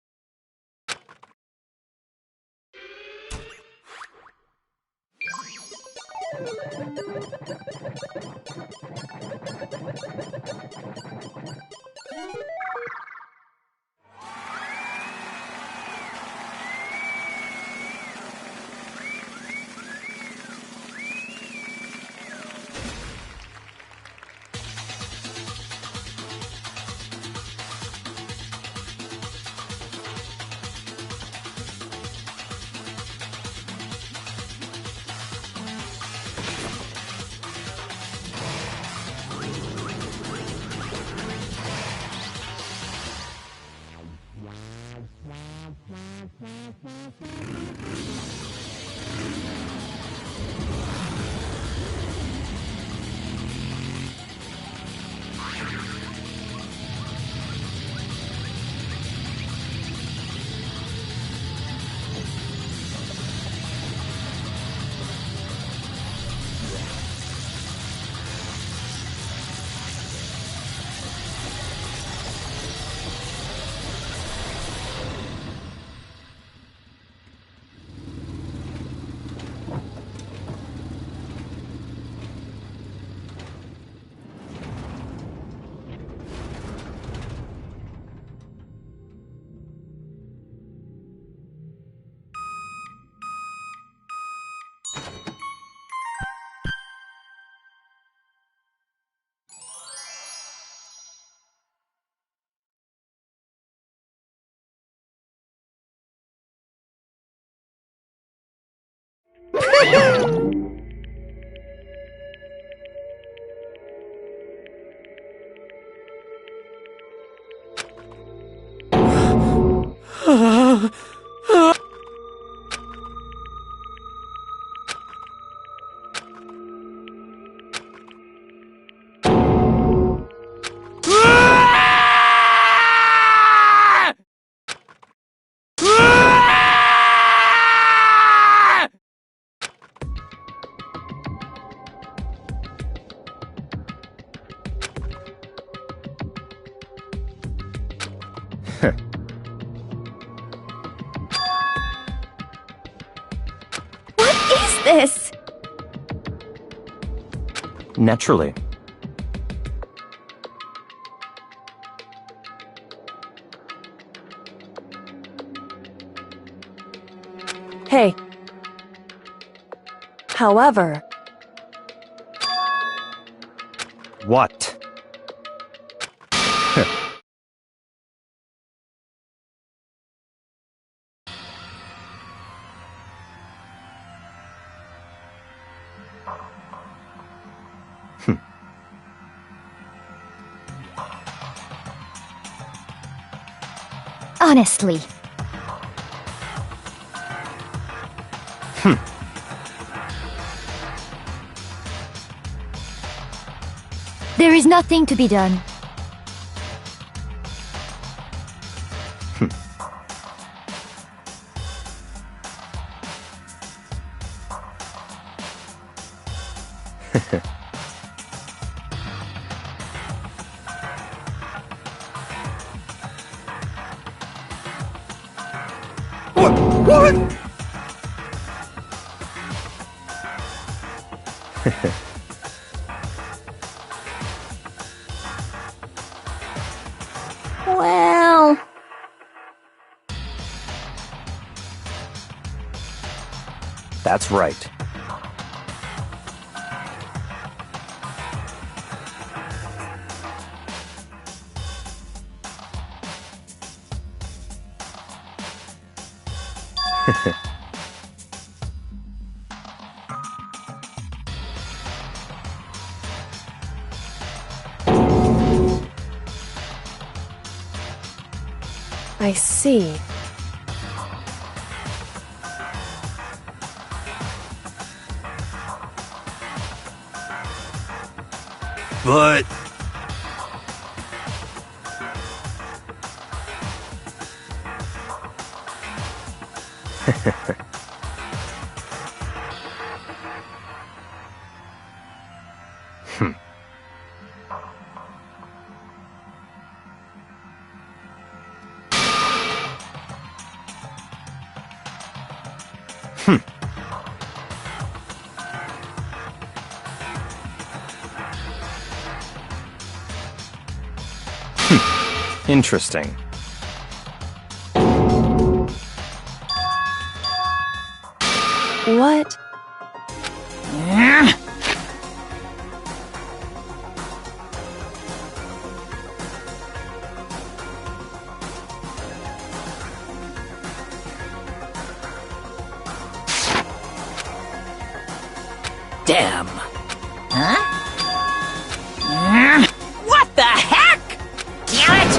Naturally. okay. However, What? Honestly. There is nothing to be done. What? Well... That's right. I see. But... Interesting. What? Damn. Huh? What the heck? Damn it!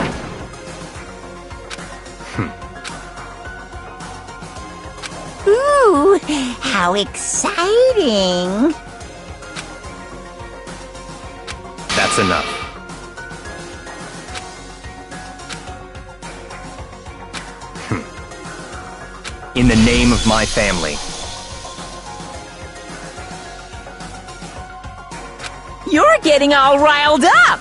Ooh, how exciting! That's enough. In the name of my family. You're getting all riled up!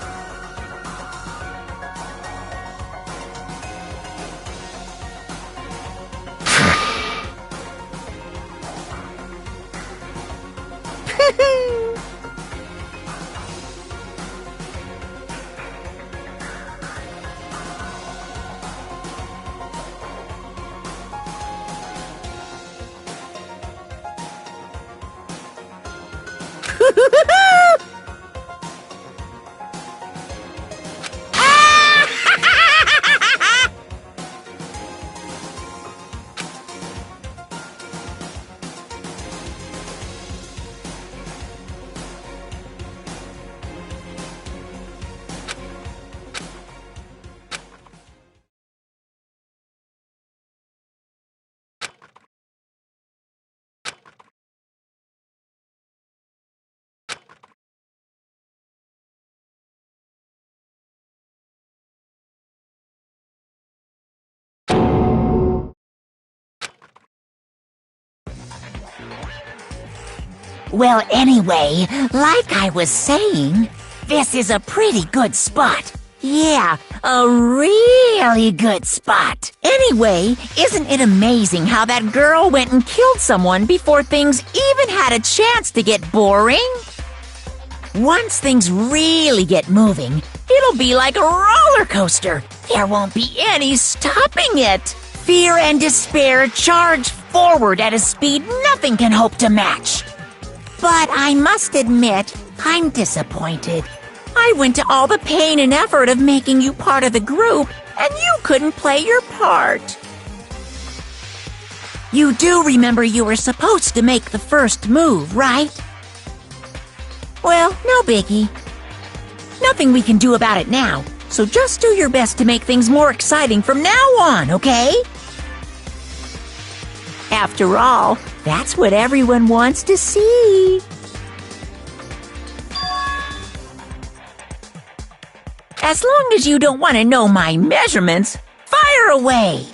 Well, anyway, like I was saying, this is a pretty good spot. Yeah, a really good spot. Anyway, isn't it amazing how that girl went and killed someone before things even had a chance to get boring? Once things really get moving, it'll be like a roller coaster. There won't be any stopping it. Fear and despair charge forward at a speed nothing can hope to match. But I must admit, I'm disappointed. I went to all the pain and effort of making you part of the group, and you couldn't play your part. You do remember you were supposed to make the first move, right? Well, no biggie. Nothing we can do about it now, so just do your best to make things more exciting from now on, okay? After all, that's what everyone wants to see. As long as you don't want to know my measurements, fire away!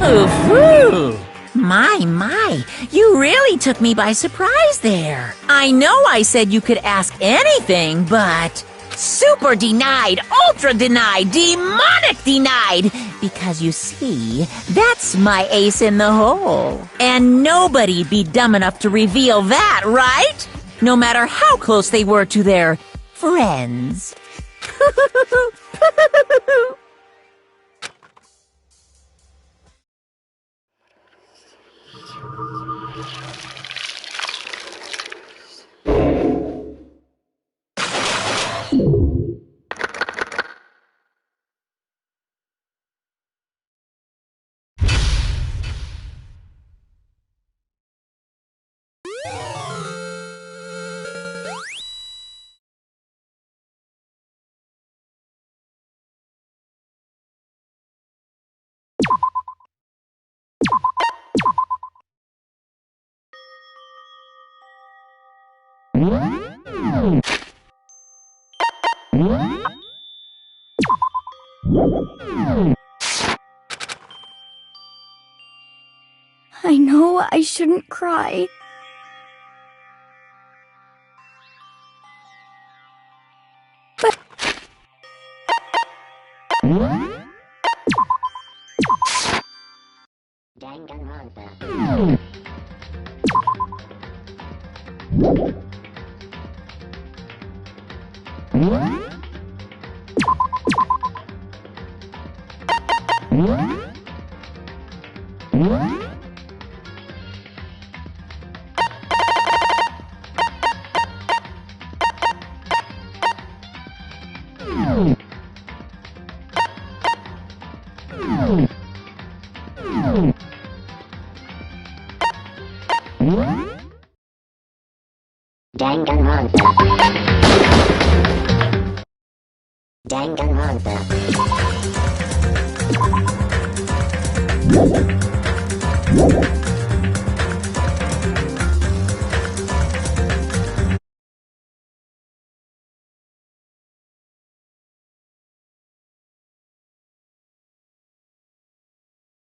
Ooh, my, you really took me by surprise there. I know I said you could ask anything, but super denied, ultra denied, demonic denied, because you see, that's my ace in the hole. And nobody'd be dumb enough to reveal that, right? No matter how close they were to their friends. I know I shouldn't cry. But... Danganronpa.